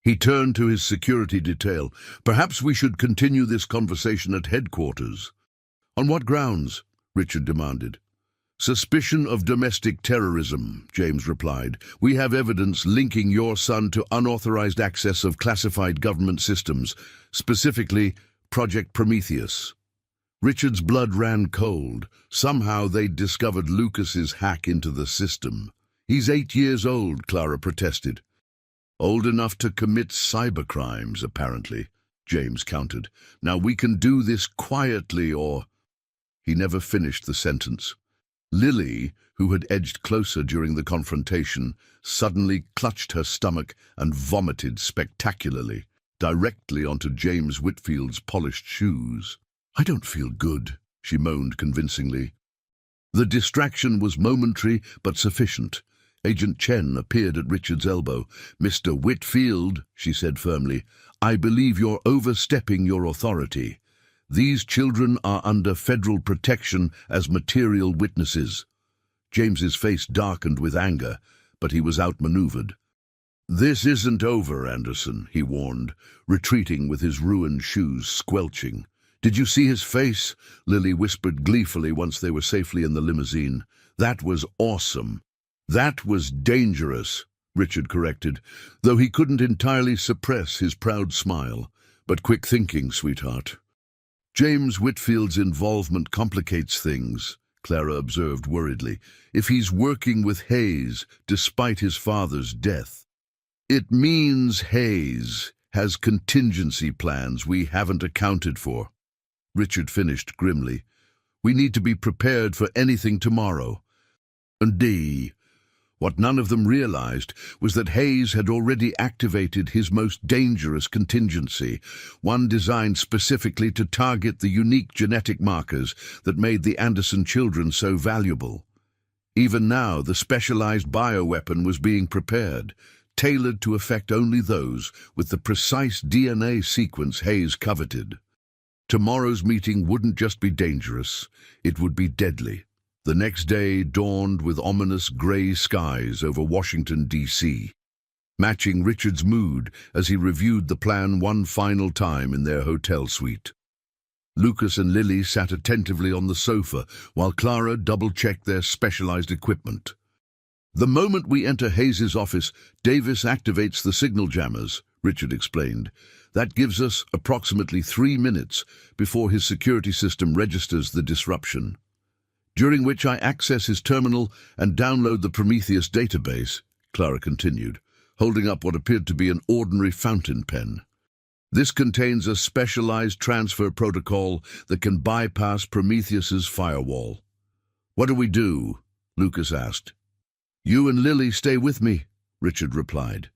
He turned to his security detail. "Perhaps we should continue this conversation at headquarters." "On what grounds?" Richard demanded. "Suspicion of domestic terrorism," James replied. "We have evidence linking your son to unauthorized access of classified government systems, specifically Project Prometheus." Richard's blood ran cold. Somehow they'd discovered Lucas's hack into the system. "He's 8 years old," Clara protested. "Old enough to commit cybercrimes, apparently," James countered. "Now we can do this quietly or—" He never finished the sentence. Lily, who had edged closer during the confrontation, suddenly clutched her stomach and vomited spectacularly, directly onto James Whitfield's polished shoes. "I don't feel good," she moaned convincingly. The distraction was momentary but sufficient. Agent Chen appeared at Richard's elbow. "Mr. Whitfield," she said firmly, "I believe you're overstepping your authority. These children are under federal protection as material witnesses." James's face darkened with anger, but he was outmaneuvered. "This isn't over, Anderson," he warned, retreating with his ruined shoes squelching. "Did you see his face?" Lily whispered gleefully once they were safely in the limousine. "That was awesome." "That was dangerous," Richard corrected, though he couldn't entirely suppress his proud smile. "But quick thinking, sweetheart." "James Whitfield's involvement complicates things," Clara observed worriedly. "If he's working with Hayes, despite his father's death, it means Hayes has contingency plans we haven't accounted for." Richard finished grimly. "We need to be prepared for anything tomorrow." Indeed. What none of them realized was that Hayes had already activated his most dangerous contingency, one designed specifically to target the unique genetic markers that made the Anderson children so valuable. Even now, the specialized bioweapon was being prepared, tailored to affect only those with the precise DNA sequence Hayes coveted. Tomorrow's meeting wouldn't just be dangerous, it would be deadly. The next day dawned with ominous grey skies over Washington, D.C., matching Richard's mood as he reviewed the plan one final time in their hotel suite. Lucas and Lily sat attentively on the sofa while Clara double-checked their specialized equipment. "The moment we enter Hayes's office, Davis activates the signal jammers," Richard explained. "That gives us approximately 3 minutes before his security system registers the disruption, during which I access his terminal and download the Prometheus database," Clara continued, holding up what appeared to be an ordinary fountain pen. "This contains a specialized transfer protocol that can bypass Prometheus's firewall." "What do we do?" Lucas asked. "You and Lily stay with me," Richard replied.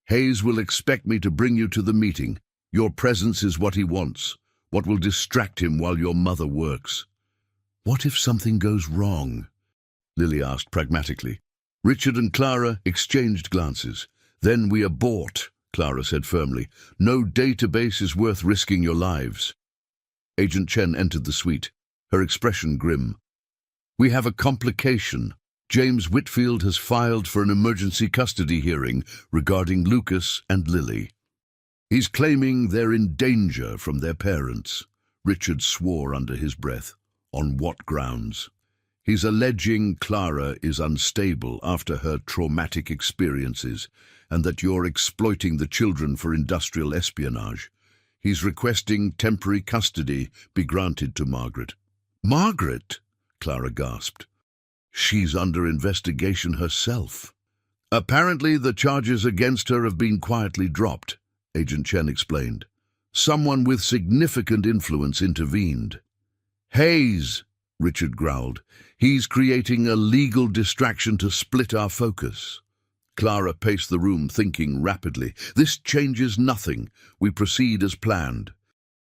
"Hayes will expect me to bring you to the meeting. Your presence is what he wants, what will distract him while your mother works." "What if something goes wrong?" Lily asked pragmatically. Richard and Clara exchanged glances. "Then we abort," Clara said firmly. "No database is worth risking your lives." Agent Chen entered the suite, her expression grim. "We have a complication. James Whitfield has filed for an emergency custody hearing regarding Lucas and Lily. He's claiming they're in danger from their parents." Richard swore under his breath. "On what grounds?" "He's alleging Clara is unstable after her traumatic experiences and that you're exploiting the children for industrial espionage. He's requesting temporary custody be granted to Margaret." "Margaret?" Clara gasped. "She's under investigation herself." "Apparently the charges against her have been quietly dropped," Agent Chen explained. "Someone with significant influence intervened." "Hayes!" Richard growled. He's creating a legal distraction to split our focus. Clara paced the room, thinking rapidly. This changes nothing. We proceed as planned.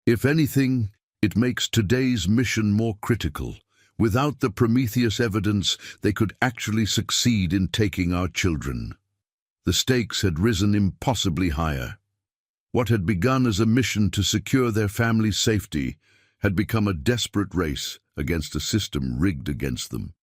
If anything, it makes today's mission more critical. Without the Prometheus evidence, they could actually succeed in taking our children. The stakes had risen impossibly higher. What had begun as a mission to secure their family's safety had become a desperate race against a system rigged against them.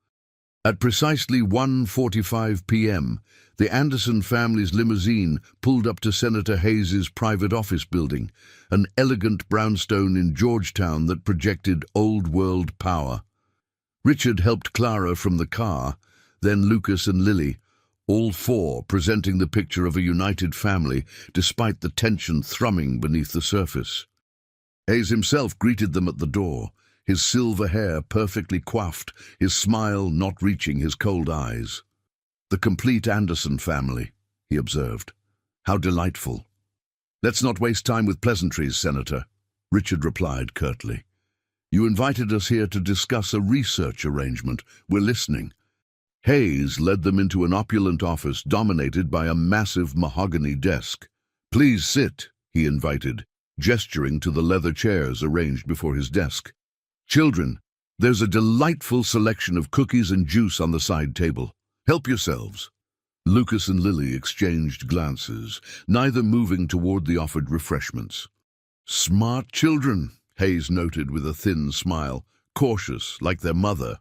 At precisely 1:45 p.m., the Anderson family's limousine pulled up to Senator Hayes's private office building, an elegant brownstone in Georgetown that projected old-world power. Richard helped Clara from the car, then Lucas and Lily, all four presenting the picture of a united family despite the tension thrumming beneath the surface. Hayes himself greeted them at the door, his silver hair perfectly coiffed, his smile not reaching his cold eyes. "The complete Anderson family," he observed. "How delightful." "Let's not waste time with pleasantries, Senator," Richard replied curtly. "You invited us here to discuss a research arrangement. We're listening." Hayes led them into an opulent office dominated by a massive mahogany desk. "Please sit," he invited, gesturing to the leather chairs arranged before his desk. "Children, there's a delightful selection of cookies and juice on the side table. Help yourselves." Lucas and Lily exchanged glances, neither moving toward the offered refreshments. "Smart children," Hayes noted with a thin smile, "cautious like their mother."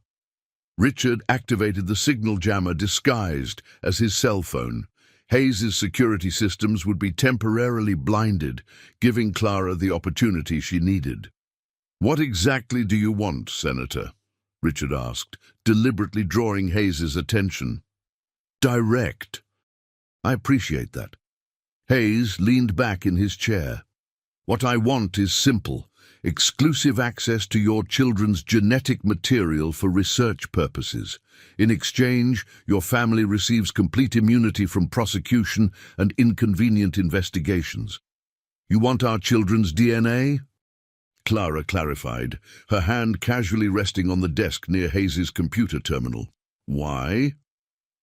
Richard activated the signal jammer disguised as his cell phone. Hayes's security systems would be temporarily blinded, giving Clara the opportunity she needed. "What exactly do you want, Senator?" Richard asked, deliberately drawing Hayes's attention. "Direct." "I appreciate that." Hayes leaned back in his chair. "What I want is simple. Exclusive access to your children's genetic material for research purposes. In exchange, your family receives complete immunity from prosecution and inconvenient investigations." "You want our children's DNA?" Clara clarified, her hand casually resting on the desk near Hayes's computer terminal. "Why?"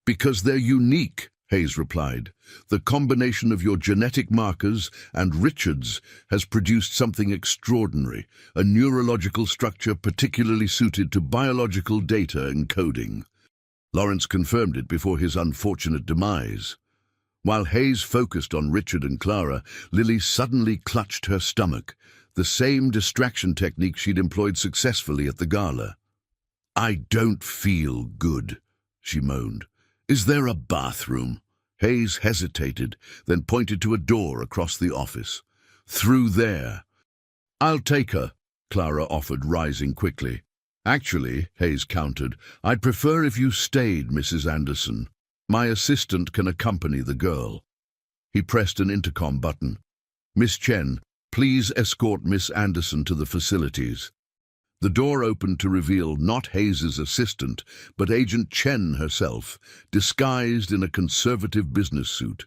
"Because they're unique," Hayes replied. "The combination of your genetic markers and Richard's has produced something extraordinary, a neurological structure particularly suited to biological data encoding." Lawrence confirmed it before his unfortunate demise. While Hayes focused on Richard and Clara, Lily suddenly clutched her stomach, the same distraction technique she'd employed successfully at the gala. "I don't feel good," she moaned. "Is there a bathroom?" Hayes hesitated, then pointed to a door across the office. "Through there." "I'll take her," Clara offered, rising quickly. "Actually," Hayes countered, "I'd prefer if you stayed, Mrs. Anderson. My assistant can accompany the girl." He pressed an intercom button. "Miss Chen, please escort Miss Anderson to the facilities." The door opened to reveal not Hayes's assistant, but Agent Chen herself, disguised in a conservative business suit.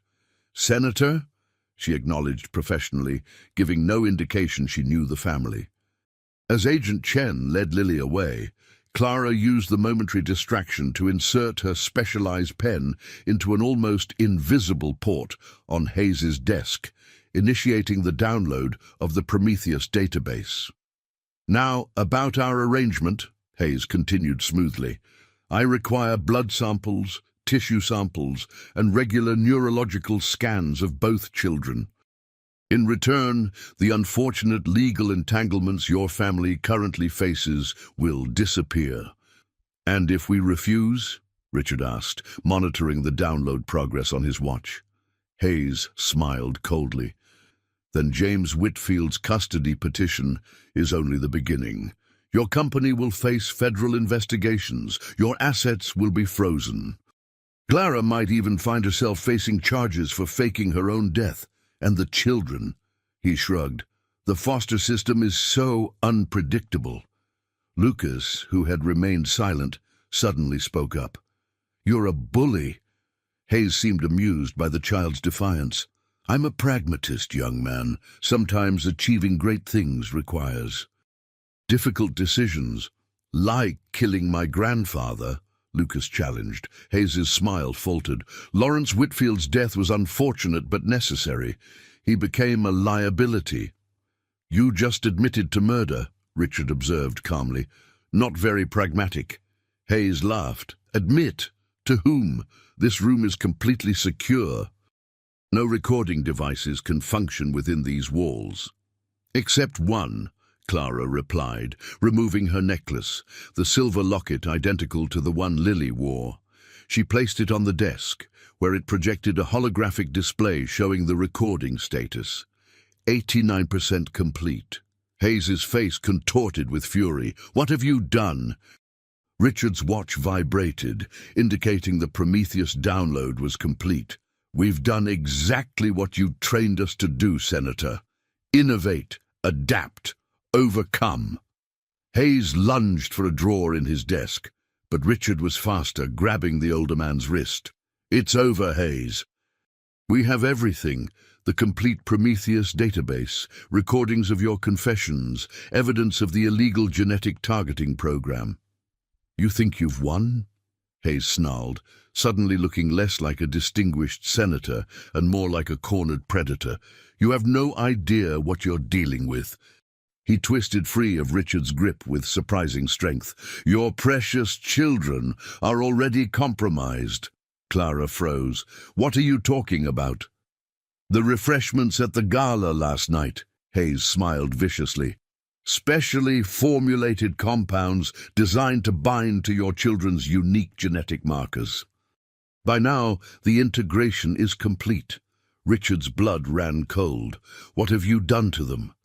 "Senator?" she acknowledged professionally, giving no indication she knew the family. As Agent Chen led Lily away, Clara used the momentary distraction to insert her specialized pen into an almost invisible port on Hayes's desk, initiating the download of the Prometheus database. "Now, about our arrangement," Hayes continued smoothly. "I require blood samples, tissue samples, and regular neurological scans of both children. In return, the unfortunate legal entanglements your family currently faces will disappear." "And if we refuse?" Richard asked, monitoring the download progress on his watch. Hayes smiled coldly. "Then James Whitfield's custody petition is only the beginning. Your company will face federal investigations. Your assets will be frozen. Clara might even find herself facing charges for faking her own death. And the children," he shrugged. "The foster system is so unpredictable." Lucas, who had remained silent, suddenly spoke up. "You're a bully." Hayes seemed amused by the child's defiance. "I'm a pragmatist, young man. Sometimes achieving great things requires difficult decisions." Like killing my grandfather, Lucas challenged. Hayes's smile faltered. Lawrence Whitfield's death was unfortunate but necessary. He became a liability. You just admitted to murder, Richard observed calmly. Not very pragmatic. Hayes laughed. Admit? To whom? This room is completely secure. No recording devices can function within these walls. Except one, Clara replied, removing her necklace, the silver locket identical to the one Lily wore. She placed it on the desk, where it projected a holographic display showing the recording status. 89% complete. Hayes's face contorted with fury. What have you done? Richard's watch vibrated, indicating the Prometheus download was complete. We've done exactly what you trained us to do, Senator. Innovate, adapt, overcome. Hayes lunged for a drawer in his desk, but Richard was faster, grabbing the older man's wrist. It's over, Hayes. We have everything. The complete Prometheus database, recordings of your confessions, evidence of the illegal genetic targeting program. You think you've won? Hayes snarled, suddenly looking less like a distinguished senator and more like a cornered predator. You have no idea what you're dealing with. He twisted free of Richard's grip with surprising strength. Your precious children are already compromised. Clara froze. What are you talking about? The refreshments at the gala last night. Hayes smiled viciously. Specially formulated compounds designed to bind to your children's unique genetic markers. By now, the integration is complete. Richard's blood ran cold. What have you done to them?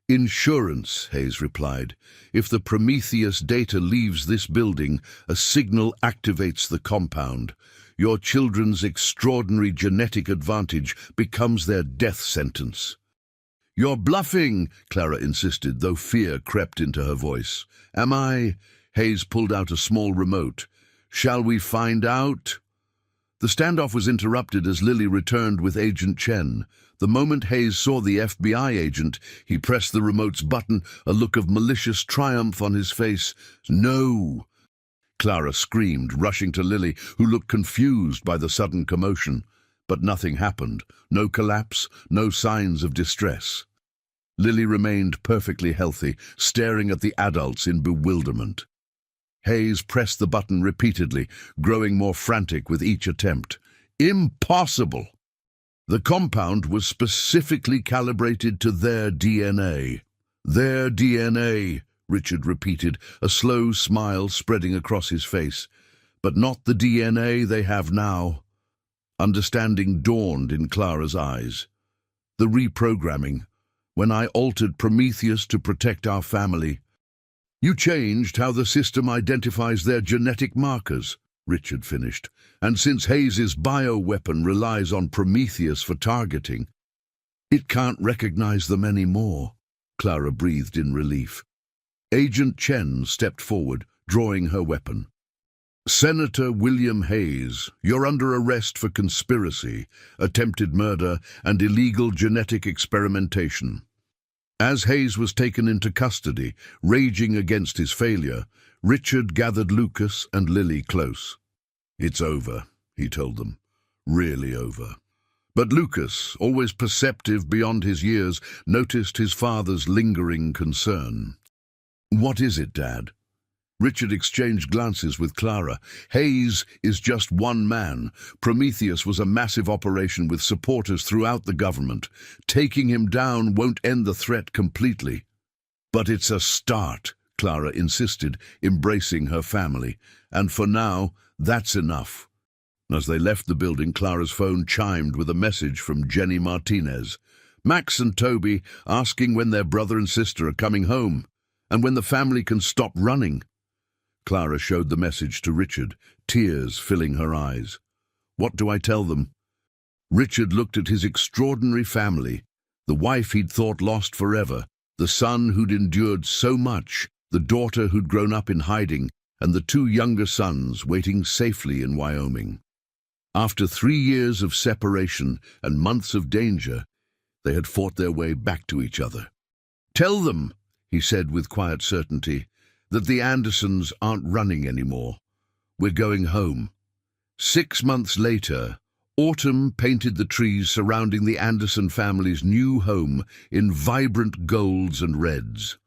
Insurance, Hayes replied. If the Prometheus data leaves this building, a signal activates the compound. Your children's extraordinary genetic advantage becomes their death sentence. You're bluffing, Clara insisted, though fear crept into her voice. Am I? Hayes pulled out a small remote. Shall we find out? The standoff was interrupted as Lily returned with Agent Chen. The moment Hayes saw the FBI agent, he pressed the remote's button, a look of malicious triumph on his face. No! Clara screamed, rushing to Lily, who looked confused by the sudden commotion. But nothing happened. No collapse, no signs of distress. Lily remained perfectly healthy, staring at the adults in bewilderment. Hayes pressed the button repeatedly, growing more frantic with each attempt. Impossible! The compound was specifically calibrated to their DNA. Their DNA, Richard repeated, a slow smile spreading across his face. But not the DNA they have now. Understanding dawned in Clara's eyes. The reprogramming, when I altered Prometheus to protect our family. You changed how the system identifies their genetic markers, Richard finished, and since Hayes's bioweapon relies on Prometheus for targeting, it can't recognize them anymore. Clara breathed in relief. Agent Chen stepped forward, drawing her weapon. Senator William Hayes, you're under arrest for conspiracy, attempted murder, and illegal genetic experimentation. As Hayes was taken into custody, raging against his failure, Richard gathered Lucas and Lily close. It's over, he told them. Really over. But Lucas, always perceptive beyond his years, noticed his father's lingering concern. What is it, Dad? Richard exchanged glances with Clara. Hayes is just one man. Prometheus was a massive operation with supporters throughout the government. Taking him down won't end the threat completely. But it's a start, Clara insisted, embracing her family. And for now, that's enough. As they left the building, Clara's phone chimed with a message from Jenny Martinez. Max and Toby asking when their brother and sister are coming home, and when the family can stop running. Clara showed the message to Richard, tears filling her eyes. What do I tell them? Richard looked at his extraordinary family, the wife he'd thought lost forever, the son who'd endured so much, the daughter who'd grown up in hiding, and the two younger sons waiting safely in Wyoming. After 3 years of separation and months of danger, they had fought their way back to each other. Tell them, he said with quiet certainty, that the Andersons aren't running anymore. We're going home. 6 months later, autumn painted the trees surrounding the Anderson family's new home in vibrant golds and reds.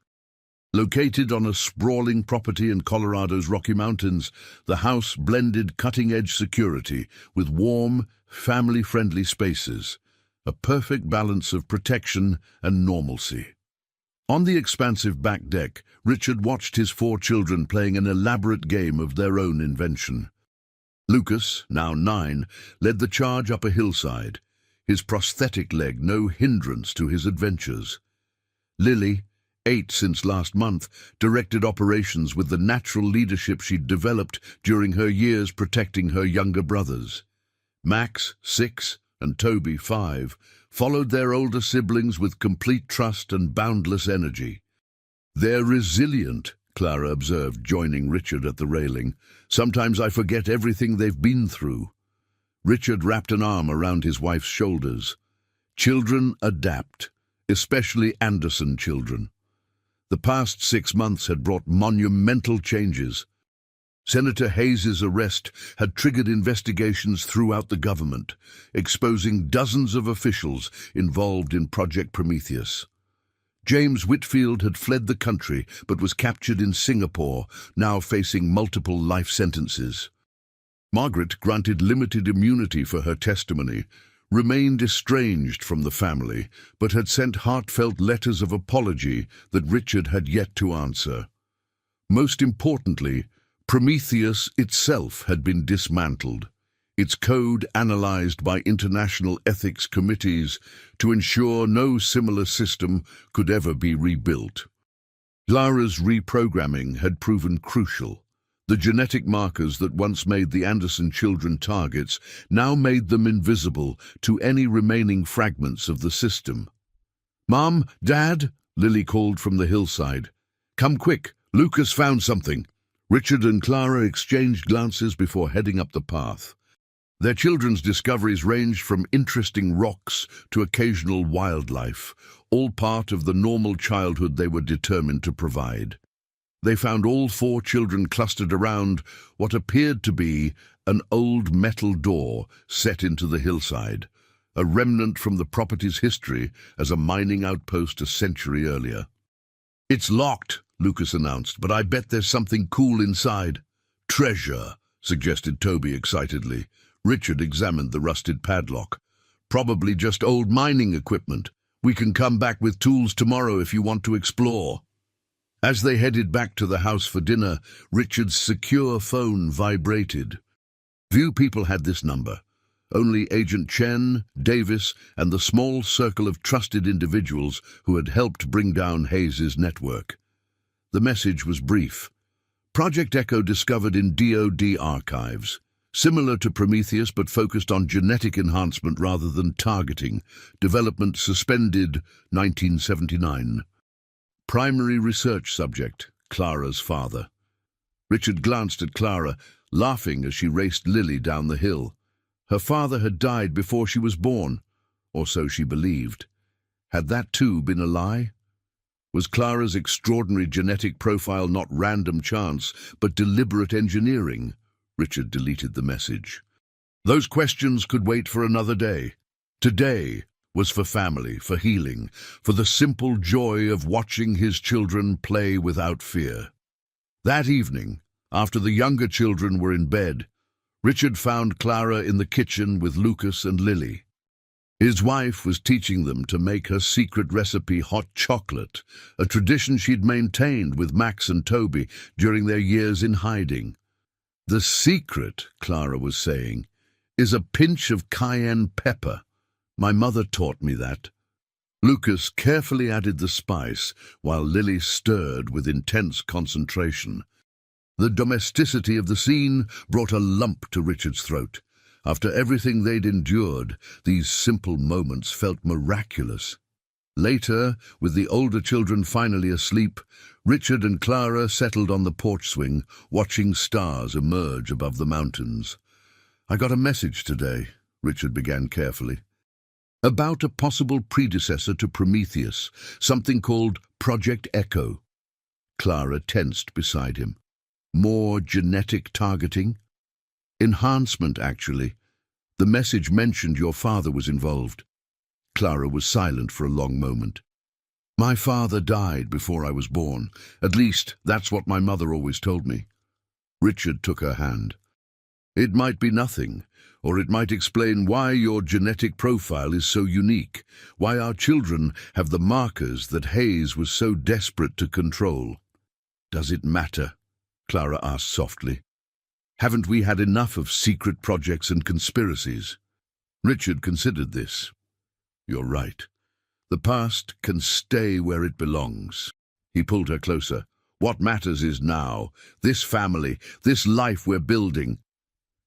Located on a sprawling property in Colorado's Rocky Mountains, the house blended cutting-edge security with warm, family-friendly spaces, a perfect balance of protection and normalcy. On the expansive back deck, Richard watched his 4 children playing an elaborate game of their own invention. Lucas, now 9, led the charge up a hillside, his prosthetic leg no hindrance to his adventures. Lily, 8 since last month, directed operations with the natural leadership she'd developed during her years protecting her younger brothers. Max, 6, and Toby, 5, followed their older siblings with complete trust and boundless energy. "They're resilient," Clara observed, joining Richard at the railing. "Sometimes I forget everything they've been through." Richard wrapped an arm around his wife's shoulders. Children adapt, especially Anderson children. The past 6 months had brought monumental changes. Senator Hayes's arrest had triggered investigations throughout the government, exposing dozens of officials involved in Project Prometheus. James Whitfield had fled the country but was captured in Singapore, now facing multiple life sentences. Margaret, granted limited immunity for her testimony, remained estranged from the family, but had sent heartfelt letters of apology that Richard had yet to answer. Most importantly, Prometheus itself had been dismantled, its code analyzed by international ethics committees to ensure no similar system could ever be rebuilt. Clara's reprogramming had proven crucial. The genetic markers that once made the Anderson children targets now made them invisible to any remaining fragments of the system. "Mom, Dad," Lily called from the hillside. "Come quick, Lucas found something." Richard and Clara exchanged glances before heading up the path. Their children's discoveries ranged from interesting rocks to occasional wildlife, all part of the normal childhood they were determined to provide. They found all 4 children clustered around what appeared to be an old metal door set into the hillside, a remnant from the property's history as a mining outpost a century earlier. "It's locked," Lucas announced, "but I bet there's something cool inside." "Treasure," suggested Toby excitedly. Richard examined the rusted padlock. "Probably just old mining equipment. We can come back with tools tomorrow if you want to explore." As they headed back to the house for dinner, Richard's secure phone vibrated. Few people had this number. Only Agent Chen, Davis, and the small circle of trusted individuals who had helped bring down Hayes's network. The message was brief. Project Echo discovered in DoD archives. Similar to Prometheus but focused on genetic enhancement rather than targeting. Development suspended 1979. Primary research subject, Clara's father. Richard glanced at Clara, laughing as she raced Lily down the hill. Her father had died before she was born, or so she believed. Had that too been a lie? Was Clara's extraordinary genetic profile not random chance, but deliberate engineering? Richard deleted the message. Those questions could wait for another day. Today was for family, for healing, for the simple joy of watching his children play without fear. That evening, after the younger children were in bed, Richard found Clara in the kitchen with Lucas and Lily. His wife was teaching them to make her secret recipe hot chocolate, a tradition she'd maintained with Max and Toby during their years in hiding. "The secret," Clara was saying, "is a pinch of cayenne pepper. My mother taught me that." Lucas carefully added the spice while Lily stirred with intense concentration. The domesticity of the scene brought a lump to Richard's throat. After everything they'd endured, these simple moments felt miraculous. Later, with the older children finally asleep, Richard and Clara settled on the porch swing, watching stars emerge above the mountains. "I got a message today," Richard began carefully, "about a possible predecessor to Prometheus, something called Project Echo." Clara tensed beside him. More genetic targeting? Enhancement, actually. The message mentioned your father was involved. Clara was silent for a long moment. My father died before I was born. At least, that's what my mother always told me. Richard took her hand. It might be nothing, or it might explain why your genetic profile is so unique, why our children have the markers that Hayes was so desperate to control. Does it matter? Clara asked softly. Haven't we had enough of secret projects and conspiracies? Richard considered this. You're right. The past can stay where it belongs. He pulled her closer. What matters is now, this family, this life we're building.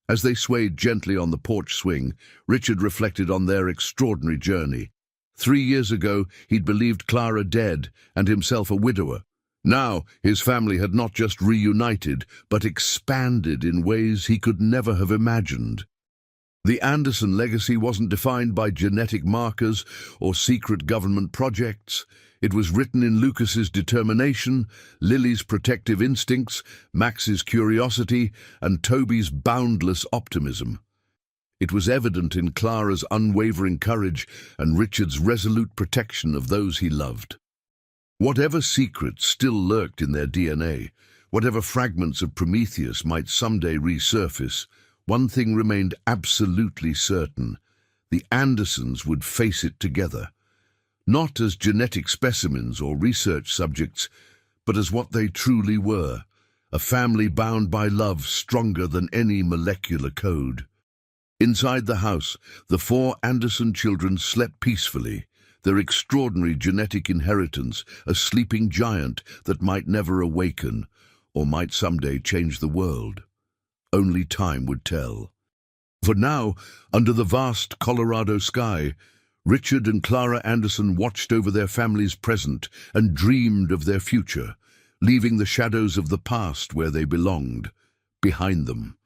As they swayed gently on the porch swing, Richard reflected on their extraordinary journey. 3 years ago, he'd believed Clara dead and himself a widower. Now, his family had not just reunited, but expanded in ways he could never have imagined. The Anderson legacy wasn't defined by genetic markers or secret government projects. It was written in Lucas's determination, Lily's protective instincts, Max's curiosity, and Toby's boundless optimism. It was evident in Clara's unwavering courage and Richard's resolute protection of those he loved. Whatever secrets still lurked in their DNA, whatever fragments of Prometheus might someday resurface, one thing remained absolutely certain. The Andersons would face it together. Not as genetic specimens or research subjects, but as what they truly were, a family bound by love stronger than any molecular code. Inside the house, the 4 Anderson children slept peacefully, their extraordinary genetic inheritance a sleeping giant that might never awaken, or might someday change the world. Only time would tell. For now, under the vast Colorado sky, Richard and Clara Anderson watched over their family's present and dreamed of their future, leaving the shadows of the past where they belonged, behind them.